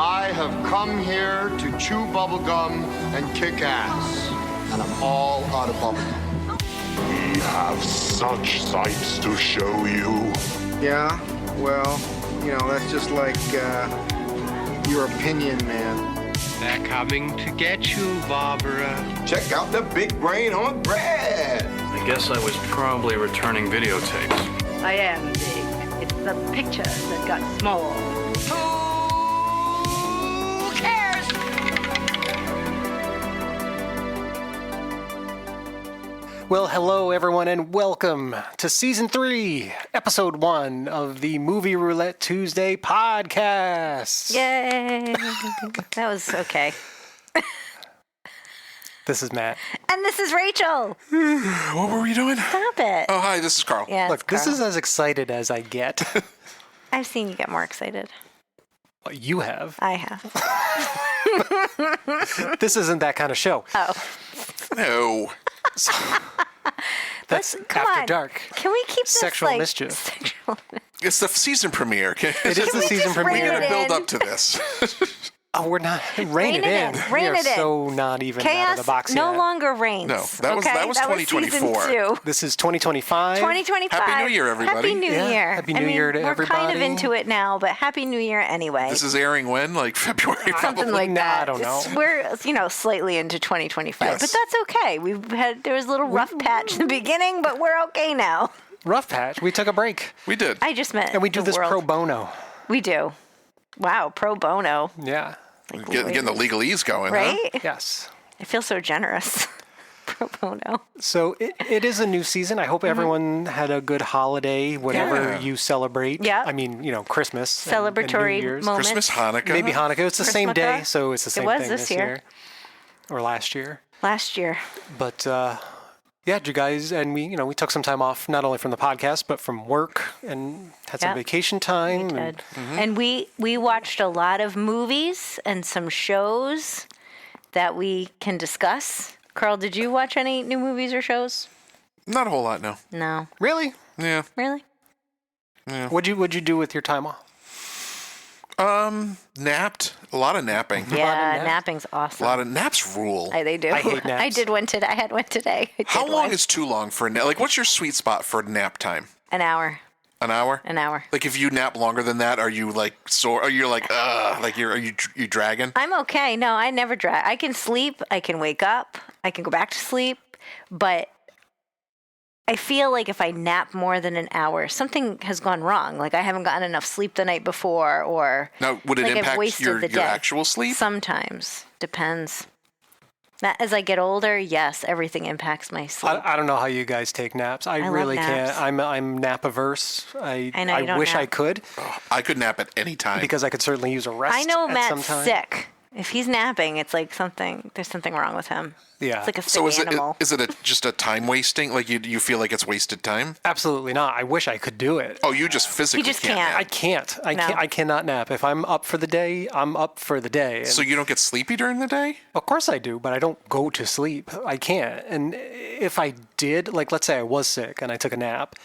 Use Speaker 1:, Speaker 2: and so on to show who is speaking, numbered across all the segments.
Speaker 1: I have come here to chew bubblegum and kick ass. And I'm all out of bubblegum.
Speaker 2: We have such sights to show you.
Speaker 3: Yeah, well, you know, that's just like your opinion, man.
Speaker 4: They're coming to get you, Barbara.
Speaker 5: Check out the big brain on Brad.
Speaker 6: I guess I was probably returning videotapes.
Speaker 7: I am big. It's the picture that got small.
Speaker 8: Who cares?
Speaker 9: Well, hello everyone, and welcome to Season 3, Episode 1 of the Movie Roulette Tuesday Podcast.
Speaker 10: Yay! That was okay.
Speaker 9: This is Matt.
Speaker 10: And this is Rachel.
Speaker 11: What were we doing?
Speaker 10: Stop it.
Speaker 11: Oh, hi, this is Carl.
Speaker 10: Yeah,
Speaker 9: Look,
Speaker 10: Carl.
Speaker 9: this is as excited as I get.
Speaker 10: I've seen you get more excited.
Speaker 9: Well, you have.
Speaker 10: I have.
Speaker 9: This isn't that kind of show.
Speaker 10: Oh.
Speaker 11: No.
Speaker 9: So, that's
Speaker 10: Come
Speaker 9: After
Speaker 10: on.
Speaker 9: Dark.
Speaker 10: Can we keep this
Speaker 9: Sexual
Speaker 10: like,
Speaker 9: mischief.
Speaker 10: Sexual...
Speaker 11: It's the season premiere.
Speaker 9: It is the season
Speaker 10: just rein
Speaker 9: premiere.
Speaker 11: We're going to
Speaker 10: it
Speaker 11: build
Speaker 10: in?
Speaker 11: up to this.
Speaker 9: Oh, we're not. Rein it in.
Speaker 10: Rein
Speaker 9: We are
Speaker 10: it in.
Speaker 9: so not even out
Speaker 10: Chaos
Speaker 9: of the box
Speaker 10: no
Speaker 9: yet.
Speaker 10: longer reigns.
Speaker 11: No, that was 2024.
Speaker 10: Season 2.
Speaker 9: This is 2025.
Speaker 10: 2025.
Speaker 11: Happy New Year, everybody.
Speaker 10: Happy New
Speaker 9: Yeah,
Speaker 10: Year.
Speaker 9: Happy New Year to
Speaker 10: we're
Speaker 9: everybody.
Speaker 10: kind of into it now, but Happy New Year anyway.
Speaker 11: This is airing when? Like February?
Speaker 10: Something like
Speaker 9: Nah,
Speaker 10: that.
Speaker 9: I don't know.
Speaker 10: We're, slightly into 2025,
Speaker 11: Yes.
Speaker 10: but that's okay. There was a little rough patch in the beginning, but we're okay now.
Speaker 9: Rough patch. We took a break.
Speaker 11: We did.
Speaker 10: I just meant
Speaker 9: And we do
Speaker 10: the
Speaker 9: this
Speaker 10: world.
Speaker 9: pro bono.
Speaker 10: We do. Wow, pro bono.
Speaker 9: Yeah.
Speaker 10: Like,
Speaker 11: Getting the legalese going,
Speaker 10: right?
Speaker 11: huh?
Speaker 9: Yes.
Speaker 10: I feel so generous. Pro bono.
Speaker 9: So it is a new season. I hope everyone had a good holiday, whatever
Speaker 11: Yeah.
Speaker 9: you celebrate.
Speaker 10: Yeah.
Speaker 9: I mean, Christmas. and
Speaker 10: Celebratory
Speaker 9: New Year's.
Speaker 10: moments.
Speaker 11: Christmas, Hanukkah.
Speaker 9: Maybe Hanukkah. It's the same day,
Speaker 10: Christmas.
Speaker 9: so it's the same
Speaker 10: was
Speaker 9: thing
Speaker 10: this year.
Speaker 9: Or last year.
Speaker 10: Last year.
Speaker 9: But yeah, did you guys, and we took some time off, not only from the podcast, but from work, and had some
Speaker 10: Yeah.
Speaker 9: vacation time.
Speaker 10: We
Speaker 9: and-
Speaker 10: did. And we watched a lot of movies and some shows that we can discuss. Carl, did you watch any new movies or shows?
Speaker 11: Not a whole lot, no.
Speaker 10: No.
Speaker 9: Really?
Speaker 11: Yeah.
Speaker 10: Really?
Speaker 9: What'd you do with your time off?
Speaker 11: Napped. A lot of napping.
Speaker 10: Yeah, napping's
Speaker 11: A
Speaker 10: awesome.
Speaker 11: lot of naps rule.
Speaker 10: They do.
Speaker 9: I hate naps.
Speaker 10: I did one today. I had one today.
Speaker 11: How long is too long for a nap? Like, what's your sweet spot for nap time?
Speaker 10: An hour.
Speaker 11: An hour?
Speaker 10: An hour.
Speaker 11: Like, if you nap longer than that, are you like sore? Are you like, like are you dragging?
Speaker 10: I'm okay. No, I never drag. I can sleep. I can wake up. I can go back to sleep. But I feel like if I nap more than an hour, something has gone wrong. Like I haven't gotten enough sleep the night before, or
Speaker 11: Now, would it
Speaker 10: like I've
Speaker 11: impact
Speaker 10: wasted
Speaker 11: your
Speaker 10: the day.
Speaker 11: actual sleep?
Speaker 10: Sometimes. Depends. As I get older, yes, everything impacts my sleep.
Speaker 9: I don't know how you guys take naps. I
Speaker 10: love
Speaker 9: really
Speaker 10: naps.
Speaker 9: can't. I'm nap averse.
Speaker 10: I know you don't
Speaker 9: wish I
Speaker 10: nap.
Speaker 9: could,
Speaker 11: I could nap at any time.
Speaker 9: because I could certainly use a rest.
Speaker 10: I know
Speaker 9: at
Speaker 10: Matt's
Speaker 9: some time.
Speaker 10: sick. If he's napping, it's like there's something wrong with him.
Speaker 9: Yeah.
Speaker 10: It's like a sick
Speaker 11: So is
Speaker 10: animal.
Speaker 11: it just a time wasting? Like you feel like it's wasted time?
Speaker 9: Absolutely not. I wish I could do it.
Speaker 11: Oh, you just physically
Speaker 10: just
Speaker 11: can't.
Speaker 10: can't.
Speaker 9: I
Speaker 11: nap.
Speaker 9: can't.
Speaker 10: No.
Speaker 9: I cannot nap. If I'm up for the day, I'm up for the day. And
Speaker 11: So you don't get sleepy during the day?
Speaker 9: of course I do, but I don't go to sleep. I can't. And if I did, like let's say I was sick and I took a nap,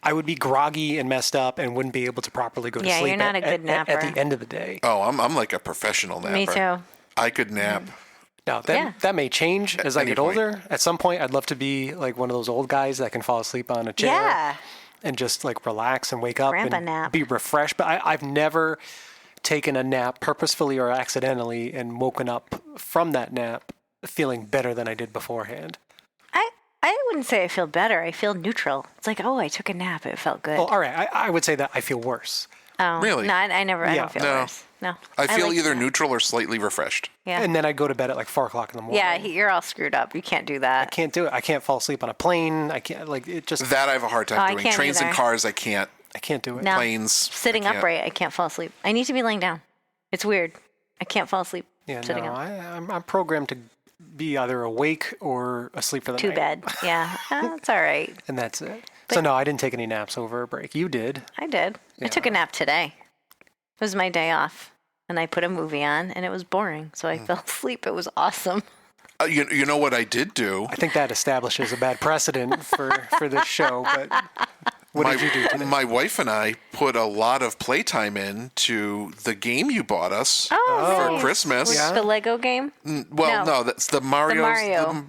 Speaker 9: I would be groggy and messed up and wouldn't be able to properly go to
Speaker 10: Yeah,
Speaker 9: sleep.
Speaker 10: you're not a good
Speaker 9: at
Speaker 10: napper.
Speaker 9: the end of the day.
Speaker 11: Oh, I'm like a professional napper.
Speaker 10: Me too.
Speaker 11: I could nap.
Speaker 9: Now
Speaker 10: Yeah.
Speaker 9: that may change as I
Speaker 11: any
Speaker 9: get
Speaker 11: point.
Speaker 9: older. At some point, I'd love to be like one of those old guys that can fall asleep on a chair
Speaker 10: Yeah.
Speaker 9: and just like relax and wake up
Speaker 10: Grandpa
Speaker 9: and
Speaker 10: nap.
Speaker 9: be refreshed. But I've never taken a nap purposefully or accidentally and woken up from that nap feeling better than I did beforehand.
Speaker 10: I wouldn't say I feel better. I feel neutral. It's like, oh, I took a nap. It felt good.
Speaker 9: Well, all right. I would say that I feel worse.
Speaker 10: Oh,
Speaker 11: Really?
Speaker 10: No, I never. I
Speaker 9: Yeah.
Speaker 10: don't feel
Speaker 11: No.
Speaker 10: worse. No.
Speaker 11: I feel
Speaker 10: like
Speaker 11: either
Speaker 10: that.
Speaker 11: neutral or slightly refreshed.
Speaker 10: Yeah.
Speaker 9: And then I go to bed at like 4 o'clock in the morning.
Speaker 10: Yeah, you're all screwed up. You can't do
Speaker 9: I
Speaker 10: that.
Speaker 9: can't do it. I can't fall asleep on a plane. I can't like it just.
Speaker 11: That I have a hard time
Speaker 10: Oh, I
Speaker 11: doing.
Speaker 10: can't
Speaker 11: Trains and
Speaker 10: either.
Speaker 11: cars, I can't.
Speaker 9: I can't do it.
Speaker 10: No.
Speaker 11: Planes.
Speaker 10: Sitting
Speaker 11: I can't.
Speaker 10: upright, I can't fall asleep. I need to be laying down. It's weird. I can't fall asleep
Speaker 9: Yeah,
Speaker 10: sitting
Speaker 9: no.
Speaker 10: up.
Speaker 9: I'm programmed to be either awake or asleep for the
Speaker 10: Too
Speaker 9: night.
Speaker 10: bad. Yeah, it's all right.
Speaker 9: And that's it. So no, I didn't take any naps over a break. You did.
Speaker 10: I did. I took a nap today. It was my day off. And I put a movie on, and it was boring. So I fell asleep. It was awesome.
Speaker 11: You know what I did do?
Speaker 9: I think that establishes a bad precedent for this show. But What did you do today?
Speaker 11: My wife and I put a lot of playtime into the game you bought us for
Speaker 10: nice.
Speaker 11: Christmas.
Speaker 9: Yeah.
Speaker 10: The Lego game?
Speaker 11: Well, no, that's the
Speaker 10: Mario.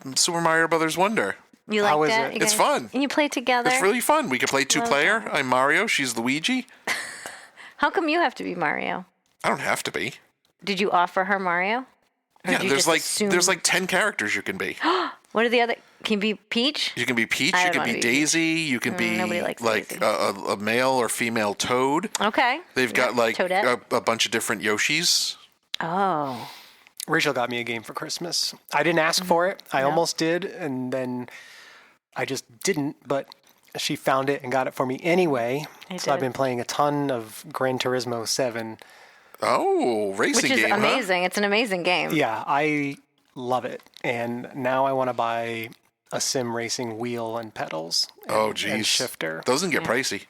Speaker 11: the Super Mario Brothers Wonder.
Speaker 10: You
Speaker 9: How
Speaker 10: like
Speaker 9: is
Speaker 10: that?
Speaker 9: it?
Speaker 10: You
Speaker 11: It's
Speaker 10: guys-
Speaker 11: fun.
Speaker 10: And you play together?
Speaker 11: It's really fun. We can play 2-player.
Speaker 10: that.
Speaker 11: I'm Mario. She's Luigi.
Speaker 10: How come you have to be Mario?
Speaker 11: I don't have to be.
Speaker 10: Did you offer her Mario? Or
Speaker 11: Yeah,
Speaker 10: did you
Speaker 11: there's
Speaker 10: just assume-
Speaker 11: like 10 characters you can be.
Speaker 10: What are the other? Can you be Peach?
Speaker 11: You can be Peach.
Speaker 10: I
Speaker 11: You
Speaker 10: don't
Speaker 11: can
Speaker 10: wanna
Speaker 11: be
Speaker 10: be
Speaker 11: Daisy. You can be
Speaker 10: nobody likes
Speaker 11: like
Speaker 10: Daisy.
Speaker 11: a male or female Toad.
Speaker 10: Okay.
Speaker 11: They've got like
Speaker 10: Toadette.
Speaker 11: a bunch of different Yoshis.
Speaker 10: Oh.
Speaker 9: Rachel got me a game for Christmas. I didn't ask for it. I almost did, and then I just didn't, but she found it and got it for me anyway. So I've
Speaker 10: did.
Speaker 9: been playing a ton of Gran Turismo 7.
Speaker 11: Oh, racing
Speaker 10: Which is
Speaker 11: game,
Speaker 10: amazing. It's an amazing game.
Speaker 9: Yeah, I love it. And now I want to buy a sim racing wheel and pedals and,
Speaker 11: Oh,
Speaker 9: and
Speaker 11: geez.
Speaker 9: shifter.
Speaker 11: Those can get pricey.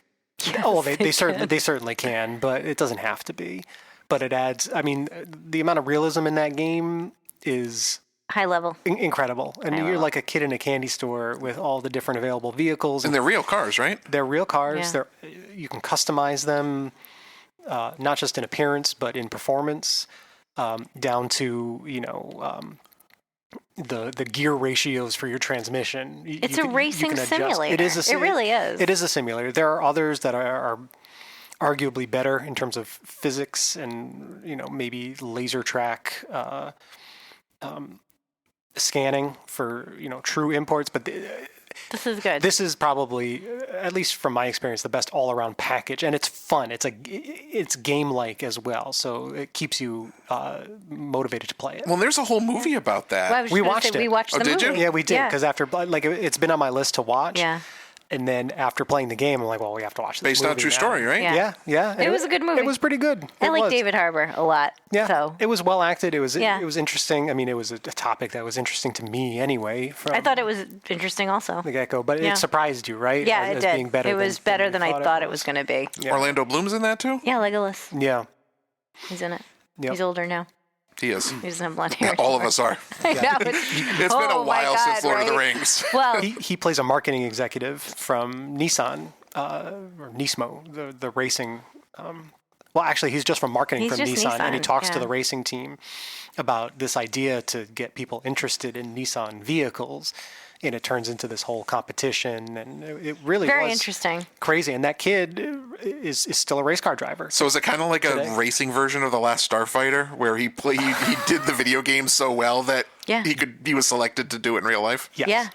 Speaker 9: Oh, well, they certainly can, but it doesn't have to be. But it adds, I mean, the amount of realism in that game is
Speaker 10: High level.
Speaker 9: incredible. And you're like a kid in a candy store with all the different available vehicles.
Speaker 11: And they're real cars, right?
Speaker 9: They're real cars.
Speaker 10: Yeah.
Speaker 9: You can customize them, not just in appearance, but in performance, down to, the gear ratios for your transmission.
Speaker 10: It's a racing
Speaker 9: can adjust.
Speaker 10: simulator.
Speaker 9: It is
Speaker 10: It really is.
Speaker 9: It is a simulator. There are others that are arguably better in terms of physics and, maybe laser track scanning for, true imports. But
Speaker 10: This is good.
Speaker 9: this is probably, at least from my experience, the best all-around package, and it's fun. It's game-like as well, so it keeps you motivated to play it.
Speaker 11: Well, there's a whole movie about that.
Speaker 10: Well, I was
Speaker 9: We
Speaker 10: just gonna
Speaker 9: watched
Speaker 10: say,
Speaker 9: it.
Speaker 10: We watched
Speaker 11: Oh,
Speaker 10: the
Speaker 11: did you?
Speaker 10: movie.
Speaker 9: Yeah, we did,
Speaker 10: Yeah.
Speaker 9: because after it's been on my list to watch.
Speaker 10: Yeah.
Speaker 9: And then after playing the game, I'm like, well, we have to watch this.
Speaker 11: Based on a
Speaker 9: movie
Speaker 11: true
Speaker 9: now.
Speaker 11: story, right?
Speaker 10: Yeah.
Speaker 9: Yeah.
Speaker 10: It was a good movie.
Speaker 9: It was pretty good.
Speaker 10: I
Speaker 9: It
Speaker 10: like
Speaker 9: was.
Speaker 10: David Harbour a lot.
Speaker 9: Yeah,
Speaker 10: So
Speaker 9: it was well acted. It was
Speaker 10: Yeah.
Speaker 9: it was interesting. I mean, it was a topic that was interesting to me anyway. From
Speaker 10: I thought it was interesting also.
Speaker 9: the get go, but
Speaker 10: Yeah.
Speaker 9: it surprised you, right?
Speaker 10: Yeah,
Speaker 9: as
Speaker 10: it did.
Speaker 9: Being better
Speaker 10: It was better than I thought it was going to be.
Speaker 9: Yeah.
Speaker 11: Orlando Bloom's in that too?
Speaker 10: Yeah, Legolas.
Speaker 9: Yeah,
Speaker 10: He's in it.
Speaker 9: Yep.
Speaker 10: He's older now.
Speaker 11: He is.
Speaker 10: He doesn't have blonde hair.
Speaker 11: All of
Speaker 10: anymore.
Speaker 11: us are.
Speaker 10: I know.
Speaker 11: It's been a
Speaker 10: Oh my
Speaker 11: while since
Speaker 10: God,
Speaker 11: Lord of the
Speaker 10: right?
Speaker 11: Rings.
Speaker 10: Well,
Speaker 9: he plays a marketing executive from Nissan or Nismo, the racing. Well, actually, he's just from marketing
Speaker 10: He's
Speaker 9: from
Speaker 10: just
Speaker 9: Nissan, and he
Speaker 10: Nissan,
Speaker 9: talks to
Speaker 10: yeah.
Speaker 9: the racing team about this idea to get people interested in Nissan vehicles, and it turns into this whole competition, and it really
Speaker 10: very
Speaker 9: was
Speaker 10: interesting.
Speaker 9: crazy. And that kid is still a race car driver.
Speaker 11: So is it kind of like
Speaker 9: Today.
Speaker 11: a racing version of The Last Starfighter, where he did the video game so well that
Speaker 10: Yeah.
Speaker 11: he was selected to do it in real life?
Speaker 9: Yes.
Speaker 10: Yeah.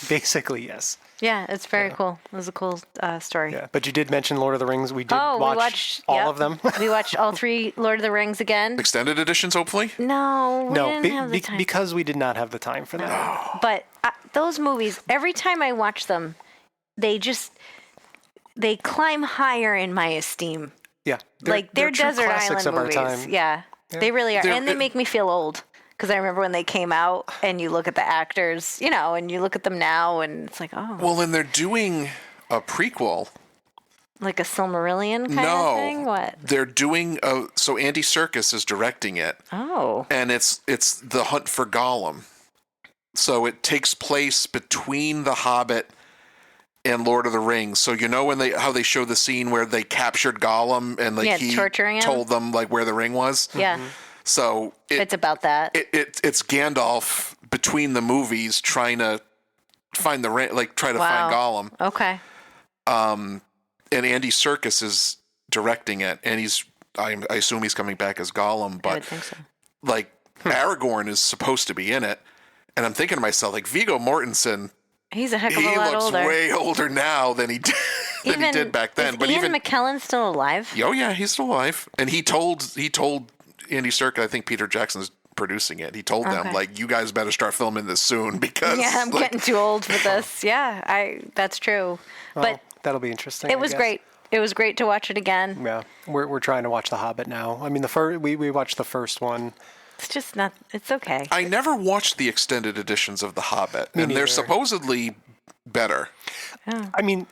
Speaker 9: Basically, yes.
Speaker 10: Yeah, it's very cool. It was a cool story.
Speaker 9: Yeah, but you did mention Lord of the Rings. We did
Speaker 10: Oh,
Speaker 9: watch
Speaker 10: we watched
Speaker 9: all
Speaker 10: yep.
Speaker 9: of them.
Speaker 10: We watched all 3 Lord of the Rings again.
Speaker 11: Extended editions, hopefully?
Speaker 10: No, we
Speaker 9: No,
Speaker 10: didn't have the time.
Speaker 9: because we did not have the time for that.
Speaker 10: But those movies, every time I watch them, they climb higher in my esteem.
Speaker 9: Yeah,
Speaker 10: They're
Speaker 9: true
Speaker 10: desert
Speaker 9: classics
Speaker 10: island
Speaker 9: of
Speaker 10: movies.
Speaker 9: our time.
Speaker 10: Yeah, they really are,
Speaker 11: They're-
Speaker 10: and they make me feel old. Because I remember when they came out, and you look at the actors, and you look at them now, and it's like, oh,
Speaker 11: Well, and they're doing a prequel.
Speaker 10: like a Silmarillion kind
Speaker 11: No.
Speaker 10: of thing. What?
Speaker 11: They're doing so Andy Serkis is directing it,
Speaker 10: Oh,
Speaker 11: and it's The Hunt for Gollum. So it takes place between The Hobbit and Lord of the Rings. So how they show the scene where they captured Gollum and
Speaker 10: Yeah,
Speaker 11: he
Speaker 10: torturing him?
Speaker 11: told them like where the ring was.
Speaker 10: yeah.
Speaker 11: So
Speaker 10: It's about that.
Speaker 11: it's Gandalf between the movies trying to find the ring, like try to
Speaker 10: Wow.
Speaker 11: find Gollum.
Speaker 10: Okay.
Speaker 11: And Andy Serkis is directing it, and I assume he's coming back as Gollum,
Speaker 10: I
Speaker 11: but
Speaker 10: would think so.
Speaker 11: like Aragorn is supposed to be in it, and I'm thinking to myself like Viggo Mortensen,
Speaker 10: He's a heck of
Speaker 11: he
Speaker 10: a lot
Speaker 11: looks
Speaker 10: older.
Speaker 11: way older now than he did, than he did back then.
Speaker 10: Is
Speaker 11: But
Speaker 10: Ian
Speaker 11: even
Speaker 10: McKellen still alive?
Speaker 11: oh yeah, he's still alive, and he told Andy Serkis, I think Peter Jackson's producing it. He told them
Speaker 10: Okay.
Speaker 11: like, you guys better start filming this soon because
Speaker 10: Yeah, I'm
Speaker 11: like,
Speaker 10: getting too old for this. Yeah, that's true.
Speaker 9: Well,
Speaker 10: But
Speaker 9: that'll be interesting.
Speaker 10: it
Speaker 9: I
Speaker 10: was
Speaker 9: guess.
Speaker 10: great. It was great to watch it again.
Speaker 9: Yeah, we're trying to watch The Hobbit now. I mean, we watched the first one.
Speaker 10: It's just not. It's okay.
Speaker 11: I never watched the extended editions of The Hobbit, and they're
Speaker 9: neither.
Speaker 11: supposedly better.
Speaker 9: I mean,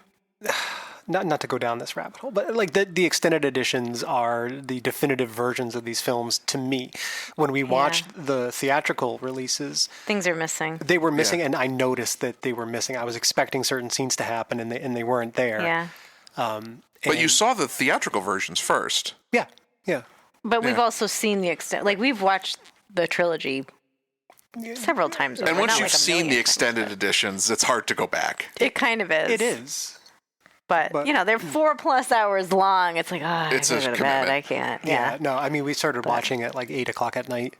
Speaker 9: not to go down this rabbit hole, but like the extended editions are the definitive versions of these films to me. When we watched the theatrical releases,
Speaker 10: things are missing.
Speaker 9: They were missing, and I noticed that they were missing. I was expecting certain scenes to happen, and they weren't there.
Speaker 10: Yeah.
Speaker 11: But you saw the theatrical versions first.
Speaker 9: Yeah.
Speaker 10: But we've also seen the extent. Like we've watched the trilogy several times.
Speaker 11: And
Speaker 10: over.
Speaker 11: once
Speaker 10: Not
Speaker 11: you've
Speaker 10: like a
Speaker 11: seen
Speaker 10: million
Speaker 11: the
Speaker 10: times,
Speaker 11: extended
Speaker 10: but
Speaker 11: editions, it's hard to go back.
Speaker 10: it kind of is.
Speaker 9: It is.
Speaker 10: But they're 4+ hours long. It's like,
Speaker 11: It's
Speaker 10: I
Speaker 11: a
Speaker 10: gotta go to bed.
Speaker 11: commitment.
Speaker 10: I can't.
Speaker 9: Yeah. No, I mean, we started watching at like 8 o'clock at night,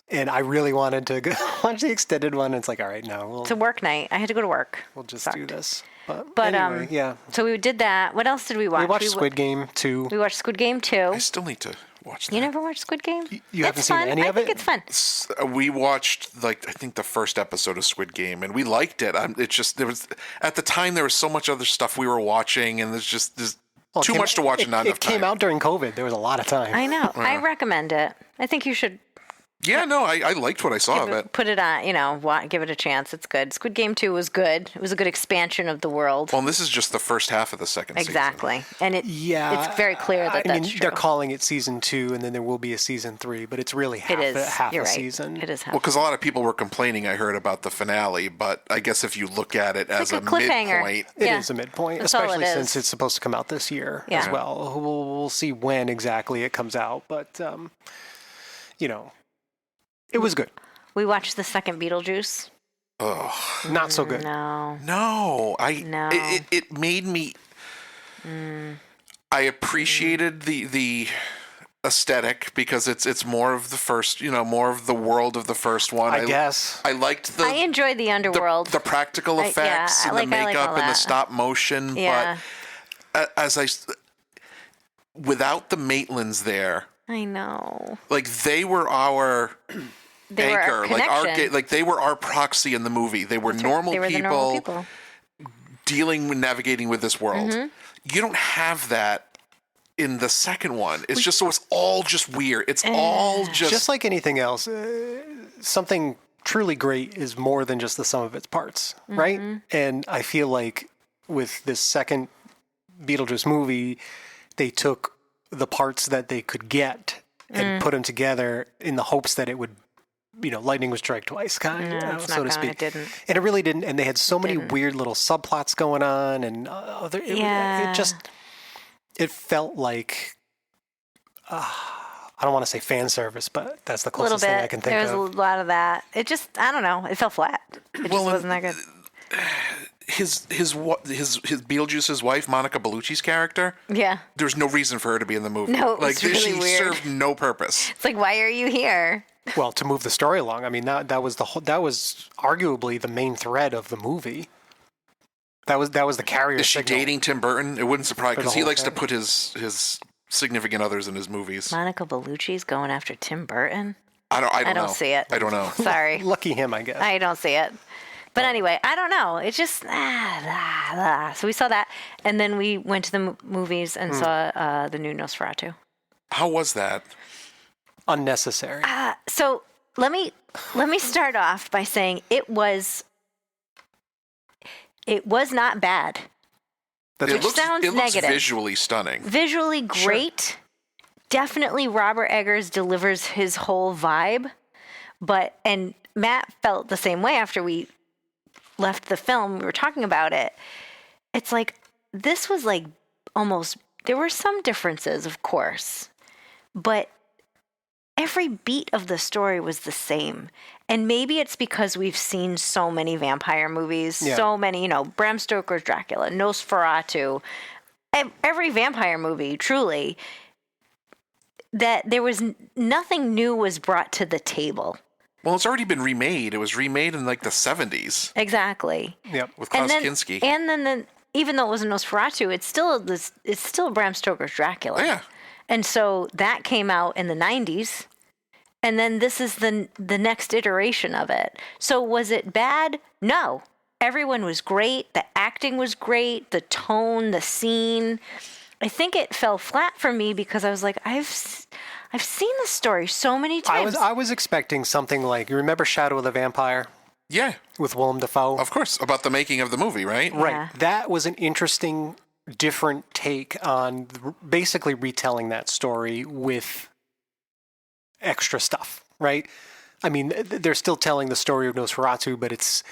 Speaker 9: and I really wanted to go watch the extended one. It's like, all right, no,
Speaker 10: It's a work night. I had to go to work.
Speaker 9: we'll just do this.
Speaker 10: But
Speaker 9: anyway, yeah.
Speaker 10: So we did that. What else did we watch?
Speaker 9: We watched Squid Game 2.
Speaker 10: We watched Squid Game 2.
Speaker 11: I still need to watch that.
Speaker 10: You never watched Squid Game?
Speaker 9: You haven't seen any of it?
Speaker 10: I think it's fun.
Speaker 11: We watched I think the first episode of Squid Game, and we liked it. It's just there was at the time there was so much other stuff we were watching, and there's too much to watch and not enough time.
Speaker 9: It came out during COVID. There was a lot of time.
Speaker 10: I know. I recommend it. I think you should.
Speaker 11: Yeah, no, I liked what I saw of it.
Speaker 10: Put it on, give it a chance. It's good. Squid Game 2 was good. It was a good expansion of the world.
Speaker 11: Well, and this is just the first half of the second season.
Speaker 10: Exactly. And it's very clear that that's true.
Speaker 9: They're calling it season 2, and then there will be a season 3, but it's really half
Speaker 10: You're
Speaker 9: a
Speaker 10: right.
Speaker 9: season.
Speaker 10: It is half.
Speaker 11: Well, because a lot of people were complaining, I heard, about the finale, but I guess if you look at it as
Speaker 10: like
Speaker 11: a
Speaker 10: a cliffhanger.
Speaker 11: midpoint,
Speaker 9: It is a midpoint,
Speaker 10: That's all it
Speaker 9: especially
Speaker 10: is.
Speaker 9: since it's supposed to come out this year as
Speaker 10: Yeah.
Speaker 9: well. We'll see when exactly it comes out, but it was good.
Speaker 10: We watched the second Beetlejuice.
Speaker 9: Not so good.
Speaker 10: No.
Speaker 11: It made me. I appreciated the aesthetic because it's more of the first, more of the world of the first one.
Speaker 9: I guess.
Speaker 11: I liked
Speaker 10: I enjoyed the underworld.
Speaker 11: the practical effects and the makeup and the stop motion.
Speaker 10: Yeah.
Speaker 11: But without the Maitlands there,
Speaker 10: I know.
Speaker 11: like they were our
Speaker 10: They were our connection.
Speaker 11: they were our proxy in the movie. They were normal
Speaker 10: They were the normal people.
Speaker 11: navigating with this world.
Speaker 10: Mm-hmm.
Speaker 11: You don't have that in the second one. It's just it's all just weird. It's all
Speaker 9: Just like anything else, something truly great is more than just the sum of its parts, right? And I feel like with this second Beetlejuice movie, they took the parts that they could get and put them together in the hopes that it would, lightning would strike twice, so to speak.
Speaker 10: It didn't.
Speaker 9: And it really didn't. And they had so many weird little subplots going on, and it felt like I don't want to say fan service, but that's the closest thing I can think of.
Speaker 10: There was a lot of that. It just, I don't know. It felt flat. It just wasn't that good.
Speaker 11: his Beetlejuice's wife, Monica Bellucci's character.
Speaker 10: Yeah.
Speaker 11: There's no reason for her to be in the movie.
Speaker 10: No, it was really
Speaker 11: she
Speaker 10: weird.
Speaker 11: served no purpose.
Speaker 10: It's like, why are you here?
Speaker 9: Well, to move the story along, I mean that was that was arguably the main thread of the movie. That was the carrier.
Speaker 11: Is she
Speaker 9: signal.
Speaker 11: dating Tim Burton? It wouldn't surprise because he
Speaker 9: whole
Speaker 11: likes to
Speaker 9: thing.
Speaker 11: put his significant others in his movies.
Speaker 10: Monica Bellucci's going after Tim Burton?
Speaker 11: I don't know.
Speaker 10: don't see it.
Speaker 11: I don't know.
Speaker 10: Sorry.
Speaker 9: Lucky him, I guess.
Speaker 10: I don't see it. But anyway, I don't know. It's just, So we saw that. And then we went to the movies and saw the new Nosferatu.
Speaker 11: How was that?
Speaker 9: Unnecessary.
Speaker 10: So let me start off by saying it was not bad.
Speaker 11: It looks
Speaker 10: negative.
Speaker 11: visually stunning.
Speaker 10: Visually great. Definitely Robert Eggers delivers his whole vibe. And Matt felt the same way after we left the film. We were talking about it. It's like, this was like almost, there were some differences, of course, but every beat of the story was the same. And maybe it's because we've seen so many vampire movies, so many, Bram Stoker's Dracula, Nosferatu, every vampire movie, truly, that there was nothing new was brought to the table.
Speaker 11: Well, it's already been remade. It was remade in like the 70s.
Speaker 10: Exactly.
Speaker 9: Yep.
Speaker 11: With Klaus Kinski.
Speaker 10: And then even though it wasn't Nosferatu, it's still Bram Stoker's Dracula.
Speaker 11: Oh, yeah.
Speaker 10: And so that came out in the 90s. And then this is the next iteration of it. So was it bad? No. Everyone was great. The acting was great. The tone, the scene. I think it fell flat for me because I was like, I've seen this story so many times.
Speaker 9: I was expecting something like, you remember Shadow of the Vampire?
Speaker 11: Yeah.
Speaker 9: With Willem Dafoe?
Speaker 11: Of course. About the making of the movie, right?
Speaker 9: Right.
Speaker 10: Yeah.
Speaker 9: That was an interesting different take on basically retelling that story with extra stuff, right? I mean, they're still telling the story of Nosferatu, but it's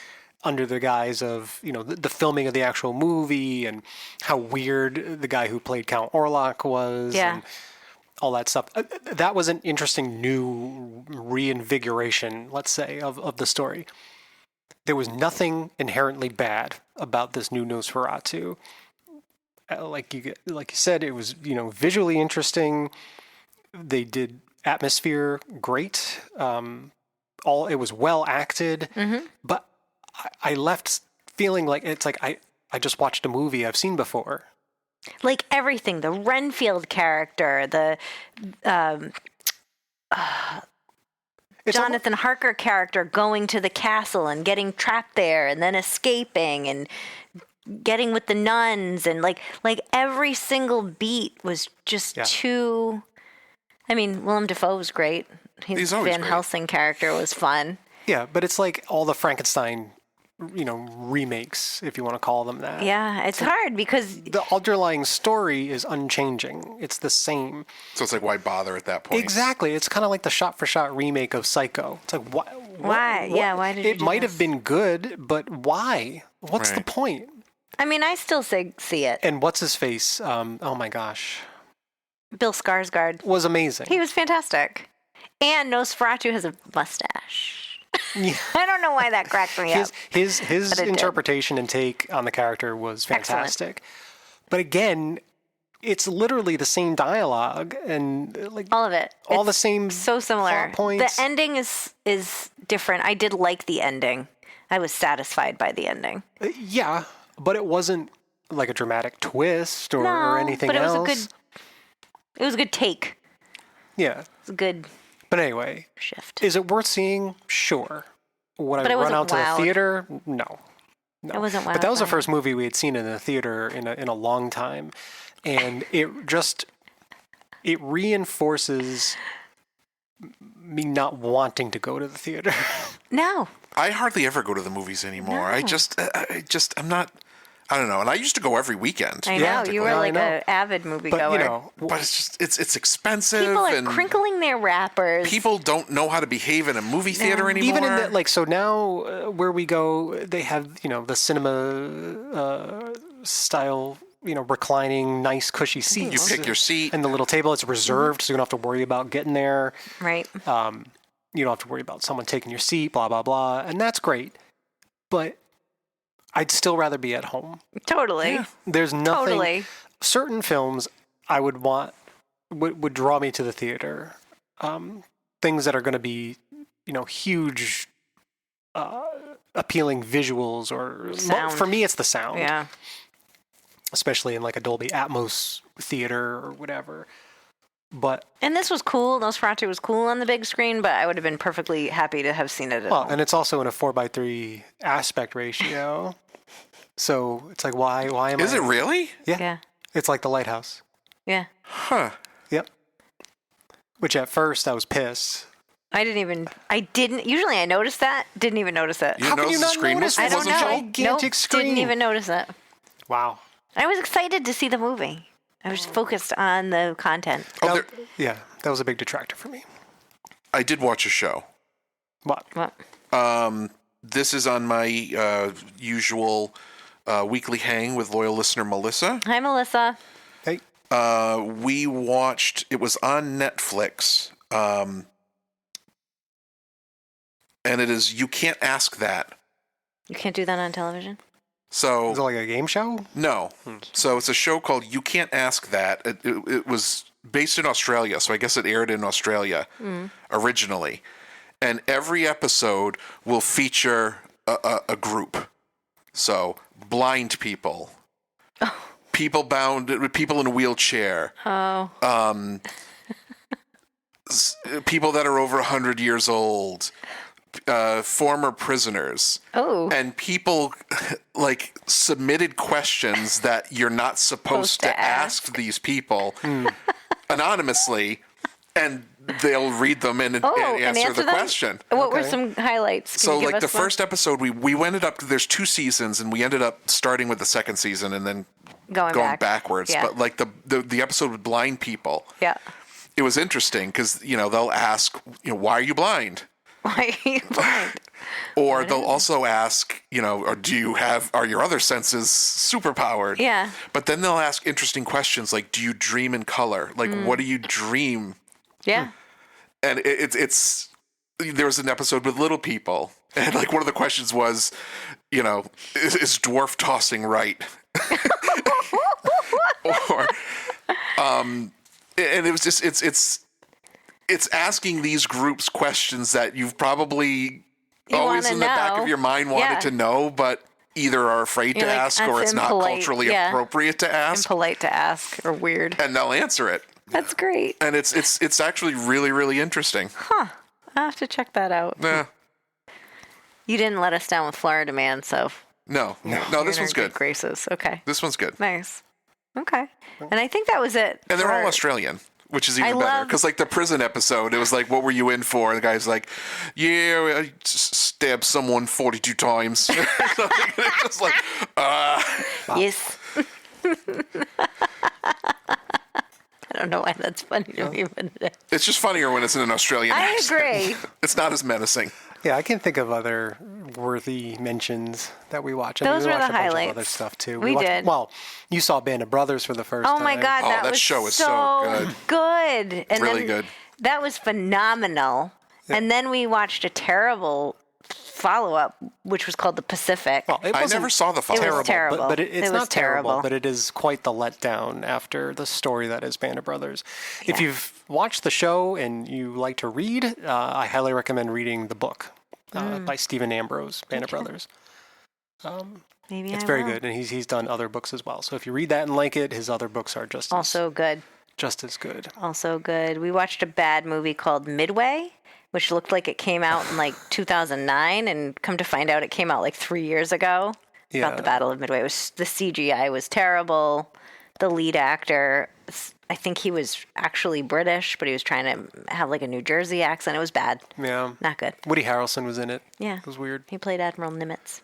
Speaker 9: under the guise of, the filming of the actual movie and how weird the guy who played Count Orlok was and all that stuff. That was an interesting new reinvigoration, let's say, of the story. There was nothing inherently bad about this new Nosferatu. Like you said, it was, visually interesting. They did atmosphere great. It was well acted, but I left feeling like it's like I just watched a movie I've seen before.
Speaker 10: Like everything, the Renfield character, the Jonathan Harker character going to the castle and getting trapped there and then escaping and getting with the nuns and like every single beat was just too. I mean, Willem Dafoe was great. His Van Helsing character was fun.
Speaker 9: Yeah, but it's like all the Frankenstein, remakes, if you want to call them that.
Speaker 10: Yeah, it's hard because
Speaker 9: the underlying story is unchanging. It's the same.
Speaker 11: So it's like, why bother at that point?
Speaker 9: Exactly. It's kind of like the shot-for-shot remake of Psycho. It's like,
Speaker 10: why? Yeah, why did you do
Speaker 9: it might have been good, but why? What's the point?
Speaker 10: I mean, I still see it.
Speaker 9: And what's his face? Oh my gosh.
Speaker 10: Bill Skarsgård
Speaker 9: was amazing.
Speaker 10: He was fantastic. And Nosferatu has a mustache. Yeah. I don't know why that cracked me up.
Speaker 9: His interpretation and take on the character was fantastic. Excellent. But again, it's literally the same dialogue and like
Speaker 10: all of it.
Speaker 9: All the same
Speaker 10: so similar
Speaker 9: points.
Speaker 10: The ending is different. I did like the ending. I was satisfied by the ending.
Speaker 9: Yeah, but it wasn't like a dramatic twist or anything else.
Speaker 10: It was a good take.
Speaker 9: Yeah.
Speaker 10: It was a good
Speaker 9: But anyway,
Speaker 10: shift.
Speaker 9: Is it worth seeing? Sure. Would I run out to the theater? No.
Speaker 10: It wasn't wild.
Speaker 9: But that was the first movie we had seen in the theater in a long time. And it reinforces me not wanting to go to the theater.
Speaker 10: No.
Speaker 11: I hardly ever go to the movies anymore. No. I'm not, I don't know. And I used to go every weekend.
Speaker 10: I know. You were like an avid moviegoer.
Speaker 11: But it's just, it's expensive.
Speaker 10: People are crinkling their wrappers.
Speaker 11: People don't know how to behave in a movie theater anymore.
Speaker 9: Even in so now where we go, they have, the cinema style, reclining, nice, cushy seats.
Speaker 11: You pick your seat.
Speaker 9: And the little table, it's reserved, so you don't have to worry about getting there.
Speaker 10: Right.
Speaker 9: You don't have to worry about someone taking your seat, blah, blah, blah. And that's great. But I'd still rather be at home.
Speaker 10: Totally.
Speaker 9: Yeah. There's nothing. Totally. Certain films I would want would draw me to the theater. Things that are going to be, huge, appealing visuals or
Speaker 10: sound.
Speaker 9: For me, it's the sound.
Speaker 10: Yeah.
Speaker 9: Especially in like a Dolby Atmos theater or whatever.
Speaker 10: And this was cool. Nosferatu was cool on the big screen, but I would have been perfectly happy to have seen it at home.
Speaker 9: And it's also in a 4:3 aspect ratio. So it's like, why am I?
Speaker 11: Is it really?
Speaker 10: Yeah.
Speaker 9: It's like The Lighthouse.
Speaker 10: Yeah.
Speaker 11: Huh.
Speaker 9: Yep. Which at first I was pissed.
Speaker 10: Usually I notice that. Didn't even notice it.
Speaker 11: How can you not notice
Speaker 10: I don't know.
Speaker 9: Gigantic screen.
Speaker 10: Didn't even notice it.
Speaker 9: Wow.
Speaker 10: I was excited to see the movie. I was focused on the content.
Speaker 9: That was a big detractor for me.
Speaker 11: I did watch a show.
Speaker 9: What?
Speaker 11: This is on my usual weekly hang with loyal listener Melissa.
Speaker 10: Hi, Melissa.
Speaker 9: Hey.
Speaker 11: We watched, it was on Netflix, and it is You Can't Ask That.
Speaker 10: You can't do that on television?
Speaker 11: So
Speaker 9: is it like a game show?
Speaker 11: No. So it's a show called You Can't Ask That. It was based in Australia, so I guess it aired in Australia originally. And every episode will feature a group. So blind people, people in a wheelchair, people that are over 100 years old, former prisoners.
Speaker 10: Oh.
Speaker 11: And people like submitted questions that you're not supposed to ask these people anonymously, and they'll read them and answer the question.
Speaker 10: What were some highlights?
Speaker 11: So like the first episode, we ended up, there's 2 seasons, and we ended up starting with the second season and then
Speaker 10: going
Speaker 11: backwards.
Speaker 10: Yeah.
Speaker 11: But like the episode with blind people,
Speaker 10: Yeah.
Speaker 11: it was interesting because they'll ask, why are you blind?
Speaker 10: Why are you blind?
Speaker 11: Or they'll also ask, or are your other senses superpowered?
Speaker 10: Yeah.
Speaker 11: But then they'll ask interesting questions like, do you dream in color? Like, what do you dream?
Speaker 10: Yeah.
Speaker 11: And there was an episode with little people, and like one of the questions was, is dwarf tossing right? Or, and it was just it's asking these groups questions that you've probably always in the back of your mind wanted to know, but either are afraid to ask or it's not culturally appropriate to ask.
Speaker 10: Impolite to ask or weird.
Speaker 11: And they'll answer it.
Speaker 10: That's great.
Speaker 11: And it's actually really, really interesting.
Speaker 10: Huh. I'll have to check that out.
Speaker 11: Yeah.
Speaker 10: You didn't let us down with Florida Man, so.
Speaker 11: No, this one's good.
Speaker 10: Graces. Okay.
Speaker 11: This one's good.
Speaker 10: Nice. Okay. And I think that was it.
Speaker 11: And they're all Australian, which is even better. Because like the prison episode, it was like, what were you in for? And the guy's like, yeah, I stabbed someone 42 times. It's just like,
Speaker 10: Yes. I don't know why that's funny to me, but
Speaker 11: it's just funnier when it's in an Australian accent.
Speaker 10: I agree.
Speaker 11: It's not as menacing.
Speaker 9: Yeah, I can think of other worthy mentions that we watch.
Speaker 10: Those
Speaker 9: we
Speaker 10: were
Speaker 9: watched
Speaker 10: the
Speaker 9: a bunch
Speaker 10: highlights.
Speaker 9: Of other stuff too.
Speaker 10: We did.
Speaker 9: Well, you saw Band of Brothers for the first time.
Speaker 10: Oh my God, that was
Speaker 11: show is so
Speaker 10: good. And
Speaker 11: really
Speaker 10: then
Speaker 11: good.
Speaker 10: That was phenomenal. Yeah. And then we watched a terrible follow-up, which was called The Pacific.
Speaker 9: Well,
Speaker 11: I never saw the follow-up.
Speaker 10: It was terrible.
Speaker 9: But it's
Speaker 10: it
Speaker 9: not
Speaker 10: was terrible.
Speaker 9: But it is quite the letdown after the story that is Band of Brothers. Yeah. If you've watched the show and you like to read, I highly recommend reading the book by Stephen Ambrose, Band of Brothers.
Speaker 10: Maybe
Speaker 9: it's very good, and he's done other books as well. So if you read that and like it, his other books are just
Speaker 10: good.
Speaker 9: Just as good.
Speaker 10: Also good. We watched a bad movie called Midway, which looked like it came out in like 2009, and come to find out it came out like 3 years ago.
Speaker 9: Yeah.
Speaker 10: About the Battle of Midway. The CGI was terrible. The lead actor, I think he was actually British, but he was trying to have like a New Jersey accent. It was bad.
Speaker 9: Yeah.
Speaker 10: Not good.
Speaker 9: Woody Harrelson was in it.
Speaker 10: Yeah.
Speaker 9: It was weird.
Speaker 10: He played Admiral Nimitz.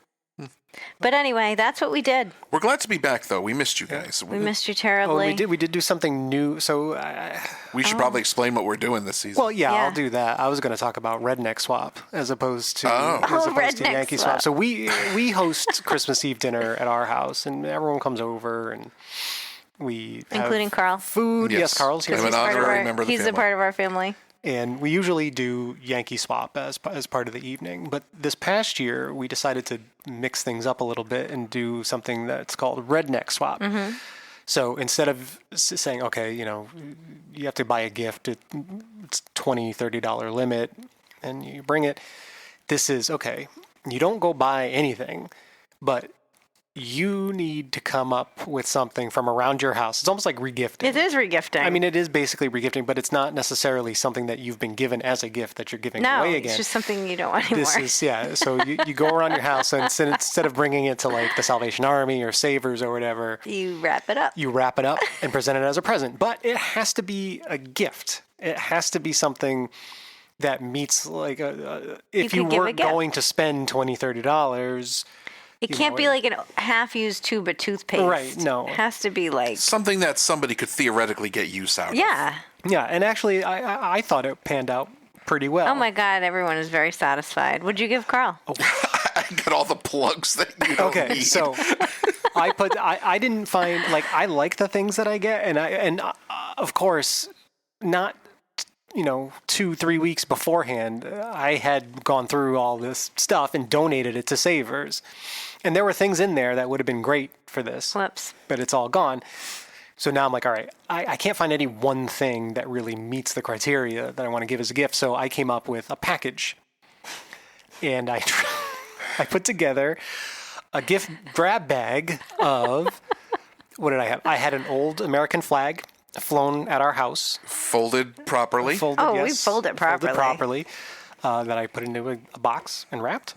Speaker 10: But anyway, that's what we did.
Speaker 11: We're glad to be back, though. We missed you guys.
Speaker 10: We missed you terribly.
Speaker 9: Oh, we did do something new. So
Speaker 11: we should probably explain what we're doing this season.
Speaker 9: Well, yeah, I'll do that. I was going to talk about Redneck Swap as opposed to
Speaker 10: Redneck
Speaker 9: Yankee Swap. So we host Christmas Eve dinner at our house, and everyone comes over, and we
Speaker 10: including Carl.
Speaker 9: Food. Yes, Carl's here.
Speaker 11: I'm an honorary member of the family.
Speaker 10: He's a part of our family.
Speaker 9: And we usually do Yankee Swap as part of the evening. But this past year, we decided to mix things up a little bit and do something that's called Redneck Swap. Mm-hmm. So instead of saying, okay, you have to buy a gift, it's $20, $30 limit, and you bring it. This is, okay, you don't go buy anything, but you need to come up with something from around your house. It's almost like regifting.
Speaker 10: It is regifting.
Speaker 9: I mean, it is basically regifting, but it's not necessarily something that you've been given as a gift that you're giving away again.
Speaker 10: No, it's just something you don't want anymore.
Speaker 9: This is, so you go around your house, and instead of bringing it to like the Salvation Army or Savers or whatever,
Speaker 10: you wrap it up.
Speaker 9: You wrap it up and present it as a present. But it has to be a gift. It has to be something that meets like if you weren't going to spend $20, $30.
Speaker 10: It can't be like a half-used tube of toothpaste.
Speaker 9: Right, no.
Speaker 10: It has to be like...
Speaker 11: something that somebody could theoretically get use out of.
Speaker 10: Yeah.
Speaker 9: Yeah, and actually, I thought it panned out pretty well.
Speaker 10: Oh my God, everyone is very satisfied. What'd you give Carl?
Speaker 11: Oh. I got all the plugs that you don't need.
Speaker 9: Okay, so I didn't find, like, I like the things that I get, and of course, not... 2-3 weeks beforehand, I had gone through all this stuff and donated it to Savers. And there were things in there that would have been great for this.
Speaker 10: Whoops.
Speaker 9: But it's all gone. So now I'm like, all right, I can't find any one thing that really meets the criteria that I want to give as a gift. So I came up with a package. And I put together a gift grab bag of, what did I have? I had an old American flag flown at our house.
Speaker 11: Folded properly.
Speaker 10: We fold it properly.
Speaker 9: Folded properly. That I put into a box and wrapped.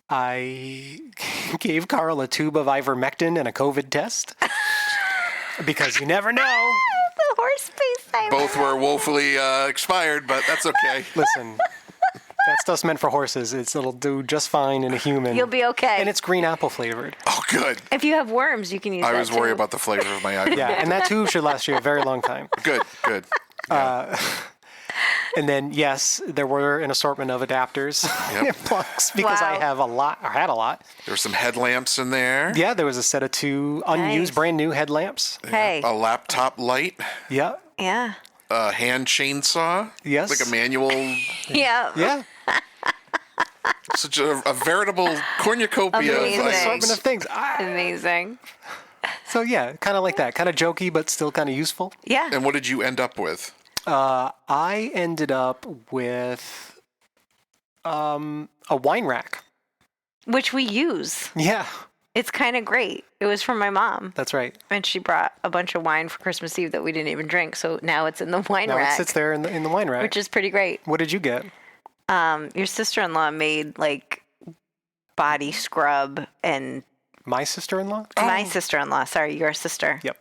Speaker 9: I gave Carl a tube of ivermectin and a COVID test. Because you never know.
Speaker 10: The horse face.
Speaker 11: Both were woefully expired, but that's okay.
Speaker 9: Listen, that stuff's meant for horses. It'll do just fine in a human.
Speaker 10: You'll be okay.
Speaker 9: And it's green apple flavored.
Speaker 11: Oh, good.
Speaker 10: If you have worms, you can use that
Speaker 11: I was
Speaker 10: too.
Speaker 11: worried about the flavor of my iPhone.
Speaker 9: Yeah, and that too should last you a very long time.
Speaker 11: Good.
Speaker 9: And then, yes, there were an assortment of adapters
Speaker 11: Yep.
Speaker 9: and plugs because I
Speaker 10: Wow.
Speaker 9: have a lot, or had a lot.
Speaker 11: There were some headlamps in there.
Speaker 9: Yeah, there was a set of 2 unused,
Speaker 10: Nice.
Speaker 9: brand new headlamps.
Speaker 10: Hey.
Speaker 11: A laptop light.
Speaker 9: Yeah,
Speaker 10: Yeah.
Speaker 11: A hand chainsaw.
Speaker 9: Yes.
Speaker 11: Like a manual.
Speaker 10: Yeah.
Speaker 9: yeah.
Speaker 11: Such a veritable cornucopia
Speaker 10: Amazing.
Speaker 11: of
Speaker 9: An assortment
Speaker 11: items.
Speaker 9: of things.
Speaker 10: Amazing.
Speaker 9: So, yeah, kind of like that. Kind of jokey, but still kind of useful.
Speaker 10: Yeah.
Speaker 11: And what did you end up with?
Speaker 9: I ended up with a wine rack.
Speaker 10: Which we use.
Speaker 9: Yeah,
Speaker 10: It's kind of great. It was from my mom.
Speaker 9: that's right.
Speaker 10: And she brought a bunch of wine for Christmas Eve that we didn't even drink. So now it's in the wine
Speaker 9: Now
Speaker 10: rack.
Speaker 9: it sits there in the wine rack.
Speaker 10: Which is pretty great.
Speaker 9: What did you get?
Speaker 10: Your sister-in-law made like body scrub and
Speaker 9: My sister-in-law?
Speaker 10: my sister-in-law, sorry, your sister.
Speaker 9: Yep.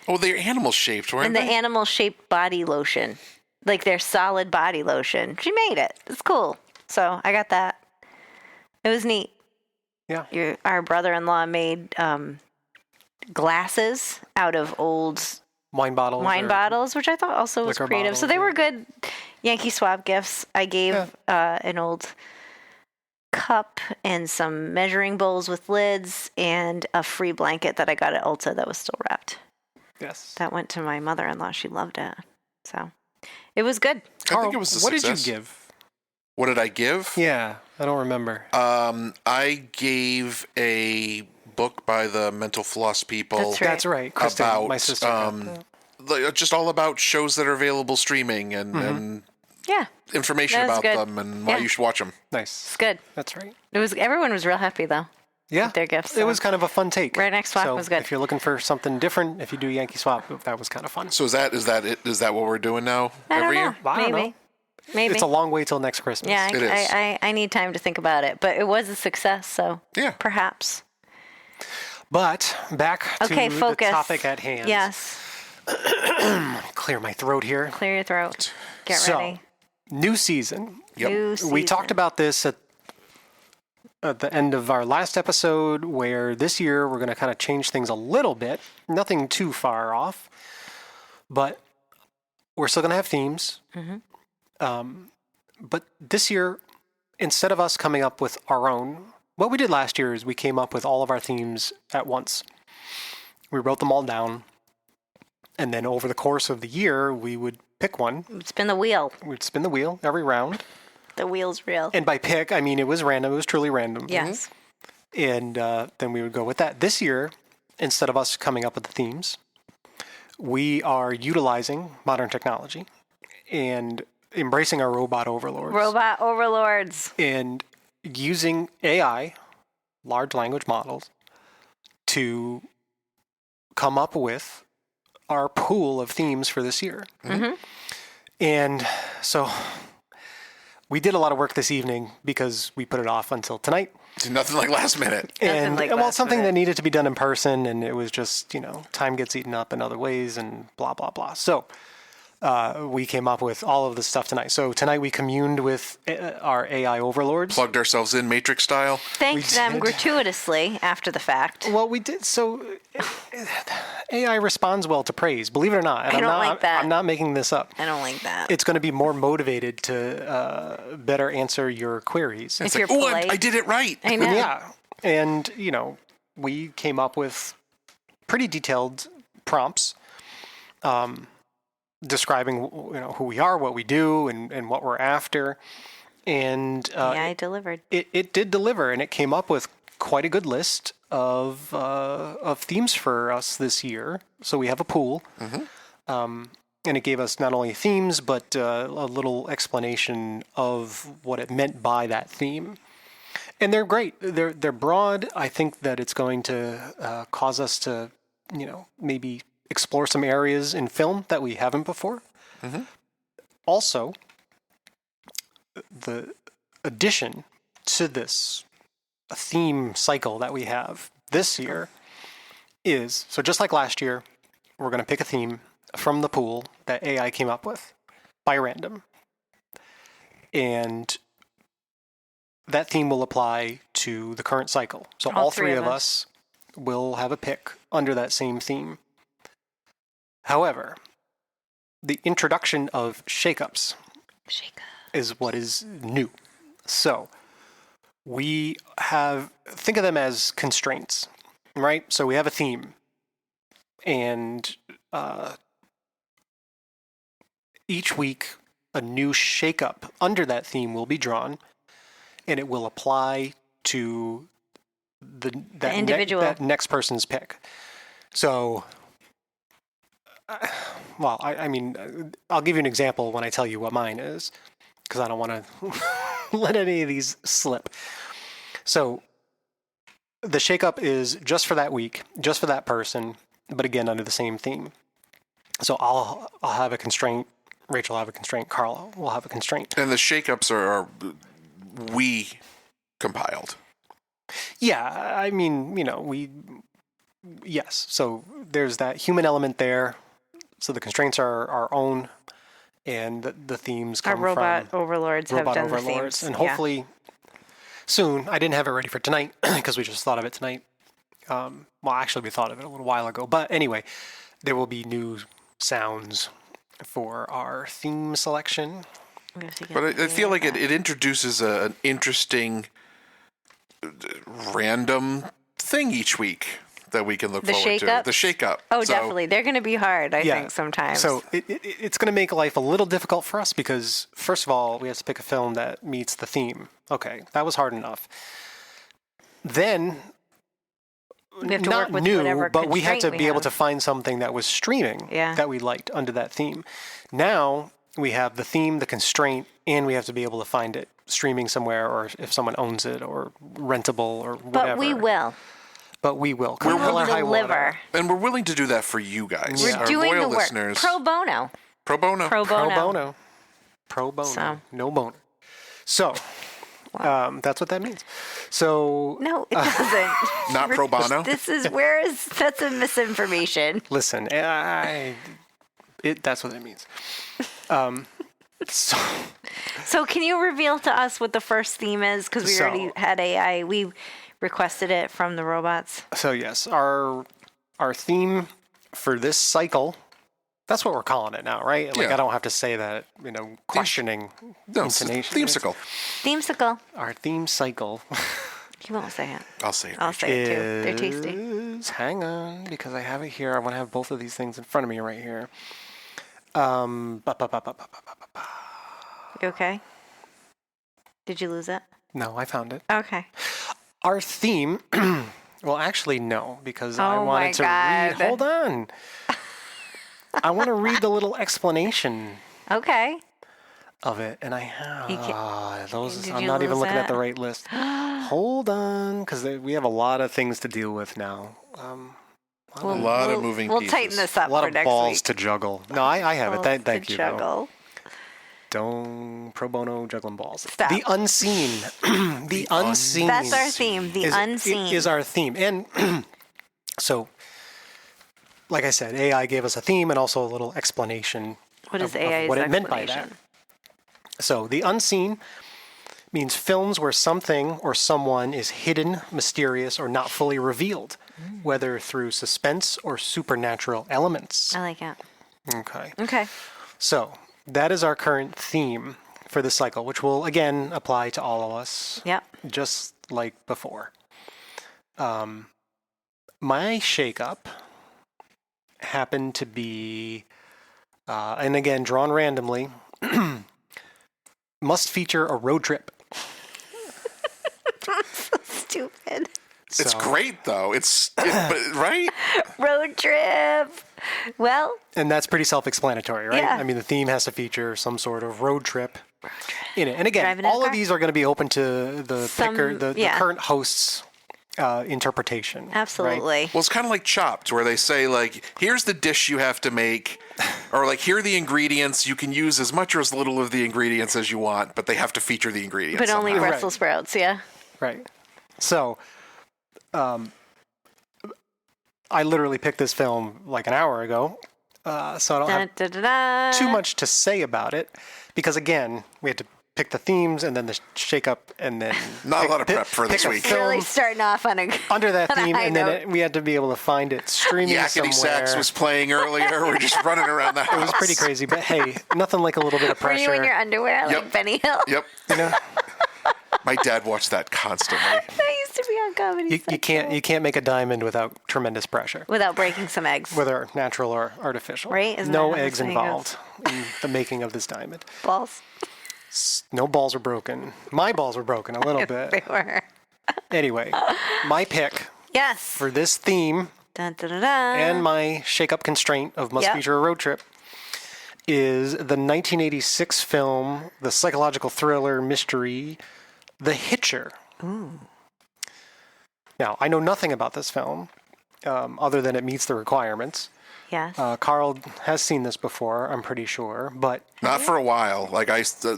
Speaker 11: Oh, they're animal shaped, weren't
Speaker 10: And the
Speaker 11: they?
Speaker 10: animal-shaped body lotion. Like their solid body lotion. She made it. It's cool. So I got that. It was neat.
Speaker 9: Yeah.
Speaker 10: Our brother-in-law made glasses out of old
Speaker 9: Wine bottles.
Speaker 10: bottles, which I thought also was
Speaker 9: liquor
Speaker 10: creative. So
Speaker 9: bottles,
Speaker 10: they
Speaker 9: yeah.
Speaker 10: were good Yankee Swap gifts. I gave an old cup and some measuring bowls with lids and a free blanket that I got at Ulta that was still wrapped.
Speaker 9: Yes.
Speaker 10: That went to my mother-in-law. She loved it. So it was good.
Speaker 11: I think it was a
Speaker 9: What
Speaker 11: success.
Speaker 9: did you give?
Speaker 11: What did I give?
Speaker 9: Yeah, I don't remember.
Speaker 11: I gave a book by the Mental Floss people.
Speaker 10: That's right.
Speaker 9: That's right. Kristen,
Speaker 11: About
Speaker 9: my sister. got that.
Speaker 11: just all about shows that are available streaming and
Speaker 10: Yeah,
Speaker 11: information
Speaker 10: That was
Speaker 11: about
Speaker 10: good.
Speaker 11: them and why
Speaker 10: Yeah.
Speaker 11: you should watch them.
Speaker 9: Nice.
Speaker 10: it's good.
Speaker 9: That's right.
Speaker 10: Everyone was real happy though.
Speaker 9: Yeah.
Speaker 10: With their gifts,
Speaker 9: It
Speaker 10: so.
Speaker 9: was kind of a fun take.
Speaker 10: Right Next Swap
Speaker 9: So
Speaker 10: was good.
Speaker 9: If you're looking for something different, if you do Yankee Swap, that was kind of fun.
Speaker 11: So is that it? Is that what we're doing now
Speaker 10: I don't
Speaker 11: every
Speaker 10: know.
Speaker 11: year?
Speaker 9: I don't
Speaker 10: Maybe.
Speaker 9: know.
Speaker 10: Maybe.
Speaker 9: It's a long way till next Christmas.
Speaker 10: Yeah,
Speaker 11: It is.
Speaker 10: I need time to think about it, but it was a success, so
Speaker 11: Yeah.
Speaker 10: perhaps.
Speaker 9: But back
Speaker 10: Okay,
Speaker 9: to
Speaker 10: focus.
Speaker 9: the topic at hand.
Speaker 10: Yes,
Speaker 9: Clear my throat here.
Speaker 10: clear your throat. Get
Speaker 9: So,
Speaker 10: ready.
Speaker 9: new season.
Speaker 11: Yep.
Speaker 10: New
Speaker 9: We talked
Speaker 10: season.
Speaker 9: about this at the end of our last episode, where this year we're going to kind of change things a little bit. Nothing too far off, but we're still going to have themes. But this year, instead of us coming up with our own, what we did last year is we came up with all of our themes at once. We wrote them all down, and then over the course of the year, we would pick one.
Speaker 10: Spin the wheel.
Speaker 9: We'd spin the wheel every round.
Speaker 10: The wheel's real.
Speaker 9: And by pick, I mean it was random. It was truly random.
Speaker 10: Yes.
Speaker 9: And then we would go with that. This year, instead of us coming up with the themes, we are utilizing modern technology and embracing our robot overlords.
Speaker 10: Robot overlords.
Speaker 9: And using AI, large language models, to come up with our pool of themes for this year. And so we did a lot of work this evening because we put it off until tonight.
Speaker 11: Nothing like last minute.
Speaker 9: And
Speaker 10: like
Speaker 9: well,
Speaker 10: last
Speaker 9: something
Speaker 10: minute.
Speaker 9: that needed to be done in person, and it was just, time gets eaten up in other ways and blah, blah, blah. So we came up with all of this stuff tonight. So tonight we communed with our AI overlords.
Speaker 11: Plugged ourselves in Matrix style.
Speaker 10: Thanked them
Speaker 9: did.
Speaker 10: gratuitously after the fact.
Speaker 9: Well, we did. So AI responds well to praise, believe it or not. And
Speaker 10: I don't like that.
Speaker 9: I'm not making this up.
Speaker 10: I don't like that.
Speaker 9: It's going to be more motivated to better answer your queries.
Speaker 10: If
Speaker 11: It's
Speaker 10: you're
Speaker 11: like, oh,
Speaker 10: polite.
Speaker 11: I did it right.
Speaker 10: I know.
Speaker 9: Yeah. And, we came up with pretty detailed prompts describing, who we are, what we do, and what we're after. And
Speaker 10: Yeah, I delivered.
Speaker 9: it did deliver, and it came up with quite a good list of themes for us this year. So we have a pool. And it gave us not only themes, but a little explanation of what it meant by that theme. And they're great. They're broad. I think that it's going to cause us to, maybe explore some areas in film that we haven't before. Also, the addition to this theme cycle that we have this year is, so just like last year, we're going to pick a theme from the pool that AI came up with by random. And that theme will apply to the current cycle. So all three of us will have a pick under that same theme. However, the introduction of shakeups is what is new. So we think of them as constraints, right? So we have a theme, and each week a new shakeup under that theme will be drawn, and it will apply to that
Speaker 10: individual.
Speaker 9: That next person's pick. So, well, I mean, I'll give you an example when I tell you what mine is, because I don't want to let any of these slip. So, the shakeup is just for that week, just for that person, but again under the same theme. So I'll have a constraint. Rachel will have a constraint. Carl will have a constraint.
Speaker 11: And the shakeups are we compiled.
Speaker 9: Yeah, I mean, yes. So there's that human element there. So the constraints are our own, and the themes come from...
Speaker 10: Our robot overlords have done the themes.
Speaker 9: And hopefully soon, I didn't have it ready for tonight because we just thought of it tonight. Well, actually, we thought of it a little while ago. But anyway, there will be new sounds for our theme selection.
Speaker 11: But I feel like it introduces an interesting random thing each week that we can look forward to. The shake-up.
Speaker 10: Oh, definitely. They're going to be hard, I think, sometimes.
Speaker 9: So it's going to make life a little difficult for us because, first of all, we have to pick a film that meets the theme. Okay, that was hard enough. Then,
Speaker 10: we have to
Speaker 9: not
Speaker 10: work with
Speaker 9: new,
Speaker 10: whatever
Speaker 9: but we had to
Speaker 10: constraint
Speaker 9: be able to find something that was streaming that we liked under that theme. Now, we have the theme, the constraint, and we have to be able to find it streaming somewhere, or if someone owns it, or rentable, or whatever.
Speaker 10: But we will.
Speaker 9: But we will.
Speaker 10: We will deliver.
Speaker 11: And we're willing to do that for you guys.
Speaker 10: We're
Speaker 11: our
Speaker 10: doing
Speaker 11: loyal
Speaker 10: the work.
Speaker 11: listeners.
Speaker 10: Pro bono.
Speaker 11: Pro bono.
Speaker 10: Pro bono.
Speaker 9: Pro bono. Pro bono.
Speaker 10: So.
Speaker 9: No boner. So, that's what that means. So...
Speaker 10: No, it doesn't.
Speaker 11: Not pro bono?
Speaker 10: That's a misinformation.
Speaker 9: Listen, that's what it means.
Speaker 10: So can you reveal to us what the first theme is? Because we already had AI. We requested it from the robots.
Speaker 9: So yes, our theme for this cycle, that's what we're calling it now, right? Like I don't have to say that, questioning intonation.
Speaker 11: Themesicle.
Speaker 10: Themesicle.
Speaker 9: Our theme cycle.
Speaker 10: You won't say it.
Speaker 11: I'll say it.
Speaker 10: I'll say it too. They're tasty.
Speaker 9: Hang on, because I have it here. I want to have both of these things in front of me right here.
Speaker 10: You okay? Did you lose it?
Speaker 9: No, I found it.
Speaker 10: Okay.
Speaker 9: Our theme, well, actually, no, because I wanted to read. Hold on. I want to read the little explanation.
Speaker 10: Okay.
Speaker 9: Of it, and I have those.
Speaker 10: Did
Speaker 9: I'm
Speaker 10: you
Speaker 9: not even
Speaker 10: lose
Speaker 9: looking
Speaker 10: it?
Speaker 9: at the right list. Hold on, because we have a lot of things to deal with now.
Speaker 11: A lot of moving pieces.
Speaker 10: We'll tighten this up
Speaker 9: a lot
Speaker 10: for
Speaker 9: of
Speaker 10: next
Speaker 9: balls
Speaker 10: week.
Speaker 9: to juggle. No, I have it. Thank you.
Speaker 10: Juggle.
Speaker 9: Don't pro bono juggling balls.
Speaker 10: Stop.
Speaker 9: The unseen. The unseen.
Speaker 10: That's our theme. The unseen
Speaker 9: is our theme, and so, like I said, AI gave us a theme and also a little explanation.
Speaker 10: What is
Speaker 9: of
Speaker 10: AI's
Speaker 9: what it meant by
Speaker 10: explanation?
Speaker 9: that. So the unseen means films where something or someone is hidden, mysterious, or not fully revealed, whether through suspense or supernatural elements.
Speaker 10: I like it.
Speaker 9: Okay.
Speaker 10: Okay.
Speaker 9: So that is our current theme for the cycle, which will again apply to all of us.
Speaker 10: Yep.
Speaker 9: Just like before. My shakeup happened to be, and again drawn randomly. Must feature a road trip.
Speaker 10: Stupid.
Speaker 11: It's great though. Right?
Speaker 10: Road trip. Well.
Speaker 9: And that's pretty self-explanatory, right?
Speaker 10: Yeah.
Speaker 9: I mean, the theme has to feature some sort of road trip in it. And again,
Speaker 10: Driving in a
Speaker 9: all of
Speaker 10: car.
Speaker 9: these are going to be open to the current host's interpretation.
Speaker 10: Absolutely.
Speaker 11: Well, it's kind of like Chopped, where they say, like, here's the dish you have to make, or like, here are the ingredients. You can use as much or as little of the ingredients as you want, but they have to feature the ingredients.
Speaker 10: But only
Speaker 11: somehow.
Speaker 10: Brussels sprouts, yeah.
Speaker 9: Right. So, I literally picked this film like an hour ago, so I don't have too much to say about it, because again, we had to pick the themes and then the shake up and then
Speaker 11: Not a lot of prep for this week.
Speaker 10: Really starting off on a
Speaker 9: under that
Speaker 10: on a
Speaker 9: theme,
Speaker 10: high
Speaker 9: and then we had to be able to find it streaming
Speaker 11: Yakety
Speaker 9: somewhere.
Speaker 11: Sax was playing earlier. We're just running around the house.
Speaker 9: It was pretty crazy, but hey, nothing like a little bit of
Speaker 10: Were
Speaker 9: pressure.
Speaker 10: you in your underwear like
Speaker 11: Yep.
Speaker 10: Benny Hill?
Speaker 11: Yep.
Speaker 9: You know,
Speaker 11: My dad watched that constantly.
Speaker 10: That used to be on Comedy
Speaker 9: you can't make a diamond without tremendous pressure,
Speaker 10: without breaking some eggs.
Speaker 9: whether natural or artificial.
Speaker 10: Right? Isn't
Speaker 9: No
Speaker 10: that how
Speaker 9: eggs
Speaker 10: this thing
Speaker 9: involved in the making of this diamond.
Speaker 10: Balls.
Speaker 9: No balls are broken. My balls were broken a little bit.
Speaker 10: They were.
Speaker 9: Anyway, my pick
Speaker 10: Yes.
Speaker 9: for this theme
Speaker 10: Dun, dun, dun, dun.
Speaker 9: and my shake-up constraint of must
Speaker 10: Yep.
Speaker 9: feature a road trip is the 1986 film, the psychological thriller mystery, The Hitcher.
Speaker 10: Ooh.
Speaker 9: Now, I know nothing about this film other than it meets the requirements.
Speaker 10: Yes.
Speaker 9: Carl has seen this before, I'm pretty sure, but
Speaker 11: Not for a while. Like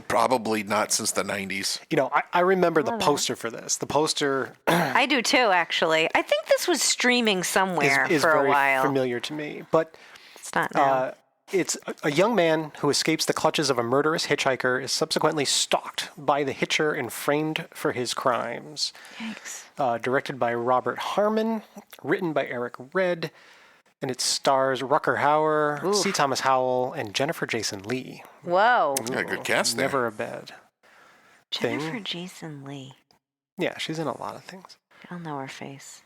Speaker 11: probably not since the 90s.
Speaker 9: you know, I remember the poster for this. The poster
Speaker 10: I do too, actually. I think this was streaming somewhere
Speaker 9: is
Speaker 10: for
Speaker 9: very
Speaker 10: a while.
Speaker 9: familiar to me, but
Speaker 10: It's not now.
Speaker 9: it's a young man who escapes the clutches of a murderous hitchhiker is subsequently stalked by the Hitcher and framed for his crimes.
Speaker 10: Yikes.
Speaker 9: Directed by Robert Harmon, written by Eric Red, and it stars Rucker Hauer, C. Thomas Howell, and Jennifer Jason Leigh.
Speaker 10: Whoa.
Speaker 11: Yeah, good cast there.
Speaker 9: Never a bad thing.
Speaker 10: Jennifer Jason Leigh.
Speaker 9: Yeah, she's in a lot of things.
Speaker 10: I'll know her face.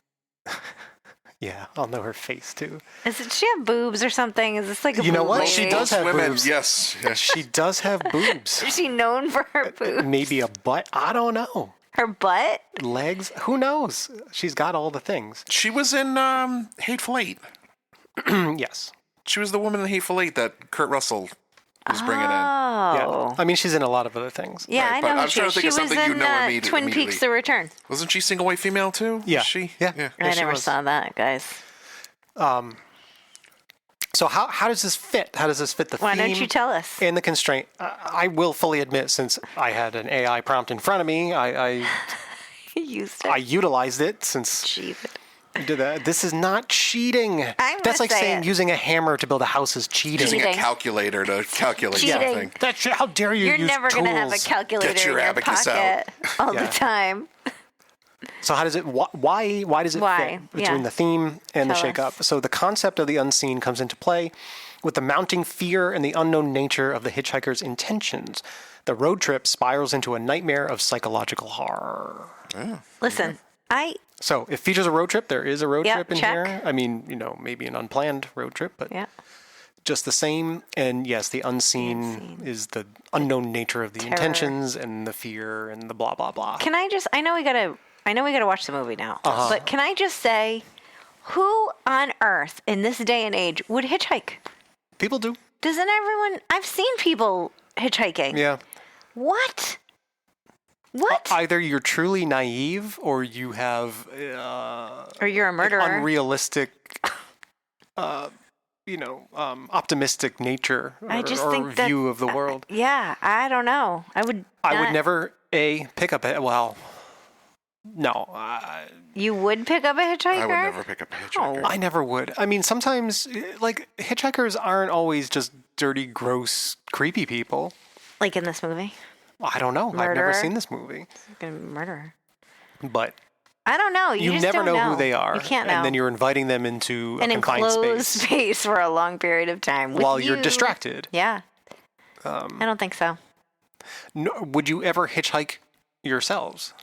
Speaker 9: Yeah, I'll know her face too.
Speaker 10: Does she have boobs or something? Is this like a
Speaker 9: You know
Speaker 10: boob
Speaker 9: what?
Speaker 10: lady?
Speaker 9: She does have
Speaker 11: Women,
Speaker 9: boobs.
Speaker 11: yes.
Speaker 9: She does have boobs.
Speaker 10: Is she known for her boobs?
Speaker 9: Maybe a butt. I don't know.
Speaker 10: Her butt?
Speaker 9: Legs. Who knows? She's got all the things.
Speaker 11: She was in Hateful Eight.
Speaker 9: Yes.
Speaker 11: She was the woman in Hateful Eight that Kurt Russell was bringing in.
Speaker 9: Yeah.
Speaker 10: Oh.
Speaker 9: I mean, she's in a lot of other things.
Speaker 10: Yeah,
Speaker 11: Right,
Speaker 10: I
Speaker 11: but
Speaker 10: know who
Speaker 11: I'm
Speaker 10: she
Speaker 11: trying
Speaker 10: is.
Speaker 11: to think
Speaker 10: She
Speaker 11: of
Speaker 10: was
Speaker 11: something you
Speaker 10: in
Speaker 11: know
Speaker 10: Twin
Speaker 11: immediately.
Speaker 10: Peaks: The Return.
Speaker 11: Wasn't she single white female too?
Speaker 9: Yeah.
Speaker 11: Was she?
Speaker 9: Yeah.
Speaker 10: I
Speaker 9: she
Speaker 10: never
Speaker 9: was.
Speaker 10: saw that, guys.
Speaker 9: So how does this fit? How does this fit the
Speaker 10: Why
Speaker 9: theme?
Speaker 10: don't you tell us?
Speaker 9: And the constraint. I will fully admit, since I had an AI prompt in front of me, I
Speaker 10: Used it.
Speaker 9: I utilized it since
Speaker 10: Cheated.
Speaker 9: I did that. This is not cheating.
Speaker 10: I'm
Speaker 9: That's
Speaker 10: gonna
Speaker 9: like
Speaker 10: say
Speaker 9: saying
Speaker 10: it.
Speaker 9: using a hammer to build a house is cheating.
Speaker 11: Using a
Speaker 10: Cheating.
Speaker 11: calculator to calculate
Speaker 10: Cheating.
Speaker 11: something.
Speaker 9: That's how dare you
Speaker 10: You're
Speaker 9: use
Speaker 10: never
Speaker 9: tools.
Speaker 10: going to have a calculator
Speaker 11: Get your
Speaker 10: in your
Speaker 11: abacus
Speaker 10: pocket all
Speaker 9: Yeah.
Speaker 10: the time.
Speaker 9: So how does it? Why does it
Speaker 10: Why?
Speaker 9: fit between
Speaker 10: Yeah.
Speaker 9: the theme and the
Speaker 10: Tell
Speaker 9: shake-up? So the concept of the unseen comes into play with the mounting fear and the unknown nature of the hitchhiker's intentions. The road trip spirals into a nightmare of psychological horror.
Speaker 10: Listen,
Speaker 9: So it features a road trip. There is a road
Speaker 10: Yep,
Speaker 9: trip in
Speaker 10: check.
Speaker 9: here. I mean, maybe an unplanned road trip, but
Speaker 10: yeah.
Speaker 9: just the same. And yes, the unseen is the unknown nature of the
Speaker 10: Terror.
Speaker 9: intentions and the fear and the blah blah blah.
Speaker 10: Can I just? I know we gotta watch the movie now.
Speaker 9: Uh-huh.
Speaker 10: But can I just say, who on earth in this day and age would hitchhike?
Speaker 9: People do.
Speaker 10: Doesn't everyone? I've seen people hitchhiking.
Speaker 9: Yeah.
Speaker 10: What? What?
Speaker 9: Either you're truly naive or you have
Speaker 10: or you're a murderer?
Speaker 9: unrealistic, optimistic nature
Speaker 10: I just
Speaker 9: or
Speaker 10: think that-
Speaker 9: view of the world.
Speaker 10: Yeah, I don't know. I would
Speaker 9: I would never pick up a well. No,
Speaker 10: You would pick up a hitchhiker?
Speaker 11: I would never pick up a hitchhiker.
Speaker 9: I never would. I mean, sometimes like hitchhikers aren't always just dirty, gross, creepy people.
Speaker 10: Like in this movie?
Speaker 9: I don't know. I've never
Speaker 10: Murderer?
Speaker 9: seen this movie,
Speaker 10: Like a murderer.
Speaker 9: but
Speaker 10: I don't know. You just
Speaker 9: never
Speaker 10: don't
Speaker 9: know who they are.
Speaker 10: You can't know.
Speaker 9: And then you're inviting them into
Speaker 10: an
Speaker 9: a confined
Speaker 10: enclosed
Speaker 9: space
Speaker 10: space for a long period of time with
Speaker 9: while you're
Speaker 10: you.
Speaker 9: distracted.
Speaker 10: Yeah. I don't think so.
Speaker 9: No, would you ever hitchhike yourselves?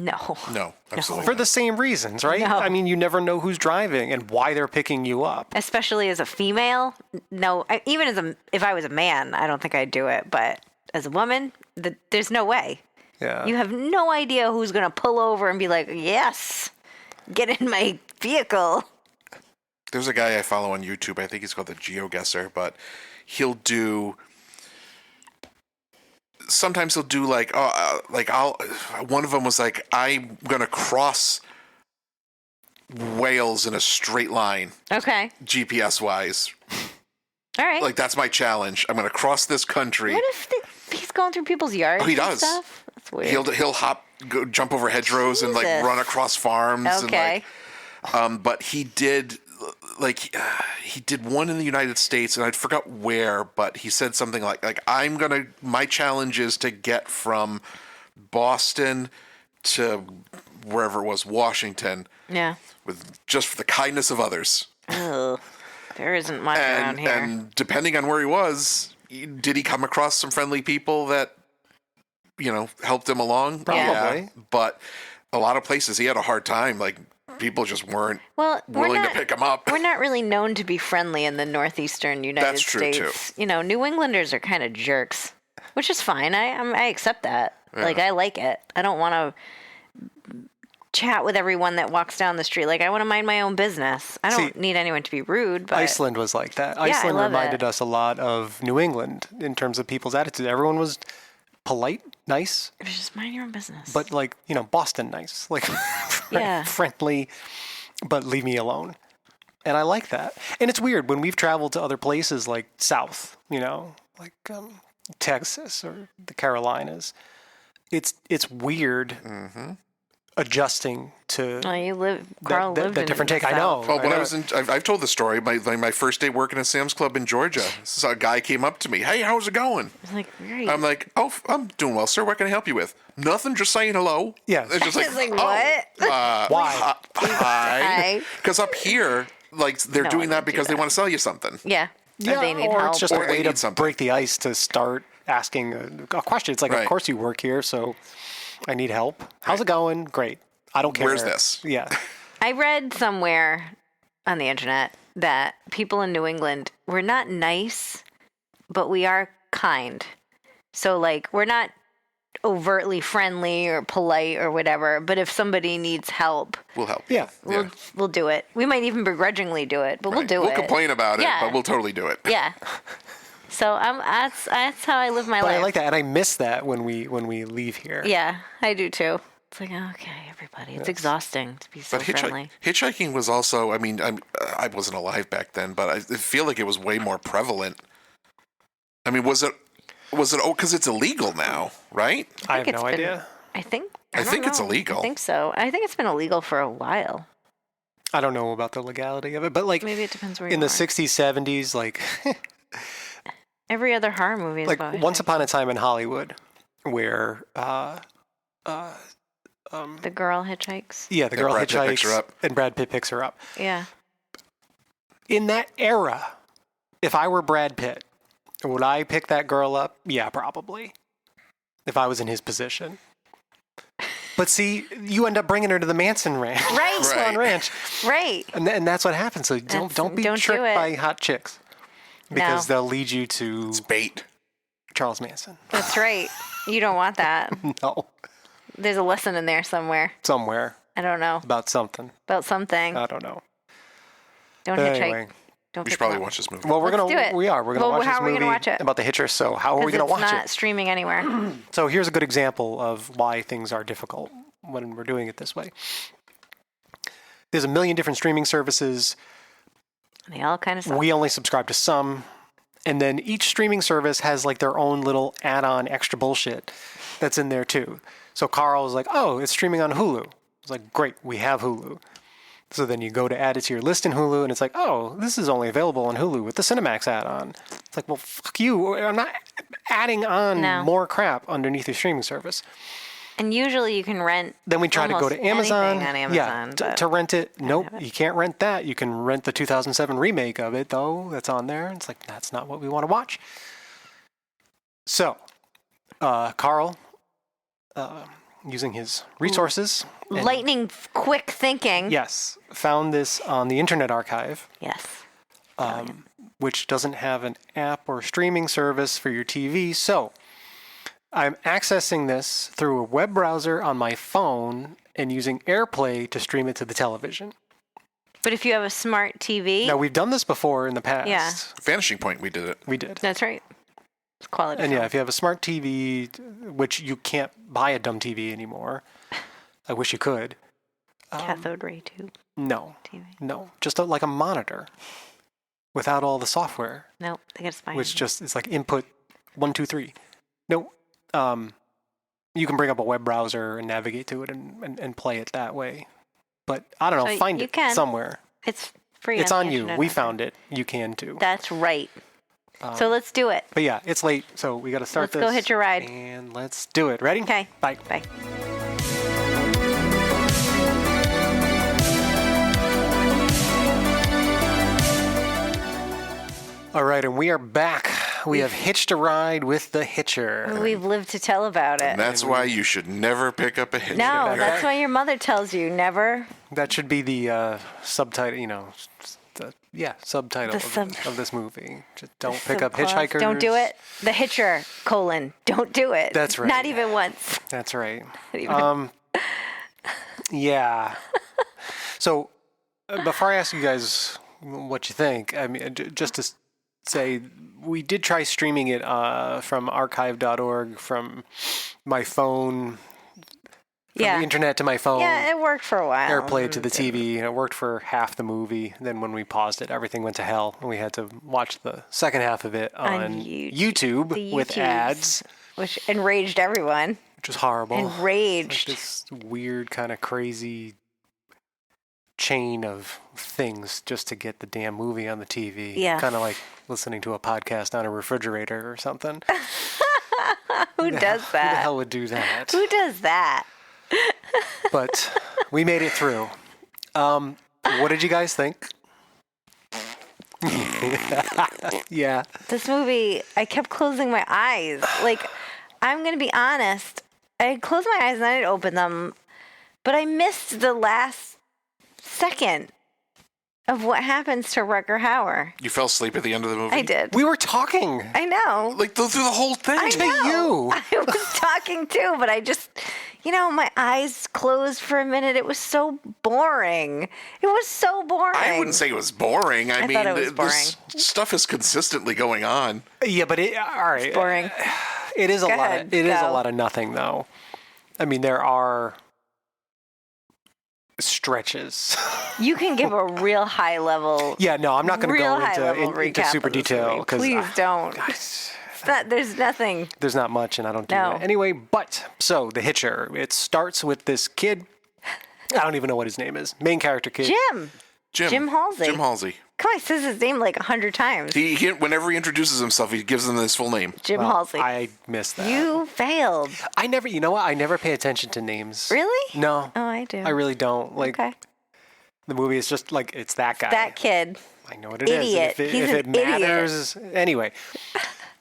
Speaker 10: No.
Speaker 11: No, absolutely.
Speaker 9: For the same reasons, right?
Speaker 10: No.
Speaker 9: I mean, you never know who's driving and why they're picking you up.
Speaker 10: Especially as a female. No. Even if I was a man, I don't think I'd do it. But as a woman, there's no way.
Speaker 9: Yeah.
Speaker 10: You have no idea who's going to pull over and be like, yes, get in my vehicle.
Speaker 11: There's a guy I follow on YouTube. I think he's called the GeoGuessr, but sometimes he'll do one of them was like, I'm going to cross Wales in a straight line,
Speaker 10: Okay.
Speaker 11: GPS wise.
Speaker 10: All right.
Speaker 11: Like, that's my challenge. I'm going to cross this country.
Speaker 10: What if he's going through people's yards?
Speaker 11: Oh, he
Speaker 10: and
Speaker 11: does.
Speaker 10: Stuff? That's weird.
Speaker 11: He'll jump over hedgerows and like
Speaker 10: Jesus.
Speaker 11: run across farms.
Speaker 10: Okay.
Speaker 11: And like, but he did like he did one in the United States, and I forgot where, but he said something like my challenge is to get from Boston to wherever it was, Washington.
Speaker 10: Yeah.
Speaker 11: With just for the kindness of others.
Speaker 10: Ugh. There isn't much around here.
Speaker 11: And depending on where he was, did he come across some friendly people that, helped him along?
Speaker 9: Probably.
Speaker 11: Yeah, but a lot of places he had a hard time. Like, people just weren't
Speaker 10: we're
Speaker 11: willing
Speaker 10: not,
Speaker 11: to pick him up.
Speaker 10: We're not really known to be friendly in the northeastern United
Speaker 11: That's true,
Speaker 10: States.
Speaker 11: too.
Speaker 10: New Englanders are kind of jerks, which is fine. I accept that.
Speaker 11: Yeah.
Speaker 10: Like, I like it. I don't want to chat with everyone that walks down the street. Like, I want to mind my own business. I don't need anyone to be rude. But
Speaker 9: Iceland was like that.
Speaker 10: Yeah, I
Speaker 9: Iceland
Speaker 10: love
Speaker 9: reminded
Speaker 10: it.
Speaker 9: us a lot of New England in terms of people's attitude. Everyone was polite, nice,
Speaker 10: just mind your own business.
Speaker 9: but Boston nice, like
Speaker 10: Yeah.
Speaker 9: friendly, but leave me alone. And I like that. And it's weird when we've traveled to other places like South, like Texas or the Carolinas. It's weird adjusting to
Speaker 10: Carl lived
Speaker 9: that
Speaker 10: in
Speaker 9: different
Speaker 10: the
Speaker 9: take. I
Speaker 10: South.
Speaker 9: know.
Speaker 11: Well, when I was I've told the story. My first day working at Sam's Club in Georgia. This is a guy came up to me. Hey, how's it going?
Speaker 10: I was like, great.
Speaker 11: I'm like, oh, I'm doing well, sir. What can I help you with? Nothing. Just saying hello.
Speaker 9: Yeah.
Speaker 11: It's just
Speaker 10: It's like,
Speaker 11: oh,
Speaker 10: what?
Speaker 9: Why?
Speaker 11: Hi.
Speaker 10: Hi.
Speaker 11: Because up here, like they're
Speaker 10: No,
Speaker 11: doing
Speaker 10: I
Speaker 11: that
Speaker 10: don't do
Speaker 11: because they
Speaker 10: that.
Speaker 11: want to sell you something.
Speaker 10: Yeah. Or they need
Speaker 9: or
Speaker 10: help.
Speaker 9: it's just
Speaker 11: Or
Speaker 9: a
Speaker 11: they
Speaker 9: way
Speaker 11: need
Speaker 9: to
Speaker 11: something.
Speaker 9: break the ice to start asking a question. It's like,
Speaker 11: Right.
Speaker 9: of course you work here, so I need help. How's it going? Great. I don't care.
Speaker 11: Where's this?
Speaker 9: Yeah.
Speaker 10: I read somewhere on the internet that people in New England, we're not nice, but we are kind. So, like, we're not overtly friendly or polite or whatever, but if somebody needs help,
Speaker 11: We'll help.
Speaker 9: Yeah.
Speaker 10: we'll do it. We might even begrudgingly do it, but we'll do
Speaker 11: We'll
Speaker 10: it.
Speaker 11: complain about it,
Speaker 10: Yeah.
Speaker 11: but we'll totally do it.
Speaker 10: Yeah. So that's how I live my
Speaker 9: But
Speaker 10: life.
Speaker 9: I like that, and I miss that when we leave here.
Speaker 10: Yeah, I do too. It's like, okay, everybody. It's exhausting to be so
Speaker 11: But
Speaker 10: friendly.
Speaker 11: hitchhiking was also. I mean, I wasn't alive back then, but I feel like it was way more prevalent. I mean, was it? Oh, because it's illegal now, right?
Speaker 9: I have
Speaker 10: it's
Speaker 9: no
Speaker 10: been-
Speaker 9: idea.
Speaker 10: I think.
Speaker 11: I think
Speaker 10: don't
Speaker 11: it's
Speaker 10: know.
Speaker 11: illegal.
Speaker 10: I think so. I think it's been illegal for a while.
Speaker 9: I don't know about the legality of it, but like
Speaker 10: Maybe it depends where
Speaker 9: in
Speaker 10: you
Speaker 9: the
Speaker 10: are.
Speaker 9: 60s, 70s, like
Speaker 10: Every other horror movie is
Speaker 9: like
Speaker 10: about
Speaker 9: Once
Speaker 10: hitchhiking.
Speaker 9: Upon a Time in Hollywood, where
Speaker 10: The girl hitchhikes.
Speaker 9: the girl
Speaker 11: Brad Pitt picks her
Speaker 9: hitchhikes
Speaker 11: up.
Speaker 9: and Brad Pitt picks her up.
Speaker 10: Yeah.
Speaker 9: In that era, if I were Brad Pitt, would I pick that girl up? Yeah, probably. If I was in his position. But see, you end up bringing her to the Manson Ranch.
Speaker 10: Right.
Speaker 9: Swan Ranch.
Speaker 10: Right.
Speaker 9: And that's what happens. So don't be
Speaker 10: don't do
Speaker 9: tricked
Speaker 10: it.
Speaker 9: by hot chicks. Because
Speaker 10: No.
Speaker 9: they'll lead you to
Speaker 11: It's bait.
Speaker 9: Charles Manson.
Speaker 10: That's right. You don't want that.
Speaker 9: No,
Speaker 10: There's a lesson in there somewhere.
Speaker 9: somewhere
Speaker 10: I don't know.
Speaker 9: about something.
Speaker 10: About something.
Speaker 9: I don't know.
Speaker 10: Don't
Speaker 9: But
Speaker 10: hitchhike.
Speaker 9: anyway.
Speaker 10: Don't
Speaker 11: We
Speaker 10: pick
Speaker 11: should probably
Speaker 10: them up.
Speaker 11: watch this movie.
Speaker 9: Well, we're
Speaker 10: Let's
Speaker 9: gonna
Speaker 10: do it.
Speaker 9: we are we're gonna
Speaker 10: Well,
Speaker 9: watch
Speaker 10: how
Speaker 9: this
Speaker 10: are we
Speaker 9: movie
Speaker 10: gonna watch it?
Speaker 9: about the Hitcher. So how are we
Speaker 10: 'Cause
Speaker 9: gonna watch
Speaker 10: it's not
Speaker 9: it?
Speaker 10: streaming anywhere.
Speaker 9: So here's a good example of why things are difficult when we're doing it this way. There's a million different streaming services.
Speaker 10: They all kind of suck.
Speaker 9: We only subscribe to some. And then each streaming service has like their own little add-on extra bullshit that's in there too. So Carl was like, oh, it's streaming on Hulu. I was like, great, we have Hulu. So then you go to add it to your list in Hulu, and it's like, oh, this is only available on Hulu with the Cinemax add-on. It's like, well, fuck you. I'm not adding on
Speaker 10: No.
Speaker 9: more crap underneath your streaming service.
Speaker 10: And usually you can rent.
Speaker 9: Then we try to go
Speaker 10: almost
Speaker 9: to Amazon.
Speaker 10: anything on Amazon.
Speaker 9: Yeah,
Speaker 10: but
Speaker 9: to rent it. Nope,
Speaker 10: have it.
Speaker 9: you can't rent that. You can rent the 2007 remake of it, though. That's on there. It's like, that's not what we want to watch. So, Carl, using his resources. and-
Speaker 10: lightning quick thinking.
Speaker 9: Yes, found this on the Internet Archive,
Speaker 10: Yes.
Speaker 9: which doesn't have an app or streaming service for your TV. So I'm accessing this through a web browser on my phone and using AirPlay to stream it to the television.
Speaker 10: But if you have a smart TV,
Speaker 9: Now, we've done this before in the past.
Speaker 10: Yeah.
Speaker 11: Vanishing Point, we did it.
Speaker 9: We did.
Speaker 10: that's right. It's quality.
Speaker 9: And yeah,
Speaker 10: film.
Speaker 9: if you have a smart TV, which you can't buy a dumb TV anymore, I wish you could.
Speaker 10: Cathode ray tube
Speaker 9: No,
Speaker 10: TV.
Speaker 9: no, just like a monitor without all the software.
Speaker 10: Nope, they got to spy.
Speaker 9: Which just it's like input 1, 2, 3. No, you can bring up a web browser and navigate to it and play it that way. But I don't know,
Speaker 10: So
Speaker 9: find
Speaker 10: you
Speaker 9: it
Speaker 10: can.
Speaker 9: somewhere.
Speaker 10: It's free.
Speaker 9: It's
Speaker 10: on
Speaker 9: on
Speaker 10: the
Speaker 9: you.
Speaker 10: internet.
Speaker 9: We found it. You can too.
Speaker 10: That's right. So let's do it.
Speaker 9: But yeah, it's late, so we got to start
Speaker 10: Let's
Speaker 9: this.
Speaker 10: go hitch a ride.
Speaker 9: And let's do it. Ready?
Speaker 10: Okay.
Speaker 9: Bye.
Speaker 10: Bye.
Speaker 9: All right, and we are back. We have hitched a ride with the Hitcher.
Speaker 10: We've lived to tell about it.
Speaker 11: And that's why you should never pick up a Hitcher.
Speaker 10: No, that's why your mother tells you never.
Speaker 9: That should be the subtitle, subtitle
Speaker 10: The
Speaker 9: of this movie. Just don't pick up hitchhikers.
Speaker 10: Don't do it. The Hitcher, don't do it.
Speaker 9: That's right.
Speaker 10: Not even once.
Speaker 9: That's right.
Speaker 10: Not even-
Speaker 9: Yeah. So, before I ask you guys what you think, I mean, just to say, we did try streaming it from archive.org from my phone, from the internet to my phone.
Speaker 10: Yeah, it worked for a while.
Speaker 9: AirPlay to the TV, and it worked for half the movie. Then when we paused it, everything went to hell, and we had to watch the second half of it on YouTube with ads.
Speaker 10: Which enraged everyone.
Speaker 9: Which was horrible.
Speaker 10: Enraged.
Speaker 9: Like this weird kind of crazy chain of things just to get the damn movie on the TV.
Speaker 10: Yeah.
Speaker 9: Kind of like listening to a podcast on a refrigerator or something.
Speaker 10: Who does that?
Speaker 9: Who the hell would do that?
Speaker 10: Who does that?
Speaker 9: But we made it through. What did you guys think? Yeah.
Speaker 10: This movie, I kept closing my eyes. Like, I'm going to be honest. I'd close my eyes and then I'd open them. But I missed the last second of what happens to Rutger Hauer.
Speaker 11: You fell asleep at the end of the movie?
Speaker 10: I did.
Speaker 9: We were talking.
Speaker 10: I know.
Speaker 11: Like, through the whole thing.
Speaker 10: I
Speaker 9: To
Speaker 10: know.
Speaker 9: you.
Speaker 10: I was talking too, but I just, my eyes closed for a minute. It was so boring. It was so boring.
Speaker 11: I wouldn't say it was boring. I mean,
Speaker 10: thought it was
Speaker 11: this stuff is consistently going on.
Speaker 9: Yeah, but all right.
Speaker 10: It's boring.
Speaker 9: It is a
Speaker 10: Go
Speaker 9: lot.
Speaker 10: ahead,
Speaker 9: It is a
Speaker 10: go.
Speaker 9: lot of nothing, though. I mean, there are stretches.
Speaker 10: You can give a real high level.
Speaker 9: Yeah, no, I'm not going to
Speaker 10: real
Speaker 9: go
Speaker 10: high level
Speaker 9: into
Speaker 10: recap
Speaker 9: super
Speaker 10: of this
Speaker 9: detail
Speaker 10: movie.
Speaker 9: because
Speaker 10: Please don't. There's nothing.
Speaker 9: There's not much, and I don't do
Speaker 10: No.
Speaker 9: that anyway. But so the Hitcher, it starts with this kid. I don't even know what his name is. Main character kid.
Speaker 10: Jim Halsey.
Speaker 11: Jim Halsey.
Speaker 10: Come on, he says his name like 100 times.
Speaker 11: He whenever he introduces himself, he gives them his full name.
Speaker 10: Jim
Speaker 9: Well,
Speaker 10: Halsey.
Speaker 9: I missed that.
Speaker 10: You failed.
Speaker 9: I never. You know what? I never pay attention to names.
Speaker 10: Really?
Speaker 9: No.
Speaker 10: Oh, I do.
Speaker 9: I really don't. Like
Speaker 10: Okay.
Speaker 9: the movie is just like it's that guy.
Speaker 10: That kid.
Speaker 9: I know what it is.
Speaker 10: Idiot.
Speaker 9: If
Speaker 10: He's
Speaker 9: it
Speaker 10: an idiot.
Speaker 9: matters. Anyway.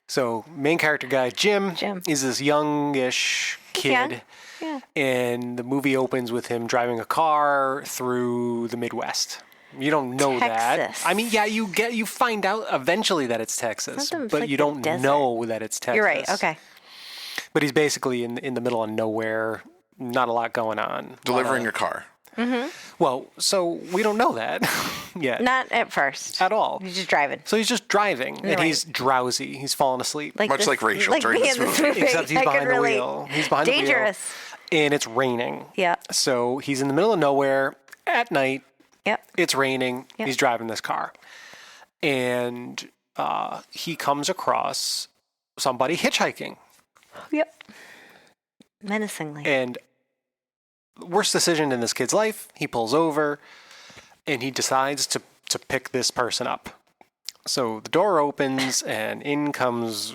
Speaker 9: So main character guy Jim
Speaker 10: Jim.
Speaker 9: is this youngish kid.
Speaker 10: Yeah.
Speaker 9: And the movie opens with him driving a car through the Midwest. You don't know that.
Speaker 10: Texas.
Speaker 9: I mean, yeah, you find out eventually that it's Texas,
Speaker 10: Sometimes
Speaker 9: but
Speaker 10: like
Speaker 9: you
Speaker 10: the
Speaker 9: don't
Speaker 10: desert.
Speaker 9: know that it's Texas.
Speaker 10: You're right. Okay.
Speaker 9: But he's basically in the middle of nowhere, not a lot going on.
Speaker 11: Delivering a car.
Speaker 9: Well, so we don't know that yet
Speaker 10: Not at first.
Speaker 9: at all.
Speaker 10: He's just driving.
Speaker 9: So he's just driving, and
Speaker 10: Right.
Speaker 9: he's drowsy. He's falling asleep.
Speaker 11: Much like Rachel
Speaker 10: like
Speaker 11: during
Speaker 10: me
Speaker 11: this
Speaker 10: in this
Speaker 11: movie.
Speaker 10: movie.
Speaker 9: Except he's
Speaker 10: I
Speaker 9: behind
Speaker 10: could
Speaker 9: the
Speaker 10: relate.
Speaker 9: wheel. He's behind
Speaker 10: Dangerous.
Speaker 9: the wheel. And it's raining.
Speaker 10: Yeah.
Speaker 9: So he's in the middle of nowhere at night.
Speaker 10: Yep.
Speaker 9: It's raining.
Speaker 10: Yep.
Speaker 9: He's driving this car. And he comes across somebody hitchhiking.
Speaker 10: Yep. Menacingly.
Speaker 9: And worst decision in this kid's life, he pulls over and he decides to pick this person up. So the door opens and in comes,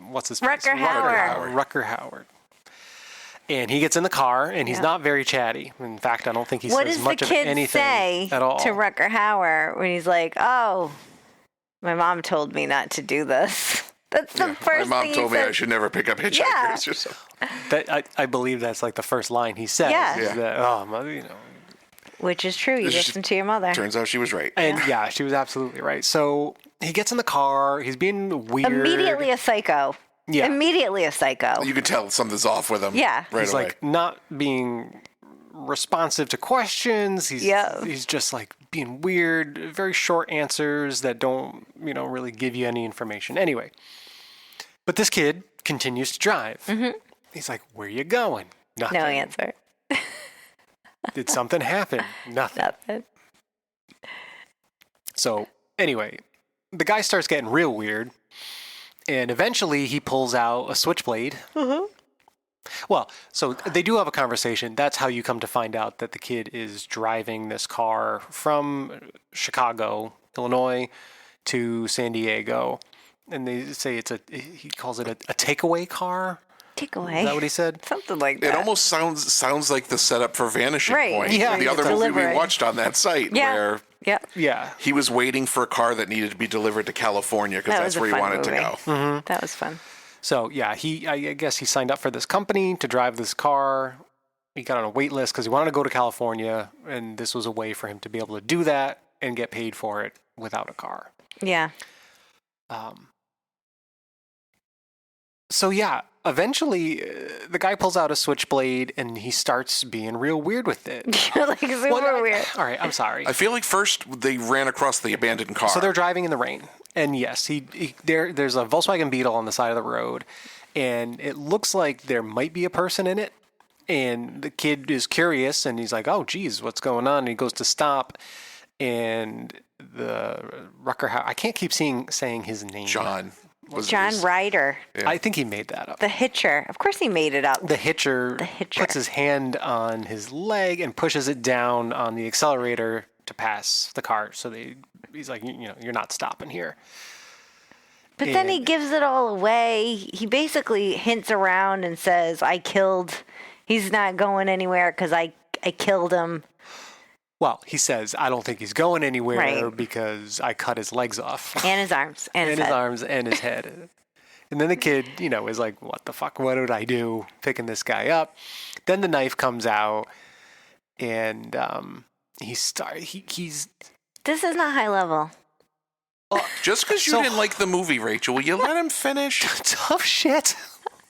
Speaker 9: what's his face?
Speaker 10: Rutger Hauer.
Speaker 9: Rutger Hauer. And he gets in the car and he's not very chatty. In fact, I don't think he
Speaker 10: What
Speaker 9: says
Speaker 10: does
Speaker 9: much
Speaker 10: the
Speaker 9: of
Speaker 10: kid
Speaker 9: anything
Speaker 10: say
Speaker 9: at all.
Speaker 10: to Rutger Hauer when he's like, "Oh, my mom told me not to do this." That's the first
Speaker 11: My
Speaker 10: thing
Speaker 11: mom
Speaker 10: he
Speaker 11: told me
Speaker 10: says.
Speaker 11: I should never pick up hitchhikers
Speaker 10: Yeah.
Speaker 11: or something.
Speaker 9: That, I believe that's like the first line he says.
Speaker 10: Yeah.
Speaker 9: Is
Speaker 11: Yeah.
Speaker 9: that, oh, mother,
Speaker 10: Which is true. You
Speaker 11: It's just-
Speaker 10: listen to your mother.
Speaker 11: Turns out she was right.
Speaker 9: And yeah, she was absolutely right. So he gets in the car. He's being weird.
Speaker 10: Immediately a psycho.
Speaker 9: Yeah.
Speaker 10: Immediately a psycho.
Speaker 11: You can tell something's off with him.
Speaker 10: Yeah.
Speaker 11: Right
Speaker 9: He's
Speaker 11: away.
Speaker 9: like not being responsive to questions. He's just like being weird, very short answers that don't, really give you any information. Anyway, but this kid continues to drive. Mm-hmm. He's like, "Where you going?" Nothing.
Speaker 10: No answer.
Speaker 9: Did something happen? Nothing.
Speaker 10: Nothing.
Speaker 9: So anyway, the guy starts getting real weird, and eventually he pulls out a switchblade, Well, so they do have a conversation. That's how you come to find out that the kid is driving this car from Chicago, Illinois, to San Diego. And they say he calls it a takeaway car.
Speaker 10: Takeaway.
Speaker 9: Is that what he said?
Speaker 10: Something like that.
Speaker 11: It almost sounds like the setup for Vanishing Point.
Speaker 9: Yeah.
Speaker 11: The other movie we
Speaker 10: Delivery.
Speaker 11: watched on that site where
Speaker 9: Yeah.
Speaker 11: he was waiting for a car that needed to be delivered to California because
Speaker 10: That
Speaker 11: that's
Speaker 10: was a
Speaker 11: where he
Speaker 10: fun
Speaker 11: wanted
Speaker 10: movie.
Speaker 11: to go.
Speaker 9: Mm-hmm.
Speaker 10: That was fun.
Speaker 9: So, yeah, I guess he signed up for this company to drive this car. He got on a wait list because he wanted to go to California, and this was a way for him to be able to do that and get paid for it without a car.
Speaker 10: Yeah.
Speaker 9: So, yeah, eventually the guy pulls out a switchblade, and he starts being real weird with it.
Speaker 10: Like super weird.
Speaker 9: All right, I'm sorry.
Speaker 11: I feel like first they ran across the abandoned car.
Speaker 9: So they're driving in the rain. And yes, there's a Volkswagen Beetle on the side of the road, and it looks like there might be a person in it. And the kid is curious, and he's like, "Oh, geez, what's going on?" And he goes to stop, and the Rucker House. I can't keep saying his name.
Speaker 11: John
Speaker 10: Ryder.
Speaker 11: Yeah.
Speaker 9: I think he made that up.
Speaker 10: The Hitcher. Of course he made it up.
Speaker 9: The Hitcher puts his hand on his leg and pushes it down on the accelerator to pass the car. So he's like, you're not stopping here.
Speaker 10: But then he gives it all away. He basically hints around and says, he's not going anywhere because I killed him.
Speaker 9: Well, he says, I don't think he's going anywhere because I cut his legs off.
Speaker 10: And his arms. And his
Speaker 9: his
Speaker 10: head.
Speaker 9: arms and his head. And then the kid, is like, what the fuck? What did I do? Picking this guy up. Then the knife comes out, and he's...
Speaker 10: This is not high level.
Speaker 11: Just because you didn't like the movie, Rachel, will you let him finish?
Speaker 9: Tough shit.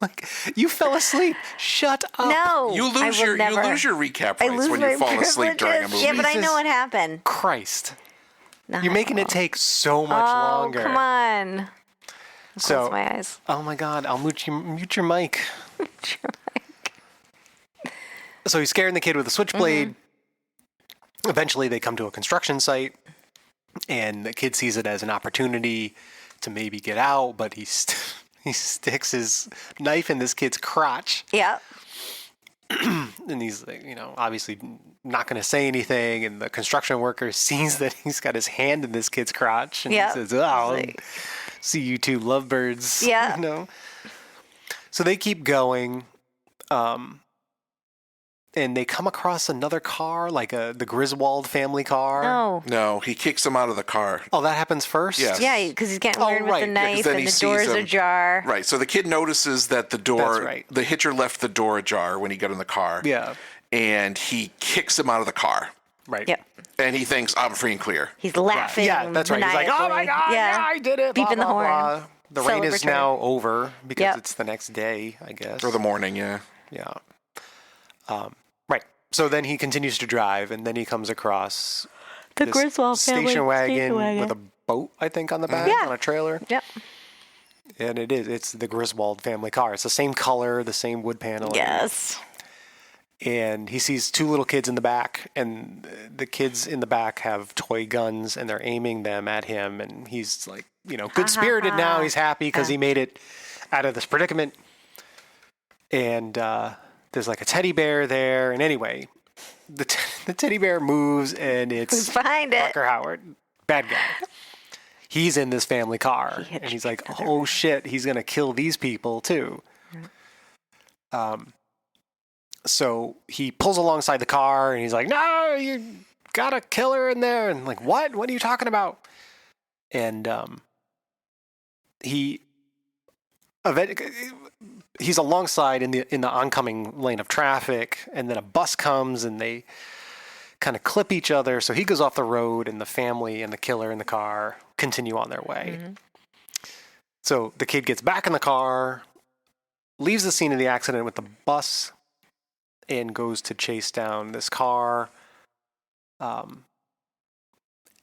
Speaker 9: Like, you fell asleep. Shut up.
Speaker 10: No.
Speaker 11: You lose your recap rights when you fall asleep during a movie.
Speaker 10: Yeah, but I know what happened.
Speaker 9: Christ.
Speaker 10: Not
Speaker 9: You're making it take so much longer.
Speaker 10: Oh, come on. Close my eyes.
Speaker 9: Oh my God, I'll mute your mic. So he's scaring the kid with a switchblade. Mm-hmm. Eventually they come to a construction site, and the kid sees it as an opportunity to maybe get out, but he sticks his knife in this kid's crotch.
Speaker 10: Yep.
Speaker 9: And he's like, obviously not going to say anything. And the construction worker sees that he's got his hand in this kid's crotch, and he says, "Oh, see you two lovebirds."
Speaker 10: Yeah.
Speaker 9: So they keep going, and they come across another car, like the Griswold family car.
Speaker 11: No, he kicks him out of the car.
Speaker 9: Oh, that happens first?
Speaker 11: Yes.
Speaker 10: Yeah, because he's getting weird with the knife, and the door's ajar.
Speaker 11: Right, so the kid notices that the Hitcher left the door ajar when he got in the car.
Speaker 9: Yeah.
Speaker 11: And he kicks him out of the car.
Speaker 9: Right.
Speaker 10: Yep.
Speaker 11: And he thinks, I'm free and clear.
Speaker 10: He's laughing.
Speaker 9: Yeah, that's right. He's like, "Oh my God, yeah, I did it."
Speaker 10: Beeping the horn.
Speaker 9: Blah. The rain is now over because
Speaker 10: Yep.
Speaker 9: it's the next day, I guess.
Speaker 11: Or the morning, yeah.
Speaker 9: Yeah. Right. So then he continues to drive, and then he comes across
Speaker 10: the
Speaker 9: this
Speaker 10: Griswold family
Speaker 9: station wagon with a boat, I think, on the back, on a trailer.
Speaker 10: Yep.
Speaker 9: And it's the Griswold family car. It's the same color, the same wood paneling.
Speaker 10: Yes.
Speaker 9: And he sees two little kids in the back, and the kids in the back have toy guns, and they're aiming them at him. And he's like, good-spirited now. He's happy because he made it out of this predicament. And there's like a teddy bear there. And anyway, the teddy bear moves, and it's Rucker Howard, bad guy. He's in this family car, and he's like, oh shit, he's going to kill these people too. So he pulls alongside the car, and he's like, no, you got a killer in there. And like, what? What are you talking about? And he's alongside in the oncoming lane of traffic, and then a bus comes, and they kind of clip each other. So he goes off the road, and the family and the killer in the car continue on their way. Mm-hmm. So the kid gets back in the car, leaves the scene of the accident with the bus, and goes to chase down this car.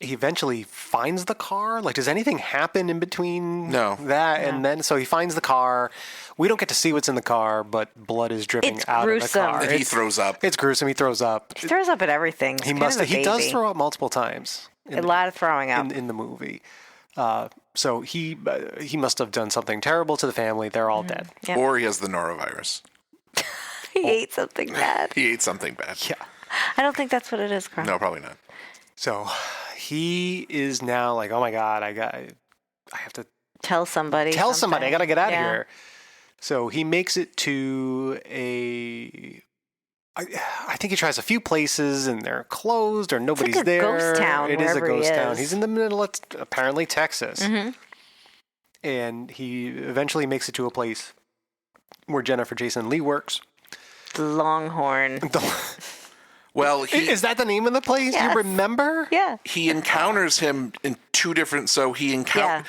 Speaker 9: He eventually finds the car. Like, does anything happen in between that and then? So he finds the car. We don't get to see what's in the car, but blood is dripping out of the car.
Speaker 11: And he throws up.
Speaker 9: It's gruesome. He throws up.
Speaker 10: He throws up at everything.
Speaker 9: He does throw up multiple times.
Speaker 10: A lot of throwing up
Speaker 9: in the movie. So he must have done something terrible to the family. They're all dead.
Speaker 11: Yep. Or he has the norovirus.
Speaker 10: He ate something bad.
Speaker 11: He ate something bad.
Speaker 9: Yeah.
Speaker 10: I don't think that's what it is, Carl.
Speaker 11: No, probably not.
Speaker 9: So he is now like, oh my God, I have to
Speaker 10: Tell somebody.
Speaker 9: tell somebody. I got to get out
Speaker 10: Yeah.
Speaker 9: of here. So he makes it to I think he tries a few places and they're closed or nobody's
Speaker 10: like a
Speaker 9: there.
Speaker 10: ghost town,
Speaker 9: It is a
Speaker 10: wherever he
Speaker 9: ghost town.
Speaker 10: is.
Speaker 9: He's in the middle of apparently Texas.
Speaker 10: Mm-hmm.
Speaker 9: And he eventually makes it to a place where Jennifer Jason Leigh works.
Speaker 10: The Longhorn.
Speaker 11: Well,
Speaker 9: Is that the name of the place?
Speaker 10: Yes.
Speaker 9: You remember?
Speaker 10: Yeah.
Speaker 11: he encounters him in two different. So he encounters.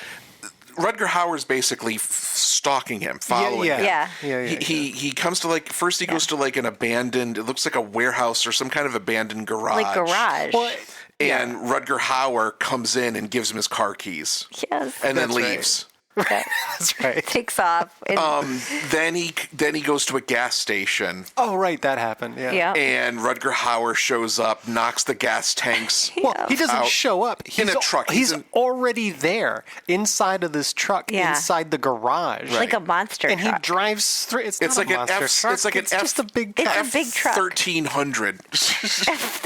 Speaker 11: Rutger Hauer's basically stalking him, following him.
Speaker 10: Yeah.
Speaker 11: He comes to like first he goes to like an abandoned. It looks like a warehouse or some kind of abandoned garage.
Speaker 10: Like garage.
Speaker 9: Well,
Speaker 11: And Rutger Hauer comes in and gives him his car keys,
Speaker 10: Yes.
Speaker 11: and then
Speaker 9: That's right.
Speaker 11: leaves.
Speaker 9: That's right.
Speaker 10: Takes off. And,
Speaker 11: Then he goes to a gas station,
Speaker 9: Oh, right. That happened. Yeah.
Speaker 10: yeah.
Speaker 11: and Rutger Hauer shows up, knocks the gas tanks.
Speaker 9: Well, he doesn't
Speaker 11: Out
Speaker 9: show up. He's
Speaker 11: in a truck.
Speaker 9: He's
Speaker 11: He's in-
Speaker 9: already there inside of this truck,
Speaker 10: Yeah.
Speaker 9: inside the garage.
Speaker 10: Like a monster
Speaker 9: And
Speaker 10: truck.
Speaker 9: he drives through. It's
Speaker 11: It's
Speaker 9: not
Speaker 11: like
Speaker 9: a
Speaker 11: an
Speaker 9: monster
Speaker 11: F.
Speaker 9: truck.
Speaker 11: It's like an
Speaker 9: it's
Speaker 11: F.
Speaker 9: just a big
Speaker 10: It's
Speaker 9: truck.
Speaker 10: a big truck.
Speaker 11: 1300.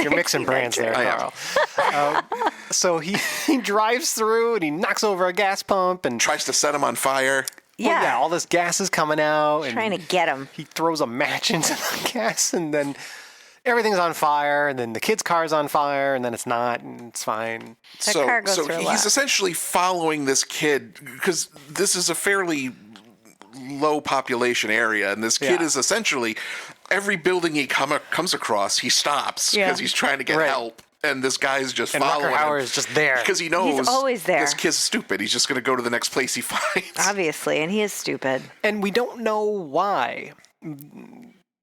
Speaker 9: You're mixing brands there,
Speaker 11: I am.
Speaker 9: Carl. So he drives through and he knocks over a gas pump and
Speaker 11: Tries to set him on fire.
Speaker 10: Yeah.
Speaker 9: all this gas is coming out. And
Speaker 10: Trying to get him.
Speaker 9: he throws a match into the gas and then everything's on fire and then the kid's car's on fire and then it's not and it's fine.
Speaker 10: That car goes
Speaker 11: so
Speaker 10: through a
Speaker 11: he's
Speaker 10: lot.
Speaker 11: essentially following this kid because this is a fairly low population area, and this kid
Speaker 9: Yeah.
Speaker 11: is essentially every building he comes across, he stops
Speaker 10: Yeah.
Speaker 11: because he's trying to get
Speaker 9: Right.
Speaker 11: help. And this guy's just
Speaker 9: And
Speaker 11: following
Speaker 9: Rutger Hauer
Speaker 11: him
Speaker 9: is just there.
Speaker 11: because he knows
Speaker 10: He's always there.
Speaker 11: This kid's stupid. He's just going to go to the next place he finds.
Speaker 10: Obviously. And he is stupid.
Speaker 9: And we don't know why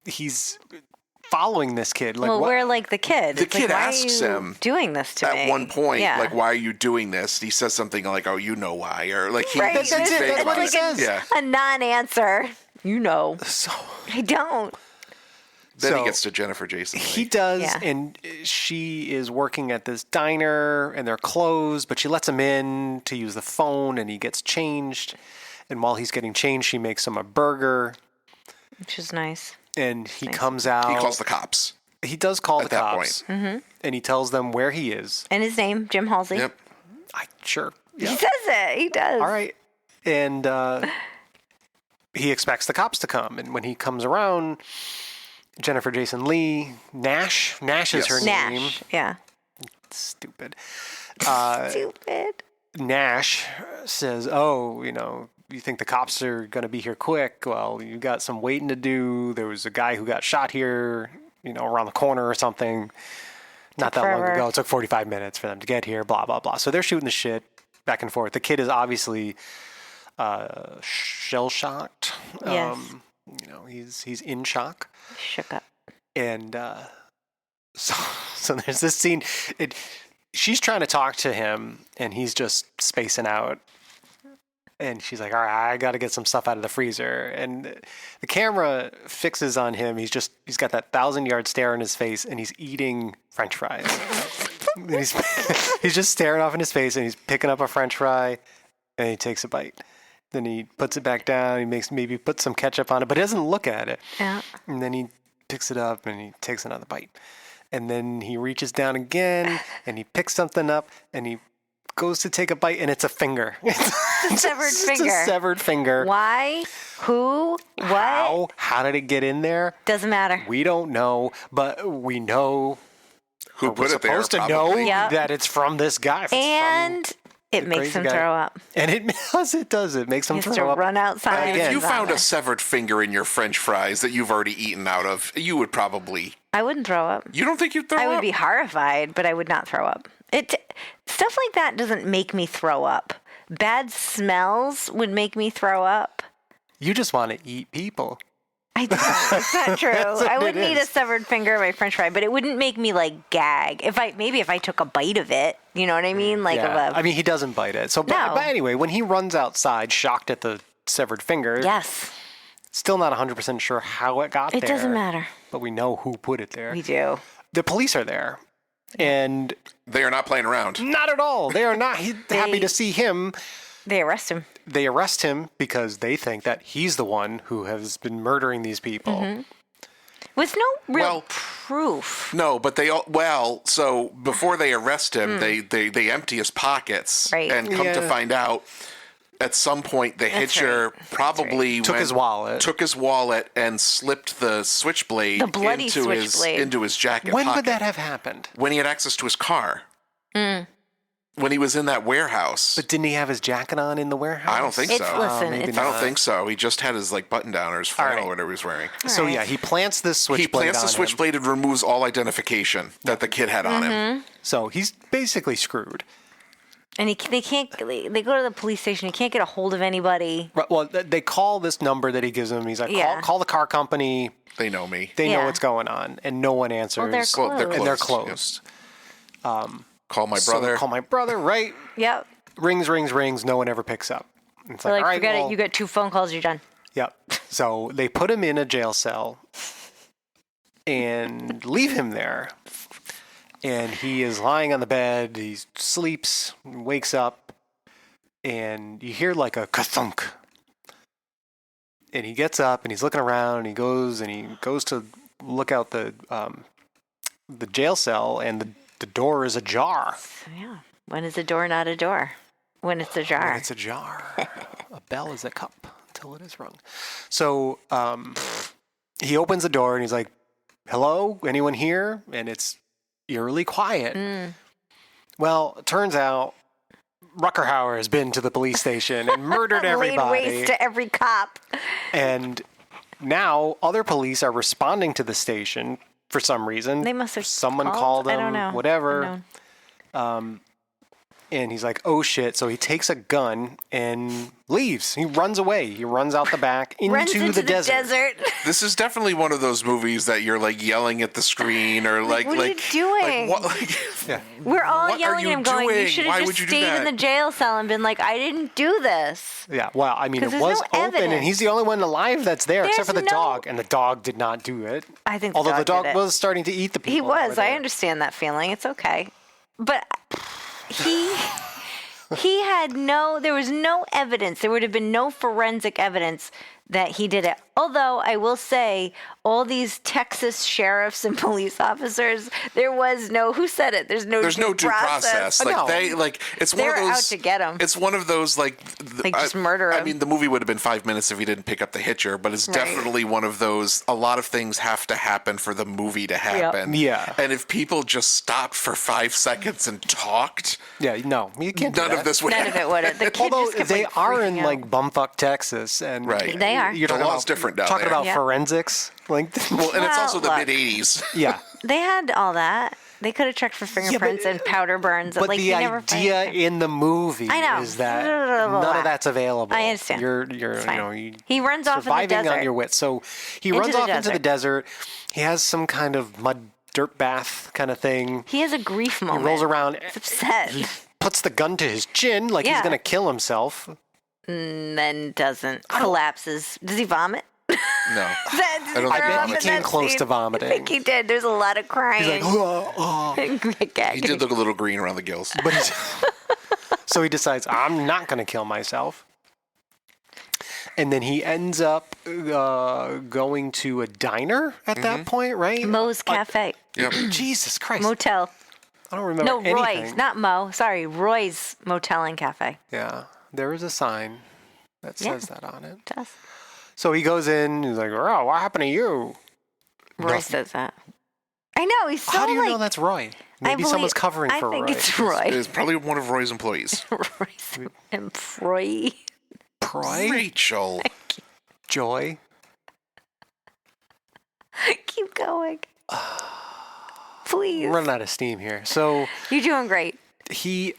Speaker 9: he's following this kid. Like,
Speaker 10: Well,
Speaker 9: what?
Speaker 10: we're like the kid.
Speaker 11: The
Speaker 10: It's like,
Speaker 11: kid
Speaker 10: why
Speaker 11: asks
Speaker 10: are you
Speaker 11: him
Speaker 10: doing this to me?
Speaker 11: At one point,
Speaker 10: Yeah.
Speaker 11: like, why are you doing this? He says something like, "Oh, you know why," or like he.
Speaker 10: Right.
Speaker 11: he's
Speaker 9: That's it.
Speaker 11: vague
Speaker 9: That's what
Speaker 11: about
Speaker 9: he
Speaker 11: it.
Speaker 9: says.
Speaker 11: Yeah.
Speaker 10: A non-answer. You know.
Speaker 9: So
Speaker 10: I don't.
Speaker 11: Then
Speaker 9: So,
Speaker 11: he gets to Jennifer Jason Leigh.
Speaker 9: he does,
Speaker 10: Yeah.
Speaker 9: and she is working at this diner, and they're closed, but she lets him in to use the phone, and he gets changed. And while he's getting changed, she makes him a burger,
Speaker 10: Which is nice.
Speaker 9: and he comes out.
Speaker 11: He calls the cops.
Speaker 9: He does call
Speaker 11: at
Speaker 9: the
Speaker 11: that
Speaker 9: cops, and he tells them where he is.
Speaker 10: And his name, Jim Halsey.
Speaker 11: Yep.
Speaker 9: Sure.
Speaker 10: He says it. He does.
Speaker 9: All right. And he expects the cops to come. And when he comes around, Jennifer Jason Leigh, Nash is her name.
Speaker 10: Nash. Yeah.
Speaker 9: Stupid.
Speaker 10: Stupid.
Speaker 9: Nash says, oh, you think the cops are going to be here quick? Well, you got some waiting to do. There was a guy who got shot here, around the corner or something. Not that long
Speaker 10: forever.
Speaker 9: ago. It took 45 minutes for them to get here, blah, blah, blah. So they're shooting the shit back and forth. The kid is obviously shell-shocked.
Speaker 10: Yes.
Speaker 9: He's in shock.
Speaker 10: Shook up.
Speaker 9: And so there's this scene. She's trying to talk to him, and he's just spacing out. And she's like, all right, I got to get some stuff out of the freezer. And the camera fixes on him. He's got that 1,000-yard stare in his face, and he's eating French fries. And he's just staring off in his face, and he's picking up a French fry, and he takes a bite. Then he puts it back down. He puts some ketchup on it, but he doesn't look at it.
Speaker 10: Yeah.
Speaker 9: And then he picks it up, and he takes another bite. And then he reaches down again, and he picks something up, and he goes to take a bite, and it's a finger.
Speaker 10: It's a severed finger.
Speaker 9: It's a severed finger.
Speaker 10: Why? Who? What?
Speaker 9: How did it get in there?
Speaker 10: Doesn't matter.
Speaker 9: We don't know, but we know
Speaker 11: Who
Speaker 9: we're
Speaker 11: put it there?
Speaker 9: supposed to know
Speaker 11: probably.
Speaker 10: Yep.
Speaker 9: that it's from this guy. If it's
Speaker 10: And it
Speaker 9: the
Speaker 10: makes
Speaker 9: crazy
Speaker 10: him
Speaker 9: guy.
Speaker 10: throw up.
Speaker 9: and it does. It makes him
Speaker 10: He has
Speaker 9: throw
Speaker 10: to
Speaker 9: up.
Speaker 10: run outside.
Speaker 9: Again.
Speaker 11: If you
Speaker 10: and
Speaker 11: found a
Speaker 10: vomit.
Speaker 11: severed finger in your French fries that you've already eaten out of, you would probably.
Speaker 10: I wouldn't throw up.
Speaker 11: You don't think you'd throw
Speaker 10: I
Speaker 11: up?
Speaker 10: would be horrified, but I would not throw up. Stuff like that doesn't make me throw up. Bad smells would make me throw up.
Speaker 9: You just want to eat people.
Speaker 10: I don't. It's not true.
Speaker 9: what
Speaker 10: I would
Speaker 9: it
Speaker 10: need a
Speaker 9: is.
Speaker 10: severed finger of my French fry, but it wouldn't make me like gag. If I took a bite of it, you know what I mean? Like
Speaker 9: Yeah.
Speaker 10: of a
Speaker 9: I mean, he doesn't bite it. So,
Speaker 10: No.
Speaker 9: but anyway, when he runs outside, shocked at the severed finger,
Speaker 10: yes.
Speaker 9: still not 100% sure how it got
Speaker 10: It
Speaker 9: there.
Speaker 10: doesn't matter.
Speaker 9: But we know who put it there.
Speaker 10: We do.
Speaker 9: The police are there. And
Speaker 11: They are not playing around.
Speaker 9: not at all. They are not happy to see him.
Speaker 10: They arrest him.
Speaker 9: They arrest him because they think that he's the one who has been murdering these people.
Speaker 10: With no real
Speaker 11: Well,
Speaker 10: proof.
Speaker 11: No, but so before they arrest him, they empty his pockets.
Speaker 10: Right.
Speaker 11: And come to
Speaker 9: Yeah.
Speaker 11: find out, at some point, the Hitcher
Speaker 10: right.
Speaker 11: probably
Speaker 9: Took his wallet.
Speaker 11: Took his wallet and slipped the switchblade
Speaker 10: The bloody
Speaker 11: into
Speaker 10: switchblade.
Speaker 11: his jacket
Speaker 9: When
Speaker 11: pocket.
Speaker 9: would that have happened?
Speaker 11: When he had access to his car. When he was in that warehouse.
Speaker 9: But didn't he have his jacket on in the warehouse?
Speaker 11: I don't think
Speaker 10: It's
Speaker 11: so.
Speaker 10: listen.
Speaker 9: maybe
Speaker 10: It's
Speaker 11: I don't think so. He just had his button down or his flannel or whatever he was wearing.
Speaker 9: So
Speaker 10: right.
Speaker 9: yeah, he plants this switchblade.
Speaker 11: He plants the
Speaker 9: on him.
Speaker 11: switchblade and removes all identification that the kid had on him.
Speaker 9: So he's basically screwed.
Speaker 10: and they can't. They go to the police station. He can't get a hold of anybody.
Speaker 9: Right, well, they call this number that he gives them. He's like,
Speaker 10: Yeah.
Speaker 9: call the car company.
Speaker 11: They know me.
Speaker 9: They know
Speaker 10: Yeah.
Speaker 9: what's going on, and no one answers.
Speaker 10: Well, they're closed.
Speaker 9: And they're
Speaker 11: closed.
Speaker 9: closed.
Speaker 11: Call my
Speaker 9: So
Speaker 11: brother.
Speaker 9: call my brother. Right?
Speaker 10: Yep.
Speaker 9: Rings. No one ever picks up. It's
Speaker 10: They're like,
Speaker 9: all right,
Speaker 10: forget
Speaker 9: well,
Speaker 10: it. You got 2 phone calls. You're done.
Speaker 9: Yep. So they put him in a jail cell and leave him there. And he is lying on the bed. He sleeps, wakes up, and you hear like a ka-thunk. And he gets up and he's looking around and he goes to look out the jail cell, and the door is ajar.
Speaker 10: Yeah. When is a door not a door? When it's a jar.
Speaker 9: When it's ajar. A bell is a cup until it is rung. So he opens the door and he's like, hello, anyone here? And it's eerily quiet. Well, it turns out Ruckerhauer has been to the police station and murdered
Speaker 10: Laid
Speaker 9: everybody.
Speaker 10: waste to every cop.
Speaker 9: And now other police are responding to the station for some reason.
Speaker 10: They must have
Speaker 9: Someone
Speaker 10: called?
Speaker 9: called
Speaker 10: I
Speaker 9: them,
Speaker 10: don't know.
Speaker 9: whatever. And he's like, oh shit. So he takes a gun and leaves. He runs away. He runs out the back
Speaker 10: Runs
Speaker 9: into
Speaker 10: into
Speaker 9: the desert.
Speaker 11: This is definitely one of those movies that you're like yelling at the screen or like
Speaker 10: What are you doing?
Speaker 11: Like, what,
Speaker 9: Yeah.
Speaker 10: We're all
Speaker 11: What are
Speaker 10: yelling
Speaker 11: you
Speaker 10: at him going, you
Speaker 11: doing?
Speaker 10: should
Speaker 11: Why
Speaker 10: have
Speaker 11: would
Speaker 10: just
Speaker 11: you do
Speaker 10: stayed in
Speaker 11: that?
Speaker 10: the jail cell and been like, I didn't do this.
Speaker 9: Yeah. Well, I mean,
Speaker 10: 'Cause
Speaker 9: it
Speaker 10: there's
Speaker 9: was
Speaker 10: no
Speaker 9: open and
Speaker 10: evidence.
Speaker 9: he's the only one alive that's there except for the
Speaker 10: There's no-
Speaker 9: dog. And the dog did not do it.
Speaker 10: I think the
Speaker 9: Although the
Speaker 10: dog
Speaker 9: dog
Speaker 10: did it.
Speaker 9: was starting to eat the people.
Speaker 10: He
Speaker 9: that
Speaker 10: was.
Speaker 9: were
Speaker 10: I
Speaker 9: there.
Speaker 10: understand that feeling. It's okay. But he had there was no evidence. There would have been no forensic evidence that he did it. Although I will say, all these Texas sheriffs and police officers, there was who said it? There's no
Speaker 11: due process. Like
Speaker 9: No.
Speaker 11: it's
Speaker 10: They're
Speaker 11: one of those.
Speaker 10: out to get him.
Speaker 11: It's one of those
Speaker 10: just murder
Speaker 11: I
Speaker 10: him.
Speaker 11: mean, the movie would have been 5 minutes if he didn't pick up the Hitcher, but it's
Speaker 10: Right.
Speaker 11: definitely one of those. A lot of things have to happen for the movie to happen.
Speaker 9: Yeah.
Speaker 11: And if people just stopped for 5 seconds and talked,
Speaker 9: Yeah. No, you can't do
Speaker 11: none
Speaker 9: that.
Speaker 11: of this would
Speaker 10: None of
Speaker 11: happen.
Speaker 10: it would have. The kid
Speaker 9: Although
Speaker 10: just kept,
Speaker 9: they
Speaker 10: like,
Speaker 9: are in
Speaker 10: freaking
Speaker 9: like
Speaker 10: out.
Speaker 9: bumfuck Texas, and
Speaker 11: Right.
Speaker 10: They are.
Speaker 9: You're
Speaker 11: The
Speaker 9: talking
Speaker 11: law's
Speaker 9: about,
Speaker 11: different down
Speaker 9: talking
Speaker 11: there.
Speaker 9: about
Speaker 10: Yeah.
Speaker 9: forensics, like
Speaker 11: Well, and it's
Speaker 10: Well,
Speaker 11: also the
Speaker 10: look.
Speaker 11: mid-'80s.
Speaker 9: yeah.
Speaker 10: They had all that. They could have checked for fingerprints and powder burns.
Speaker 9: But
Speaker 10: like,
Speaker 9: the
Speaker 10: you never find
Speaker 9: idea
Speaker 10: anything.
Speaker 9: in the movie
Speaker 10: I know.
Speaker 9: is that none of that's available.
Speaker 10: I understand.
Speaker 9: You're
Speaker 10: It's fine.
Speaker 9: you
Speaker 10: He runs off in the
Speaker 9: surviving
Speaker 10: desert.
Speaker 9: on your wits. So he
Speaker 10: Into
Speaker 9: runs
Speaker 10: the
Speaker 9: off into the
Speaker 10: desert.
Speaker 9: desert. He has some kind of mud dirt bath kind of thing.
Speaker 10: He has a grief
Speaker 9: He
Speaker 10: moment.
Speaker 9: rolls around.
Speaker 10: He's upset.
Speaker 9: He puts the gun to his chin like he's
Speaker 10: Yeah.
Speaker 9: going to kill himself.
Speaker 10: And then doesn't. Collapses. Does he vomit?
Speaker 11: No.
Speaker 10: Does
Speaker 11: I don't
Speaker 9: I
Speaker 11: think
Speaker 9: bet
Speaker 11: he
Speaker 9: he
Speaker 11: did.
Speaker 9: came close to vomiting.
Speaker 10: I think he did. There's a lot of crying.
Speaker 9: He's like, oh.
Speaker 11: He did look a little green around the gills.
Speaker 9: But so he decides, I'm not going to kill myself. And then he ends up going to a diner at that point, right?
Speaker 10: Moe's Cafe.
Speaker 11: Yep.
Speaker 9: Jesus Christ.
Speaker 10: Motel.
Speaker 9: I don't remember
Speaker 10: No,
Speaker 9: anything.
Speaker 10: Roy's. Not Mo. Sorry, Roy's Motel and Cafe.
Speaker 9: Yeah, there is a sign that
Speaker 10: Yeah.
Speaker 9: says that on it.
Speaker 10: Does.
Speaker 9: So he goes in, he's like, oh, what happened to you?
Speaker 10: Roy
Speaker 9: Nothing.
Speaker 10: says that. I know. He's so
Speaker 9: How do you
Speaker 10: like.
Speaker 9: know that's Roy?
Speaker 10: I
Speaker 9: Maybe someone's
Speaker 10: believe-
Speaker 9: covering for Roy.
Speaker 10: I think it's Roy.
Speaker 11: It's probably one of Roy's employees.
Speaker 10: Roy's employee.
Speaker 9: Roy?
Speaker 11: Rachel.
Speaker 9: Joy?
Speaker 10: Keep going. Please.
Speaker 9: We're running out of steam here. So
Speaker 10: You're doing great.
Speaker 9: he,
Speaker 10: He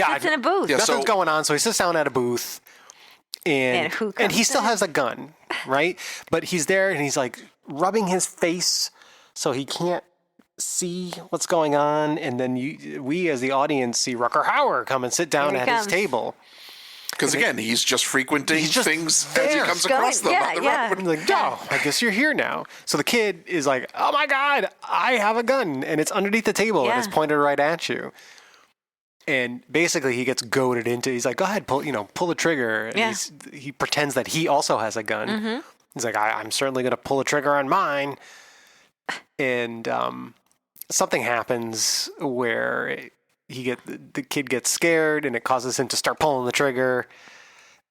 Speaker 10: sits in a booth.
Speaker 11: Yeah,
Speaker 9: nothing's
Speaker 11: so-
Speaker 9: going on, so he sits down at a booth.
Speaker 10: And who
Speaker 9: and he
Speaker 10: comes
Speaker 9: still
Speaker 10: in?
Speaker 9: has a gun, right? But he's there and he's like rubbing his face so he can't see what's going on. And then we as the audience see Ruckerhauer come and sit down
Speaker 10: Here
Speaker 9: at
Speaker 10: he
Speaker 9: his
Speaker 10: comes.
Speaker 9: table.
Speaker 11: Because again, he's just frequenting
Speaker 9: He's just
Speaker 11: things as he
Speaker 9: there.
Speaker 11: comes
Speaker 10: Going-
Speaker 11: across them
Speaker 10: yeah,
Speaker 11: on the
Speaker 10: yeah.
Speaker 11: road.
Speaker 9: I'm like, no, I guess you're here now. So the kid is like, oh my God, I have a gun. And it's underneath the table and it's
Speaker 10: Yeah.
Speaker 9: pointed right at you. And basically he gets goaded into, he's like, go ahead, pull the trigger. And
Speaker 10: Yeah.
Speaker 9: he pretends that he also has a gun. He's like, I'm certainly going to pull a trigger on mine. And something happens where the kid gets scared, and it causes him to start pulling the trigger.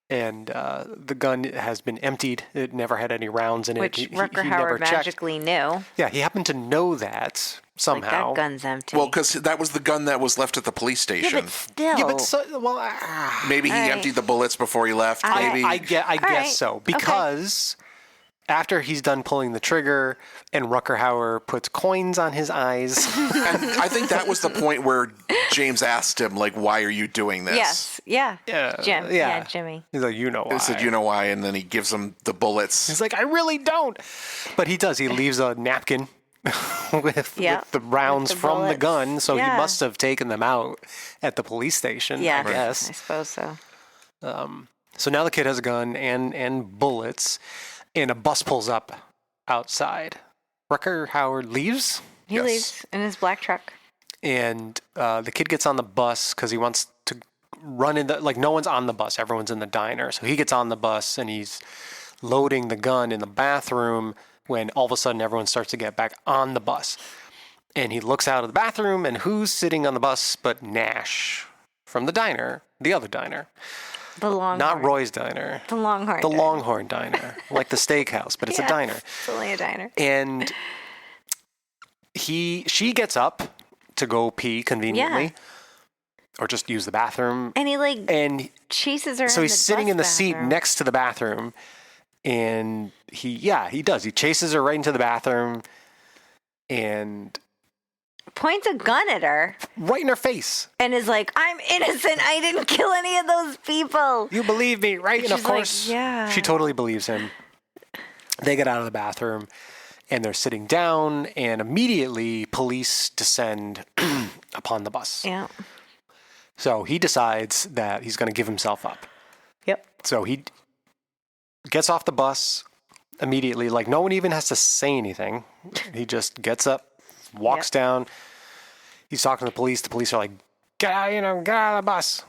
Speaker 9: And the gun has been emptied. It never had any rounds in it.
Speaker 10: Which
Speaker 9: He
Speaker 10: Rutger
Speaker 9: never
Speaker 10: Hauer
Speaker 9: checked.
Speaker 10: magically knew.
Speaker 9: Yeah, he happened to know that somehow.
Speaker 10: Like, that gun's empty.
Speaker 11: Well, because that was the gun that was left at the police station.
Speaker 10: Yeah, but still.
Speaker 9: Yeah, but
Speaker 11: Maybe he
Speaker 10: All right.
Speaker 11: emptied the bullets before he left. Maybe.
Speaker 9: I guess
Speaker 10: right.
Speaker 9: so, because after he's done pulling the trigger and Rutger Hauer puts coins on his eyes.
Speaker 11: And I think that was the point where James asked him, like, why are you doing this?
Speaker 10: Yes. Yeah.
Speaker 9: Yeah,
Speaker 10: Jim.
Speaker 9: yeah.
Speaker 10: Jimmy.
Speaker 9: He's like, you know why.
Speaker 11: He said, you know why? And then he gives him the bullets.
Speaker 9: He's like, I really don't. But he does. He leaves a napkin with the rounds
Speaker 10: With the
Speaker 9: from the
Speaker 10: bullets.
Speaker 9: gun. So
Speaker 10: Yeah.
Speaker 9: he must have taken them out at the police station,
Speaker 10: Yeah.
Speaker 9: I guess.
Speaker 10: I suppose so.
Speaker 9: So now the kid has a gun and bullets, and a bus pulls up outside. Rutger Hauer leaves,
Speaker 10: He leaves in his black truck.
Speaker 9: and the kid gets on the bus because he wants to run in like, no one's on the bus. Everyone's in the diner. So he gets on the bus, and he's loading the gun in the bathroom when all of a sudden everyone starts to get back on the bus. And he looks out of the bathroom, and who's sitting on the bus but Nash from the diner, the other diner.
Speaker 10: The Longhorn.
Speaker 9: Not Roy's Diner.
Speaker 10: The Longhorn.
Speaker 9: The
Speaker 10: Diner.
Speaker 9: Longhorn Diner. Like the steakhouse, but it's a diner.
Speaker 10: It's only a diner.
Speaker 9: And she gets up to go pee conveniently.
Speaker 10: Yeah.
Speaker 9: Or just use the bathroom.
Speaker 10: And he
Speaker 9: And
Speaker 10: chases her.
Speaker 9: so
Speaker 10: in
Speaker 9: he's
Speaker 10: the
Speaker 9: sitting
Speaker 10: bus
Speaker 9: in the seat
Speaker 10: bathroom.
Speaker 9: next to the bathroom. And he does. He chases her right into the bathroom and
Speaker 10: Points a gun at her
Speaker 9: right in her face.
Speaker 10: and is like, "I'm innocent. I didn't kill any of those people."
Speaker 9: You believe me, right? And of
Speaker 10: She's like,
Speaker 9: course,
Speaker 10: "Yeah."
Speaker 9: she totally believes him. They get out of the bathroom and they're sitting down, and immediately police descend upon the bus.
Speaker 10: Yeah.
Speaker 9: So he decides that he's going to give himself up.
Speaker 10: Yep.
Speaker 9: So he gets off the bus immediately. Like, no one even has to say anything. He just gets up, walks down. He's talking to the police. The police are like, get out of the bus.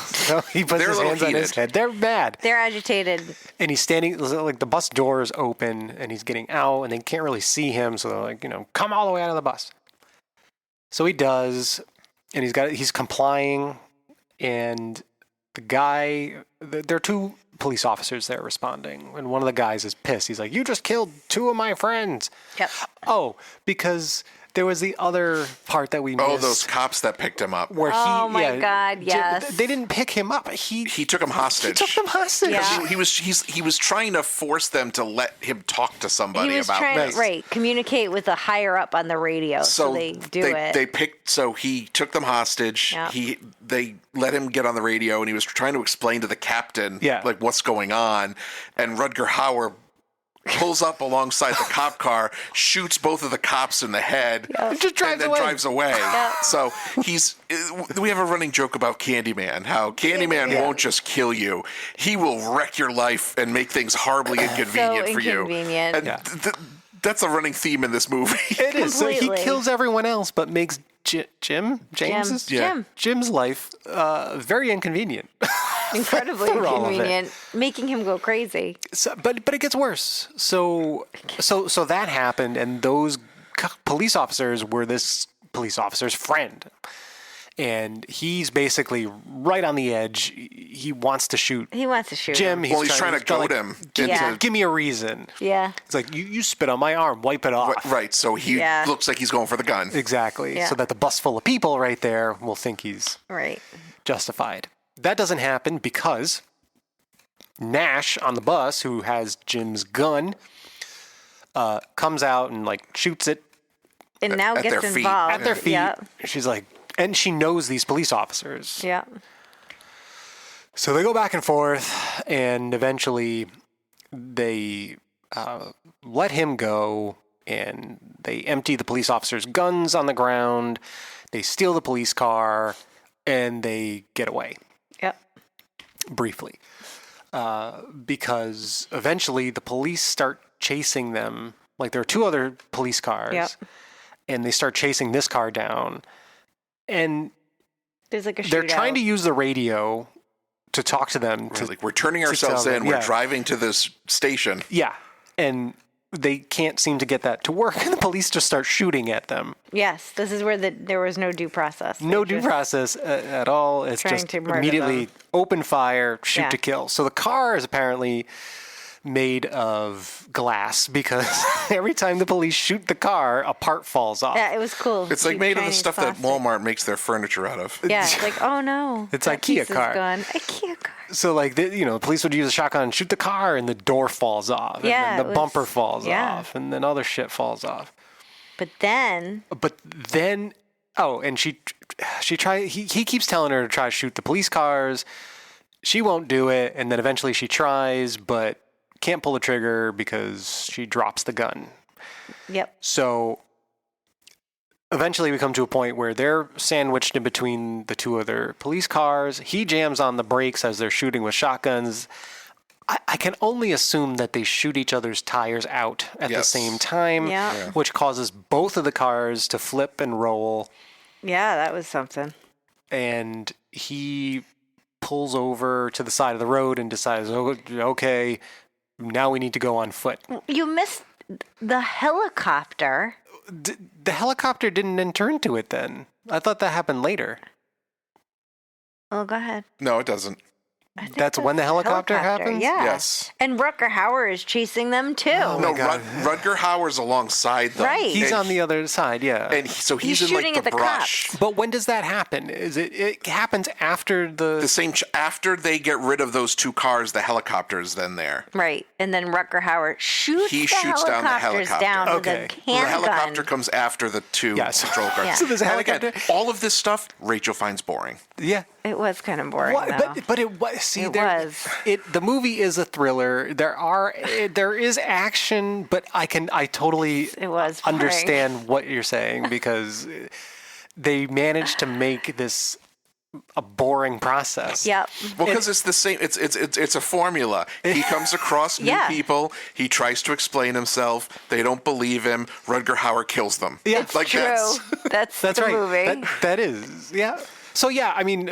Speaker 9: So he puts
Speaker 11: They're
Speaker 9: his
Speaker 11: a little
Speaker 9: hands on his
Speaker 11: heated.
Speaker 9: head. They're mad.
Speaker 10: They're agitated.
Speaker 9: And he's standing, like, the bus door is open, and he's getting out, and they can't really see him. So they're like, come all the way out of the bus. So he does, and he's complying, and the guy, there are two police officers there responding, and one of the guys is pissed. He's like, you just killed two of my friends.
Speaker 10: Yep.
Speaker 9: Oh, because there was the other part that we missed.
Speaker 11: Oh, those cops that picked him up.
Speaker 9: Where
Speaker 10: Oh my God, yes.
Speaker 9: They didn't pick him up.
Speaker 11: He took him hostage.
Speaker 9: He took them hostage.
Speaker 10: Yeah.
Speaker 11: He was trying to force them to let him talk to somebody
Speaker 10: He was
Speaker 11: about
Speaker 10: trying
Speaker 11: this.
Speaker 10: to communicate with a higher up on the radio, so they do it.
Speaker 11: They picked. So he took them hostage.
Speaker 10: Yep.
Speaker 11: They let him get on the radio, and he was trying to explain to the captain, like, what's going on. And Rutger Hauer pulls up alongside the cop car, shoots both of the cops in the head,
Speaker 9: and just drives
Speaker 11: and then
Speaker 9: away.
Speaker 11: drives away.
Speaker 10: Yep.
Speaker 11: So we have a running joke about Candyman, how Candyman won't just kill you. He will wreck your life and make things horribly inconvenient for you.
Speaker 10: inconvenient.
Speaker 11: And that's a running theme in this movie.
Speaker 9: It is. So he
Speaker 10: Completely.
Speaker 9: kills everyone else, but makes Jim's life very inconvenient.
Speaker 10: Incredibly
Speaker 9: For all of it.
Speaker 10: inconvenient, making him go crazy.
Speaker 9: So, but it gets worse. So that happened, and those police officers were this police officer's friend, and he's basically right on the edge. He wants to shoot.
Speaker 10: He wants to shoot
Speaker 9: Jim.
Speaker 10: him.
Speaker 11: He's trying to goad him into.
Speaker 9: Give me a reason.
Speaker 10: Yeah.
Speaker 9: It's like you spit on my arm, wipe it off.
Speaker 11: Right, so he looks like he's going for the gun.
Speaker 9: Exactly.
Speaker 10: Yeah.
Speaker 9: So that the bus full of people right there will think he's
Speaker 10: Right.
Speaker 9: justified. That doesn't happen because Nash on the bus, who has Jim's gun, comes out and shoots it
Speaker 10: And now
Speaker 11: At
Speaker 10: gets
Speaker 11: their feet.
Speaker 10: involved.
Speaker 9: at their feet.
Speaker 10: Yep.
Speaker 9: She's like, and she knows these police officers.
Speaker 10: Yeah.
Speaker 9: So they go back and forth, and eventually they let him go, and they empty the police officers' guns on the ground. They steal the police car, and they get away.
Speaker 10: Yep.
Speaker 9: Briefly, because eventually the police start chasing them. Like, there are two other police cars,
Speaker 10: Yep.
Speaker 9: and they start chasing this car down, and
Speaker 10: There's like a shootout.
Speaker 9: they're trying to use the radio to talk to them.
Speaker 11: We're turning ourselves
Speaker 9: tell
Speaker 11: in.
Speaker 9: them,
Speaker 11: We're
Speaker 9: yeah.
Speaker 11: driving to this station.
Speaker 9: Yeah, And they can't seem to get that to work, and the police just start shooting at them.
Speaker 10: Yes, this is where there was no due process.
Speaker 9: No due process at all. It's
Speaker 10: trying
Speaker 9: just
Speaker 10: to murder
Speaker 9: immediately
Speaker 10: them.
Speaker 9: open fire, shoot
Speaker 10: Yeah.
Speaker 9: to kill. So the car is apparently made of glass because every time the police shoot the car, a part falls off.
Speaker 10: Yeah, it was cool.
Speaker 11: It's like made of the
Speaker 10: Chinese
Speaker 11: stuff
Speaker 10: plastic.
Speaker 11: that Walmart makes their furniture out of.
Speaker 10: Yeah, it's like, oh no.
Speaker 9: It's
Speaker 10: that
Speaker 9: IKEA
Speaker 10: piece is
Speaker 9: car.
Speaker 10: gone. IKEA car.
Speaker 9: So like, the police would use a shotgun and shoot the car, and the door falls off.
Speaker 10: Yeah,
Speaker 9: And then
Speaker 10: it
Speaker 9: the
Speaker 10: was-
Speaker 9: bumper falls
Speaker 10: yeah.
Speaker 9: off, and then other shit falls off.
Speaker 10: But then,
Speaker 9: And he keeps telling her to try to shoot the police cars. She won't do it, and then eventually she tries, but can't pull the trigger because she drops the gun.
Speaker 10: yep.
Speaker 9: So eventually we come to a point where they're sandwiched in between the two other police cars. He jams on the brakes as they're shooting with shotguns. I can only assume that they shoot each other's tires out at the
Speaker 11: Yes.
Speaker 9: same time,
Speaker 10: Yeah.
Speaker 9: which causes both of the cars to flip and roll.
Speaker 10: Yeah, that was something.
Speaker 9: And he pulls over to the side of the road and decides, oh, okay, now we need to go on foot.
Speaker 10: You missed the helicopter.
Speaker 9: The helicopter didn't enter into it then. I thought that happened later.
Speaker 10: Oh, go ahead.
Speaker 11: No, it doesn't.
Speaker 10: I think
Speaker 9: That's when the helicopter happens?
Speaker 10: Yeah.
Speaker 11: Yes.
Speaker 10: And Rutger Hauer is chasing them too.
Speaker 9: Oh,
Speaker 11: No,
Speaker 9: my God.
Speaker 11: Rutger Hauer's alongside them.
Speaker 10: Right.
Speaker 9: He's
Speaker 11: And
Speaker 9: on the other side, yeah.
Speaker 11: And so he's
Speaker 10: He's
Speaker 11: in
Speaker 10: shooting
Speaker 11: like
Speaker 10: at
Speaker 11: the
Speaker 10: the
Speaker 11: brush.
Speaker 10: cops.
Speaker 9: But when does that happen? Is it happens after
Speaker 11: The same after they get rid of those two cars, the helicopter is then there.
Speaker 10: Right. And then Rutger Hauer shoots
Speaker 11: He
Speaker 10: the
Speaker 11: shoots down the
Speaker 10: helicopters
Speaker 11: helicopter.
Speaker 10: down
Speaker 9: Okay.
Speaker 10: with a
Speaker 11: The
Speaker 10: handgun.
Speaker 11: helicopter comes after the two
Speaker 9: Yes.
Speaker 11: patrol cars.
Speaker 10: Yeah.
Speaker 9: So there's a
Speaker 11: And again,
Speaker 9: helicopter?
Speaker 11: all of this stuff Rachel finds boring.
Speaker 9: Yeah.
Speaker 10: It was kind of boring,
Speaker 9: What?
Speaker 10: though.
Speaker 9: But it was. See,
Speaker 10: It
Speaker 9: there,
Speaker 10: was.
Speaker 9: The movie is a thriller. There is action, but I totally
Speaker 10: It was boring.
Speaker 9: understand what you're saying because they managed to make this a boring process.
Speaker 10: Yep.
Speaker 11: Well, because it's the same. It's a formula. He comes across new
Speaker 10: Yeah.
Speaker 11: people. He tries to explain himself. They don't believe him. Rutger Hauer kills them.
Speaker 9: Yeah.
Speaker 10: It's
Speaker 11: like
Speaker 10: true. That's
Speaker 9: That's
Speaker 10: the
Speaker 9: right.
Speaker 10: movie.
Speaker 9: That is. Yeah. So yeah, I mean.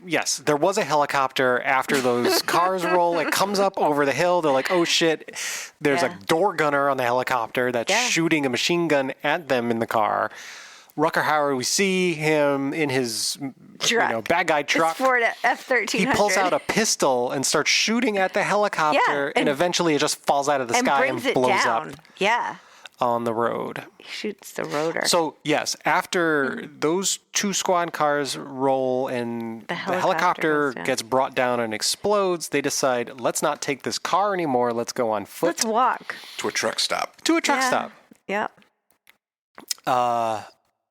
Speaker 9: Yes, there was a helicopter after those cars roll. It comes up over the hill. They're like, oh shit, there's
Speaker 10: Yeah.
Speaker 9: a door gunner on the helicopter that's
Speaker 10: Yeah.
Speaker 9: shooting a machine gun at them in the car. Rutger Hauer, we see him in his
Speaker 10: Truck.
Speaker 9: bad guy truck.
Speaker 10: It's Ford F-1300.
Speaker 9: He pulls out a pistol and starts shooting at the helicopter,
Speaker 10: Yeah,
Speaker 9: and
Speaker 10: and-
Speaker 9: eventually it just falls out of the
Speaker 10: and
Speaker 9: sky
Speaker 10: brings
Speaker 9: and
Speaker 10: it
Speaker 9: blows
Speaker 10: down.
Speaker 9: up
Speaker 10: Yeah.
Speaker 9: on the road.
Speaker 10: He shoots the rotor.
Speaker 9: So, yes, after those two squad cars roll and the
Speaker 10: helicopter
Speaker 9: helicopter
Speaker 10: goes down.
Speaker 9: gets brought down and explodes, they decide, let's not take this car anymore. Let's go on foot
Speaker 10: Let's walk.
Speaker 11: To a truck stop.
Speaker 9: to a truck
Speaker 10: Yeah.
Speaker 9: stop.
Speaker 10: Yep.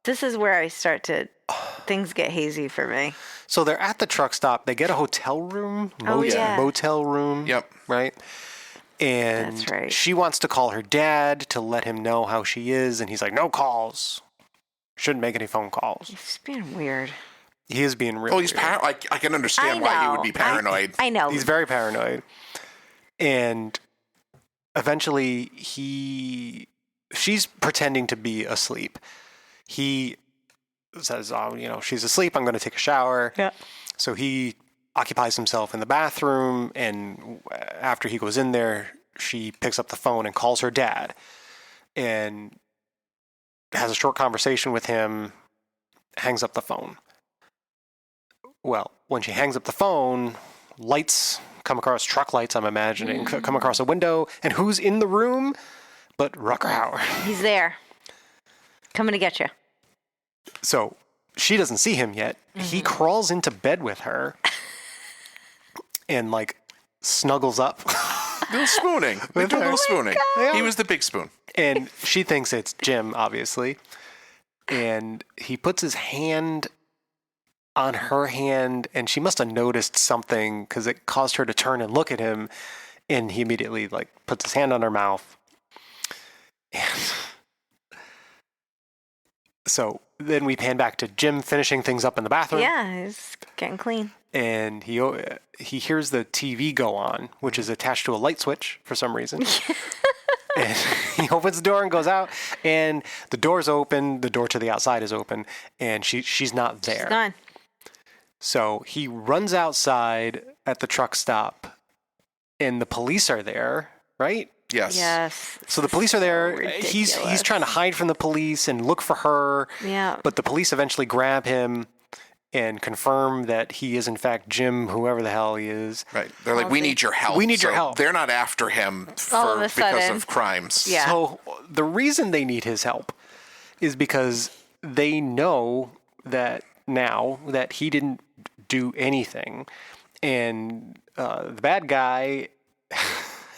Speaker 10: This is where I start to, things get hazy for me.
Speaker 9: So they're at the truck stop. They get a hotel room,
Speaker 10: Oh, yeah.
Speaker 9: motel room.
Speaker 11: Yep.
Speaker 9: Right? And
Speaker 10: That's right.
Speaker 9: she wants to call her dad to let him know how she is. And he's like, no calls. Shouldn't make any phone calls.
Speaker 10: It's being weird.
Speaker 9: He is being real.
Speaker 11: Oh, he's
Speaker 9: weird.
Speaker 11: I can understand why he would be paranoid.
Speaker 10: I know.
Speaker 9: He's very paranoid. And eventually she's pretending to be asleep. He says, oh, she's asleep. I'm going to take a shower.
Speaker 10: Yeah.
Speaker 9: So he occupies himself in the bathroom. And after he goes in there, she picks up the phone and calls her dad and has a short conversation with him, hangs up the phone. Well, when she hangs up the phone, lights come across, truck lights, I'm imagining, come across a window. And who's in the room but Rutger Hauer?
Speaker 10: He's there. Coming to get you.
Speaker 9: So she doesn't see him yet. He crawls into bed with her and snuggles up.
Speaker 11: Little spooning. They do a little spooning. He was the big spoon.
Speaker 9: And she thinks it's Jim, obviously. And he puts his hand on her hand, and she must have noticed something because it caused her to turn and look at him. And he immediately puts his hand on her mouth. And so then we pan back to Jim finishing things up in the bathroom.
Speaker 10: Yeah, he's getting clean.
Speaker 9: And he hears the TV go on, which is attached to a light switch for some reason. And he opens the door and goes out, and the door's open. The door to the outside is open, and she's not there.
Speaker 10: He's gone.
Speaker 9: So he runs outside at the truck stop, and the police are there, right?
Speaker 11: Yes.
Speaker 10: Yes.
Speaker 9: So the police are there. He's
Speaker 10: ridiculous.
Speaker 9: trying to hide from the police and look for her.
Speaker 10: Yeah.
Speaker 9: But the police eventually grab him and confirm that he is in fact Jim, whoever the hell he is.
Speaker 11: Right. They're like, we need your help.
Speaker 9: We need your
Speaker 11: So
Speaker 9: help.
Speaker 11: They're not after him
Speaker 10: All of a
Speaker 11: because
Speaker 10: sudden.
Speaker 11: of crimes.
Speaker 10: Yeah.
Speaker 9: So the reason they need his help is because they know that now that he didn't do anything, and the bad guy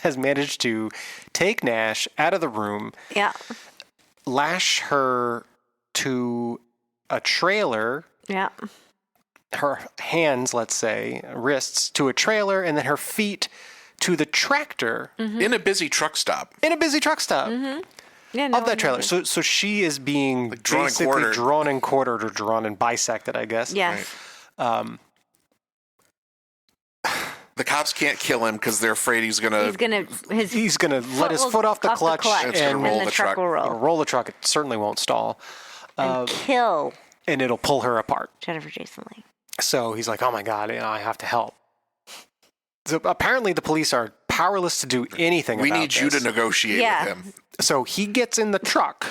Speaker 9: has managed to take Nash out of the room,
Speaker 10: Yeah.
Speaker 9: lash her to a trailer,
Speaker 10: Yeah.
Speaker 9: her hands, let's say, wrists to a trailer, and then her feet to the tractor
Speaker 11: In a busy truck stop.
Speaker 9: in a busy truck stop
Speaker 10: Yeah. No
Speaker 9: of that trailer.
Speaker 10: one-
Speaker 9: So she is being
Speaker 11: drawn and
Speaker 9: basically
Speaker 11: quartered.
Speaker 9: drawn and quartered or drawn and bisected, I guess.
Speaker 10: Yes.
Speaker 11: The cops can't kill him because they're afraid he's going
Speaker 10: He's
Speaker 11: to...
Speaker 10: gonna his
Speaker 9: He's going to let his
Speaker 10: will-
Speaker 9: foot off the clutch,
Speaker 11: It's gonna
Speaker 9: and
Speaker 11: roll
Speaker 10: the
Speaker 11: the
Speaker 10: truck
Speaker 11: truck.
Speaker 10: will
Speaker 9: it'll
Speaker 10: roll
Speaker 9: roll the truck. It certainly won't stall,
Speaker 10: and kill
Speaker 9: and it'll pull her apart.
Speaker 10: Jennifer Jason Leigh.
Speaker 9: So he's like, oh my God, I have to help. So apparently the police are powerless to do anything
Speaker 11: We
Speaker 9: about
Speaker 11: need you to
Speaker 9: this.
Speaker 11: negotiate
Speaker 10: Yeah.
Speaker 11: with him.
Speaker 9: So he gets in the truck,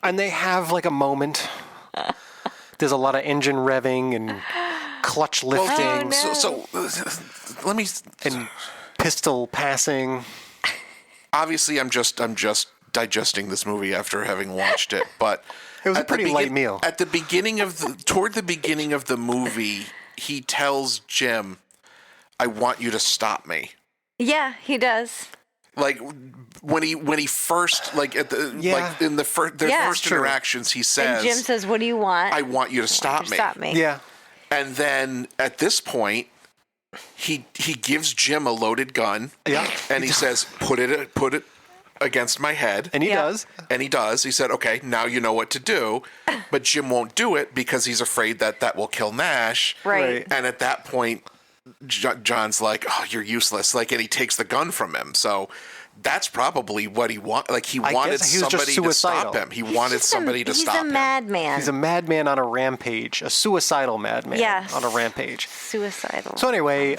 Speaker 9: and they have like a moment. There's a lot of engine revving and clutch lifting
Speaker 10: no.
Speaker 11: So let me...
Speaker 9: and pistol passing.
Speaker 11: Obviously, I'm just digesting this movie after having watched it, but...
Speaker 9: It was a
Speaker 11: at the
Speaker 9: pretty light meal.
Speaker 11: At the beginning toward the beginning of the movie, he tells Jim, I want you to stop me.
Speaker 10: Yeah, he does.
Speaker 11: Like when he first like at the
Speaker 9: Yeah.
Speaker 11: like in their
Speaker 10: Yeah.
Speaker 11: first
Speaker 9: True.
Speaker 11: interactions, he
Speaker 10: And
Speaker 11: says,
Speaker 10: Jim says, "What do you want?"
Speaker 11: I want you to stop me.
Speaker 10: Stop me.
Speaker 9: Yeah.
Speaker 11: And then at this point, he gives Jim a loaded gun.
Speaker 9: Yeah.
Speaker 11: And he says, put it against my head.
Speaker 9: And he
Speaker 10: Yeah.
Speaker 9: does.
Speaker 11: And he does. He said, okay, now you know what to do. But Jim won't do it because he's afraid that will kill Nash.
Speaker 10: Right.
Speaker 11: And at that point, John's like, oh, you're useless. Like, and he takes the gun from him. So that's probably what he wanted. Like, he
Speaker 9: I
Speaker 11: wanted
Speaker 9: guess he was just
Speaker 11: somebody to stop
Speaker 9: suicidal.
Speaker 11: him. He wanted somebody to stop
Speaker 10: He's a
Speaker 11: him.
Speaker 10: madman.
Speaker 9: He's a madman on a rampage, a suicidal madman
Speaker 10: Yes.
Speaker 9: on a rampage.
Speaker 10: Suicidal.
Speaker 9: So anyway,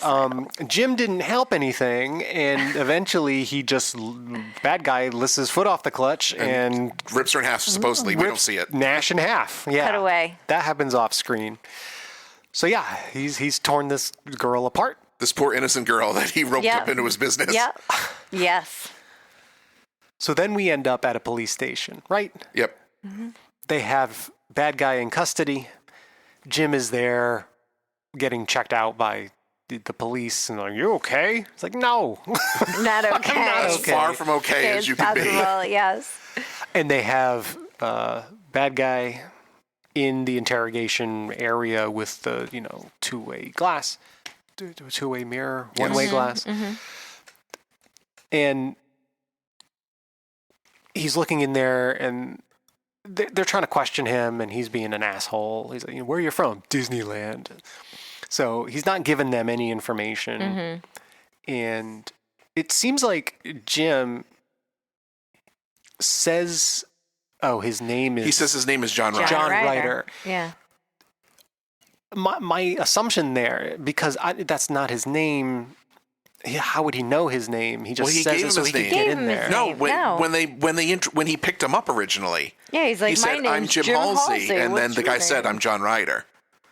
Speaker 9: Jim didn't help anything, and eventually bad guy lifts his foot off the clutch and
Speaker 11: Rips her in half, supposedly. We don't
Speaker 9: rips
Speaker 11: see it.
Speaker 9: Nash in half. Yeah,
Speaker 10: Cut away.
Speaker 9: That happens off screen. So yeah, he's torn this girl apart.
Speaker 11: This poor innocent girl that he roped
Speaker 10: Yep.
Speaker 11: up into his business.
Speaker 10: Yep. Yes.
Speaker 9: So then we end up at a police station, right?
Speaker 11: Yep.
Speaker 9: They have bad guy in custody. Jim is there getting checked out by the police, and they're like, you okay? It's like, no.
Speaker 10: Not okay.
Speaker 11: That's
Speaker 9: Okay.
Speaker 11: far from okay as you can be.
Speaker 10: Possible, yes.
Speaker 9: And they have bad guy in the interrogation area with the, two-way glass, two-way mirror, one-way glass. And he's looking in there, and they're trying to question him, and he's being an asshole. He's like, where are you from? Disneyland. So he's not giving them any information. And it seems like Jim says, his name is...
Speaker 11: He says his name is John Ryder.
Speaker 9: John Ryder.
Speaker 10: Yeah.
Speaker 9: My assumption there, because that's not his name... How would he know his name? He just
Speaker 11: Well, he
Speaker 9: says
Speaker 11: gave
Speaker 9: it
Speaker 11: him
Speaker 9: so
Speaker 11: his
Speaker 9: he could
Speaker 11: name.
Speaker 9: get
Speaker 10: Gave
Speaker 9: in
Speaker 10: him his
Speaker 9: there.
Speaker 10: name.
Speaker 11: No,
Speaker 10: No.
Speaker 11: when he picked him up originally,
Speaker 10: Yeah, he's like,
Speaker 11: he said,
Speaker 10: my
Speaker 11: "I'm
Speaker 10: name's
Speaker 11: Jim Halsey," and then the guy said, "I'm John Ryder."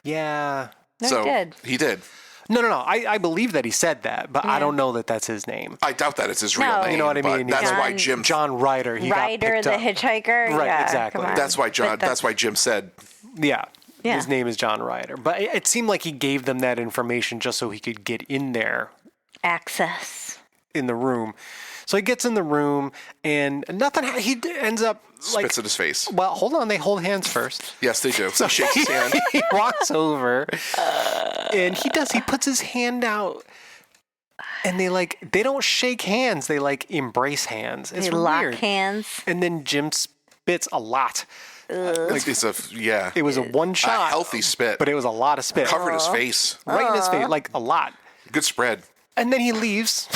Speaker 9: Yeah.
Speaker 10: No,
Speaker 11: So
Speaker 10: he did.
Speaker 11: he did.
Speaker 9: No. I believe that he said that, but I don't know that that's his name.
Speaker 11: I doubt that it's his real
Speaker 10: No.
Speaker 11: name.
Speaker 9: You know what I
Speaker 11: but
Speaker 9: mean?
Speaker 11: That's why
Speaker 10: John-
Speaker 11: Jim.
Speaker 9: John Ryder. He
Speaker 10: Ryder,
Speaker 9: got picked
Speaker 10: the
Speaker 9: up.
Speaker 10: hitchhiker.
Speaker 9: Right,
Speaker 10: Yeah,
Speaker 9: exactly.
Speaker 10: come on.
Speaker 11: That's why John.
Speaker 10: But
Speaker 11: That's why Jim said.
Speaker 9: Yeah.
Speaker 10: Yeah.
Speaker 9: His name is John Ryder. But it seemed like he gave them that information just so he could get in there
Speaker 10: access.
Speaker 9: in the room. So he gets in the room, and nothing. He ends up like.
Speaker 11: Spits in his face.
Speaker 9: Well, hold on. They hold hands first.
Speaker 11: Yes, they do. He shakes his hand.
Speaker 9: He walks over, and he does. He puts his hand out, and they don't shake hands. They embrace hands. It's
Speaker 10: They lock
Speaker 9: weird.
Speaker 10: hands.
Speaker 9: And then Jim spits a lot.
Speaker 11: It's a yeah.
Speaker 9: It was a one
Speaker 11: A
Speaker 9: shot,
Speaker 11: healthy spit.
Speaker 9: but it was a lot of spit.
Speaker 11: Covered his face.
Speaker 9: Right in his face, like a lot.
Speaker 11: Good spread.
Speaker 9: And then he leaves.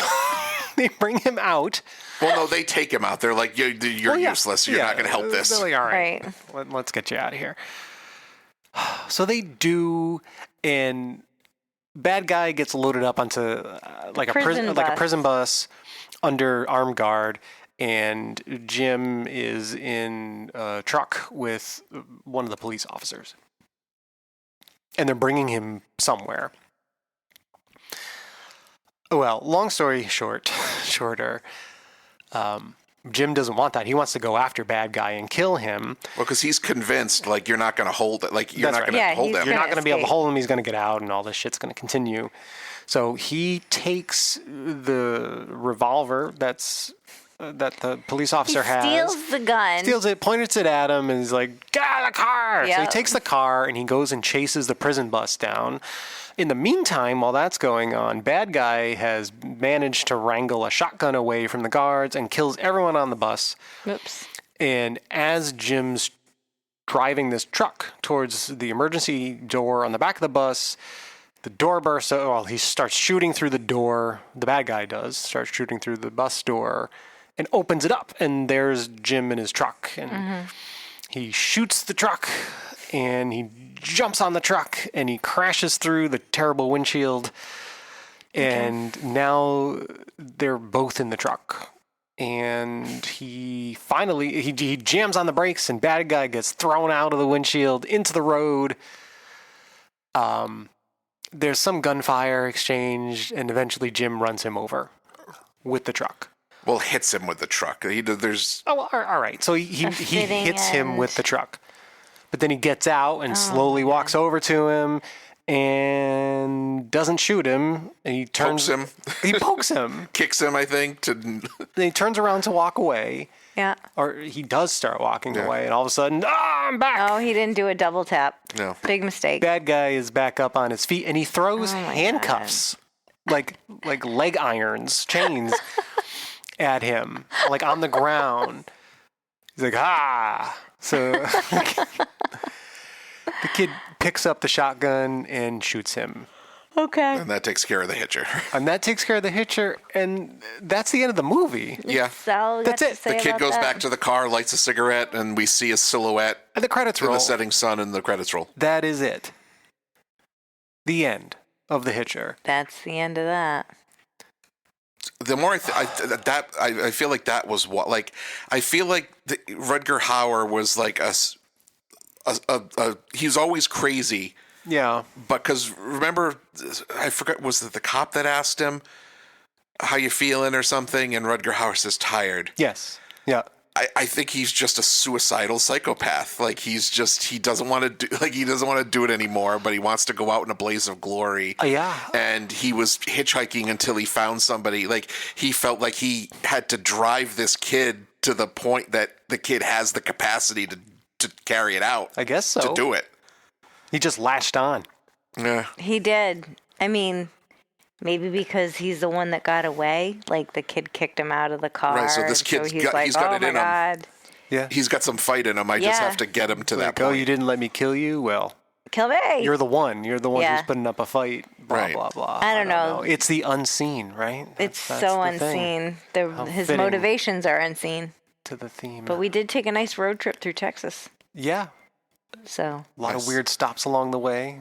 Speaker 9: They bring him out.
Speaker 11: Well, no, they take him out. They're like, you're
Speaker 9: Well, yeah.
Speaker 11: useless. You're
Speaker 9: Yeah.
Speaker 11: not going to help this.
Speaker 9: They're like, all right,
Speaker 10: Right.
Speaker 9: let's get you out of here. So they do, and bad guy gets loaded up onto like a
Speaker 10: Prison
Speaker 9: prison
Speaker 10: bus.
Speaker 9: bus under armed guard, and Jim is in a truck with one of the police officers. And they're bringing him somewhere. Well, long story shorter, Jim doesn't want that. He wants to go after bad guy and kill him.
Speaker 11: Well, because he's convinced, like, you're not going to hold it. Like, you're
Speaker 9: That's
Speaker 11: not
Speaker 9: right.
Speaker 11: going to hold him.
Speaker 9: You're not going to be able to hold him. He's going to get out, and all this shit's going to continue. So he takes the revolver that the police officer has.
Speaker 10: Steals the gun.
Speaker 9: Steals it, points it at him, and is like, "Get out of the car!" So he
Speaker 10: Yep.
Speaker 9: takes the car, and he goes and chases the prison bus down. In the meantime, while that's going on, bad guy has managed to wrangle a shotgun away from the guards and kills everyone on the bus.
Speaker 10: Oops.
Speaker 9: And as Jim's driving this truck towards the emergency door on the back of the bus, the door bursts. Well, he starts shooting through the door. The bad guy starts shooting through the bus door and opens it up. And there's Jim in his truck. And he shoots the truck and he jumps on the truck and he crashes through the terrible windshield. And now they're both in the truck. And he finally, he jams on the brakes and bad guy gets thrown out of the windshield into the road. There's some gunfire exchange, and eventually Jim runs him over with the truck.
Speaker 11: Well, hits him with the truck. There's...
Speaker 9: Oh, all right. So he hits him with the truck. But then he gets out and slowly walks over to him and doesn't shoot him. And he turns...
Speaker 11: Pokes him.
Speaker 9: He pokes him.
Speaker 11: Kicks him, I think.
Speaker 9: Then he turns around to walk away.
Speaker 10: Yeah.
Speaker 9: Or he does start walking away, and all of a sudden, I'm back!
Speaker 10: Oh, he didn't do a double tap.
Speaker 11: No.
Speaker 10: Big mistake.
Speaker 9: Bad guy is back up on his feet, and he throws handcuffs, like leg irons, chains, at him, like on the ground. He's like, ah! So the kid picks up the shotgun and shoots him.
Speaker 10: Okay.
Speaker 11: And that takes care of the Hitcher.
Speaker 9: And that's the end of the movie.
Speaker 11: Yeah.
Speaker 10: So
Speaker 9: That's it.
Speaker 11: The kid goes back to the car, lights a cigarette, and we see a silhouette
Speaker 9: And the credits
Speaker 11: in
Speaker 9: roll.
Speaker 11: the setting sun, and the credits roll.
Speaker 9: That is it. The end of The Hitcher.
Speaker 10: That's the end of that.
Speaker 11: The more I feel like that was what, like, I feel like Rutger Hauer was like he's always crazy.
Speaker 9: Yeah.
Speaker 11: But because remember, I forgot, was it the cop that asked him, how you feeling or something? And Rutger Hauer says tired.
Speaker 9: Yes. Yeah.
Speaker 11: I think he's just a suicidal psychopath. Like he doesn't want to do it anymore, but he wants to go out in a blaze of glory.
Speaker 9: Yeah.
Speaker 11: And he was hitchhiking until he found somebody. Like he felt like he had to drive this kid to the point that the kid has the capacity to carry it out.
Speaker 9: I guess so.
Speaker 11: To do it.
Speaker 9: He just latched on.
Speaker 11: Yeah.
Speaker 10: He did. I mean, maybe because he's the one that got away. Like the kid kicked him out of the car.
Speaker 11: Right, so this kid's he's got it in him.
Speaker 9: Yeah.
Speaker 11: He's got some fight in him. I just have to get him to that point.
Speaker 9: Oh, you didn't let me kill you? Well,
Speaker 10: kill me.
Speaker 9: You're the one. You're the one who's putting up a fight. Blah,
Speaker 11: Right.
Speaker 9: blah, blah.
Speaker 10: I don't know.
Speaker 9: It's the unseen, right?
Speaker 10: It's
Speaker 9: That's
Speaker 10: so
Speaker 9: the thing.
Speaker 10: unseen. His
Speaker 9: fitting.
Speaker 10: motivations are unseen.
Speaker 9: To the theme.
Speaker 10: But we did take a nice road trip through Texas.
Speaker 9: Yeah.
Speaker 10: So
Speaker 9: A lot of weird stops along the way.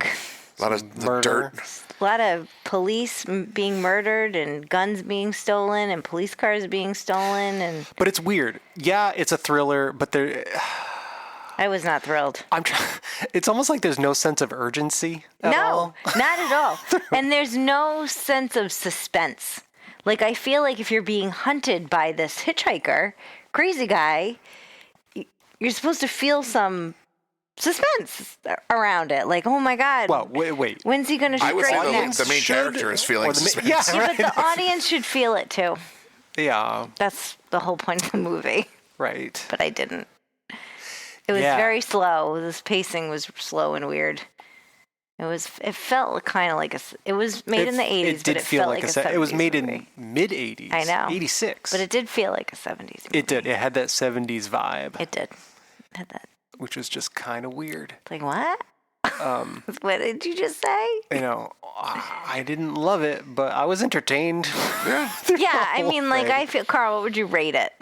Speaker 11: A lot of
Speaker 9: murder.
Speaker 11: dirt.
Speaker 10: a lot of police being murdered and guns being stolen and police cars being stolen. And
Speaker 9: But it's weird. Yeah, it's a thriller, but
Speaker 10: I was not thrilled.
Speaker 9: It's almost like there's no sense of urgency at all.
Speaker 10: Not at all. And there's no sense of suspense. Like, I feel like if you're being hunted by this hitchhiker, crazy guy, you're supposed to feel some suspense around it. Like, oh my God.
Speaker 9: Well, wait.
Speaker 10: When's he going to
Speaker 11: I would
Speaker 10: strike
Speaker 11: say
Speaker 10: next?
Speaker 11: the main character is feeling suspense.
Speaker 9: Yeah,
Speaker 10: Yeah,
Speaker 9: right.
Speaker 10: but the audience should feel it too.
Speaker 9: Yeah,
Speaker 10: That's the whole point of the movie.
Speaker 9: right.
Speaker 10: But I didn't. It was very slow. This pacing was slow and weird. It felt kind of like it was made in the 80s, but it felt like a 70s
Speaker 9: it was made
Speaker 10: movie.
Speaker 9: in mid 80s.
Speaker 10: I know.
Speaker 9: 86.
Speaker 10: But it did feel like a 70s movie.
Speaker 9: It did. It had that 70s vibe.
Speaker 10: It did. It had that.
Speaker 9: Which was just kind of weird.
Speaker 10: Like, what? What did you just say?
Speaker 9: You know, I didn't love it, but I was entertained.
Speaker 11: Yeah.
Speaker 10: Yeah, I mean, like, I feel, Carl, what would you rate it?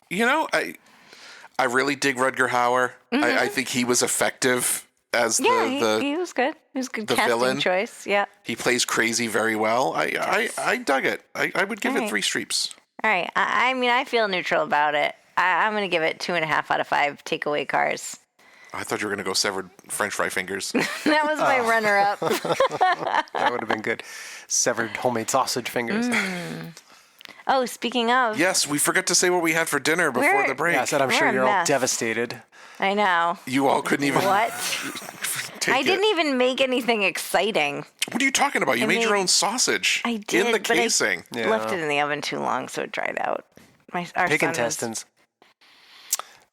Speaker 11: You know, I really dig Rutger Hauer. I think he was effective as
Speaker 10: Yeah, he was good. He was a good
Speaker 11: the
Speaker 10: casting
Speaker 11: villain.
Speaker 10: choice. Yeah.
Speaker 11: He plays crazy very well. I dug it. I would give it 3 streeps.
Speaker 10: All right. I mean, I feel neutral about it. I'm going to give it 2.5 out of 5 takeaway cars.
Speaker 11: I thought you were going to go severed French fry fingers.
Speaker 10: That was my runner-up.
Speaker 9: That would have been good. Severed homemade sausage fingers.
Speaker 10: Oh, speaking of.
Speaker 11: Yes, we forgot to say what we had for dinner before the break.
Speaker 9: Yeah, I said I'm
Speaker 10: We're
Speaker 9: sure
Speaker 10: a
Speaker 9: you're all
Speaker 10: mess.
Speaker 9: devastated.
Speaker 10: I know.
Speaker 11: You all couldn't even
Speaker 10: What?
Speaker 11: take
Speaker 10: I didn't even make anything exciting.
Speaker 11: What are you talking about? You made your own sausage.
Speaker 10: I did,
Speaker 11: in the
Speaker 10: but
Speaker 11: casing.
Speaker 10: I left it in the oven too long, so it dried out. Our
Speaker 9: Pig
Speaker 10: son was-
Speaker 9: intestines.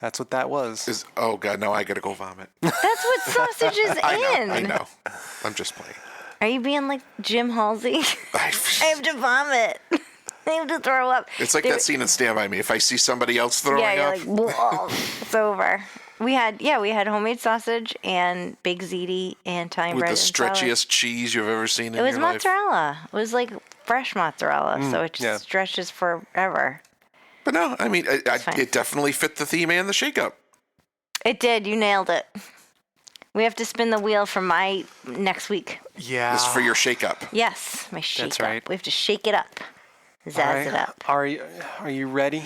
Speaker 9: That's what that was.
Speaker 11: Oh God, no! I gotta go vomit.
Speaker 10: That's what sausage is in.
Speaker 11: I know. I'm just playing.
Speaker 10: Are you being like Jim Halsey? I have to vomit. I have to throw up.
Speaker 11: It's like that scene in Stand By Me. If I see somebody else throwing
Speaker 10: Yeah,
Speaker 11: up,
Speaker 10: you're like, whoa, it's over. We had homemade sausage and baked ziti and Italian
Speaker 11: with
Speaker 10: bread
Speaker 11: the
Speaker 10: and salad.
Speaker 11: stretchiest cheese you've ever seen in
Speaker 10: It was
Speaker 11: your life.
Speaker 10: mozzarella. It was like fresh mozzarella, so it just stretches forever.
Speaker 11: But no, I mean, it definitely fit the theme and the shakeup.
Speaker 10: It did. You nailed it. We have to spin the wheel for my next week.
Speaker 9: Yeah.
Speaker 11: This is for your shakeup.
Speaker 10: Yes, my shake
Speaker 9: That's
Speaker 10: up.
Speaker 9: right.
Speaker 10: We have to shake it up. Zazz it up.
Speaker 9: Are you ready?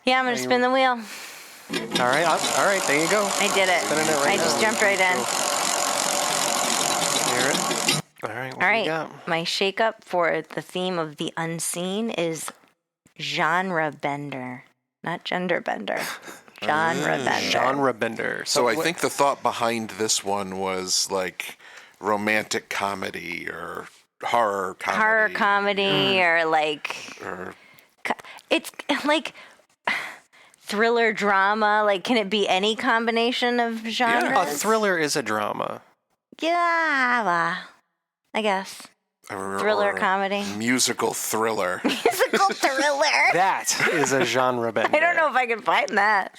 Speaker 10: Yeah, I'm going to spin the wheel.
Speaker 9: All right. All right. There you go.
Speaker 10: I did it.
Speaker 9: Spinning it right
Speaker 10: I just
Speaker 9: now.
Speaker 10: jumped right in.
Speaker 9: All right. What
Speaker 10: All
Speaker 9: do you got?
Speaker 10: right. My shake up for the theme of the unseen is genre bender, not gender bender. Genre bender.
Speaker 9: Genre bender.
Speaker 11: So I think the thought behind this one was like romantic comedy or horror comedy.
Speaker 10: Horror comedy or like it's like thriller drama. Like, can it be any combination of genres?
Speaker 9: a thriller is a drama.
Speaker 10: Yeah, I guess. Thriller
Speaker 11: Or
Speaker 10: comedy.
Speaker 11: Musical thriller.
Speaker 10: Musical thriller.
Speaker 9: That is a genre bender.
Speaker 10: I don't know if I can find that.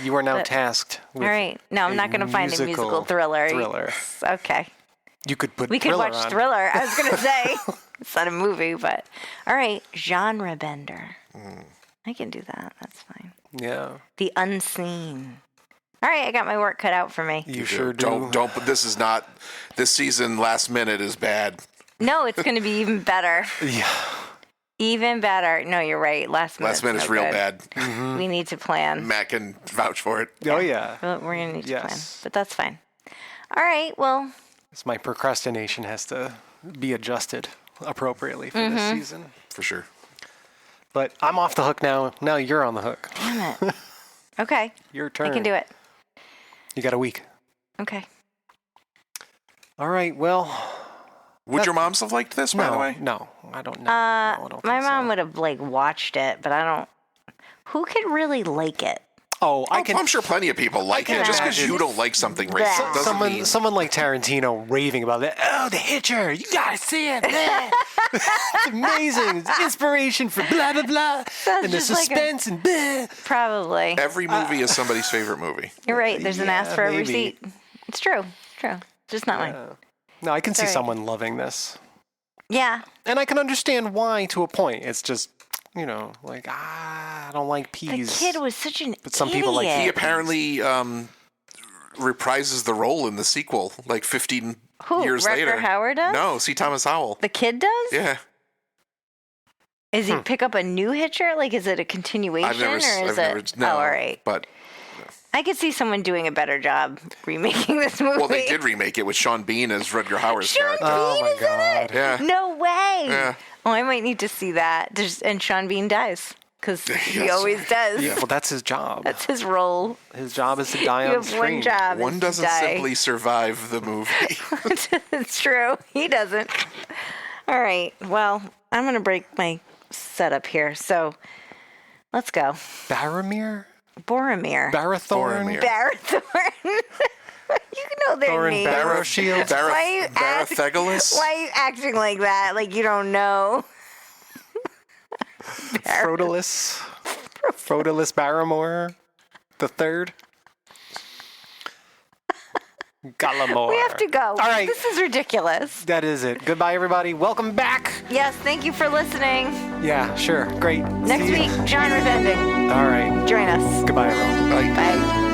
Speaker 9: You are now
Speaker 10: But-
Speaker 9: tasked with
Speaker 10: All right. No, I'm not going to find a musical thriller. Okay.
Speaker 9: You could put
Speaker 10: We could
Speaker 9: Thriller
Speaker 10: watch
Speaker 9: on.
Speaker 10: Thriller. I was going to say it's not a movie, but all right. Genre bender. I can do that. That's fine.
Speaker 9: Yeah.
Speaker 10: The unseen. All right. I got my work cut out for me.
Speaker 9: You sure do.
Speaker 11: Don't. But this is not. This season, last minute is bad.
Speaker 10: No, it's going to be even better.
Speaker 9: Yeah.
Speaker 10: Even better. No, you're right. Last
Speaker 11: Minute's real bad.
Speaker 10: We need to plan.
Speaker 11: Matt can vouch for it.
Speaker 9: Oh yeah.
Speaker 10: We're going to need to plan.
Speaker 9: Yes.
Speaker 10: But that's fine. All right. Well,
Speaker 9: So my procrastination has to be adjusted appropriately for this season.
Speaker 11: For sure.
Speaker 9: But I'm off the hook now. Now you're on the hook.
Speaker 10: damn it. Okay.
Speaker 9: Your turn.
Speaker 10: I can do it.
Speaker 9: You got a week.
Speaker 10: Okay.
Speaker 9: All right. Well.
Speaker 11: Would your moms have liked this, by the way?
Speaker 9: No, I don't know. No, I don't
Speaker 10: My
Speaker 9: think
Speaker 10: mom
Speaker 9: so.
Speaker 10: would have like watched it, but I don't. Who could really like it?
Speaker 9: Oh, I can.
Speaker 11: I'm sure plenty of people like
Speaker 10: can
Speaker 11: it. Just because
Speaker 10: imagine.
Speaker 11: you don't like something racist doesn't mean...
Speaker 9: Someone like Tarantino raving about it. Oh, the Hitcher! You gotta see it. It's amazing. It's inspiration for blah blah blah, and the
Speaker 10: just like a-
Speaker 9: suspense and blah.
Speaker 10: Probably.
Speaker 11: Every movie is somebody's favorite movie.
Speaker 10: You're right. There's an ask for a
Speaker 9: maybe.
Speaker 10: receipt. It's true. It's true. Just not mine.
Speaker 9: No, I can see
Speaker 10: Sorry.
Speaker 9: someone loving this,
Speaker 10: Yeah.
Speaker 9: and I can understand why to a point. It's just, like I don't like
Speaker 10: The
Speaker 9: peas.
Speaker 10: kid was such an
Speaker 9: But some people like-
Speaker 10: idiot.
Speaker 11: He apparently reprises the role in the sequel, like 15
Speaker 10: Who,
Speaker 11: years
Speaker 10: Rutger
Speaker 11: later.
Speaker 10: Hauer does?
Speaker 11: No, C. Thomas Howell.
Speaker 10: The kid does?
Speaker 11: Yeah.
Speaker 10: Is he pick up a new Hitcher? Like, is it a continuation or is it?
Speaker 11: no,
Speaker 10: Oh, all right.
Speaker 11: But,
Speaker 10: I could see someone doing a better job remaking this movie.
Speaker 11: well, they did remake it with Sean Bean as Rutger Hauer's
Speaker 10: Sean
Speaker 11: character.
Speaker 10: Bean
Speaker 9: my
Speaker 10: is
Speaker 9: God.
Speaker 10: in it?
Speaker 11: Yeah.
Speaker 10: No way.
Speaker 11: Yeah.
Speaker 10: Oh, I might need to see that. And Sean Bean dies because he
Speaker 11: Yes.
Speaker 10: always does.
Speaker 9: Yeah, well, that's his job.
Speaker 10: That's his role.
Speaker 9: His job is to die
Speaker 10: You
Speaker 9: on
Speaker 10: have
Speaker 9: screen.
Speaker 10: one job.
Speaker 11: One
Speaker 10: is to
Speaker 11: doesn't
Speaker 10: die.
Speaker 11: simply survive the movie.
Speaker 10: It's true. He doesn't. All right. Well, I'm going to break my setup here. So let's go.
Speaker 9: Boromir?
Speaker 10: Boromir.
Speaker 9: Barathorn?
Speaker 11: Boromir.
Speaker 10: Barathorn. You know their
Speaker 9: Thorin
Speaker 10: names.
Speaker 9: Barrowshield?
Speaker 10: Why you act-
Speaker 11: Barathegolas?
Speaker 10: Why are you acting like that? Like you don't know.
Speaker 9: Frodolus? Frodolus Barrymore? The third? Gallimore.
Speaker 10: We have to go.
Speaker 9: All right.
Speaker 10: This is ridiculous.
Speaker 9: That is it. Goodbye, everybody. Welcome back.
Speaker 10: Yes, thank you for listening.
Speaker 9: Yeah, sure. Great.
Speaker 10: Next
Speaker 9: See you.
Speaker 10: week, genre bending.
Speaker 9: All right.
Speaker 10: Join us.
Speaker 9: Goodbye, everyone.
Speaker 10: Bye.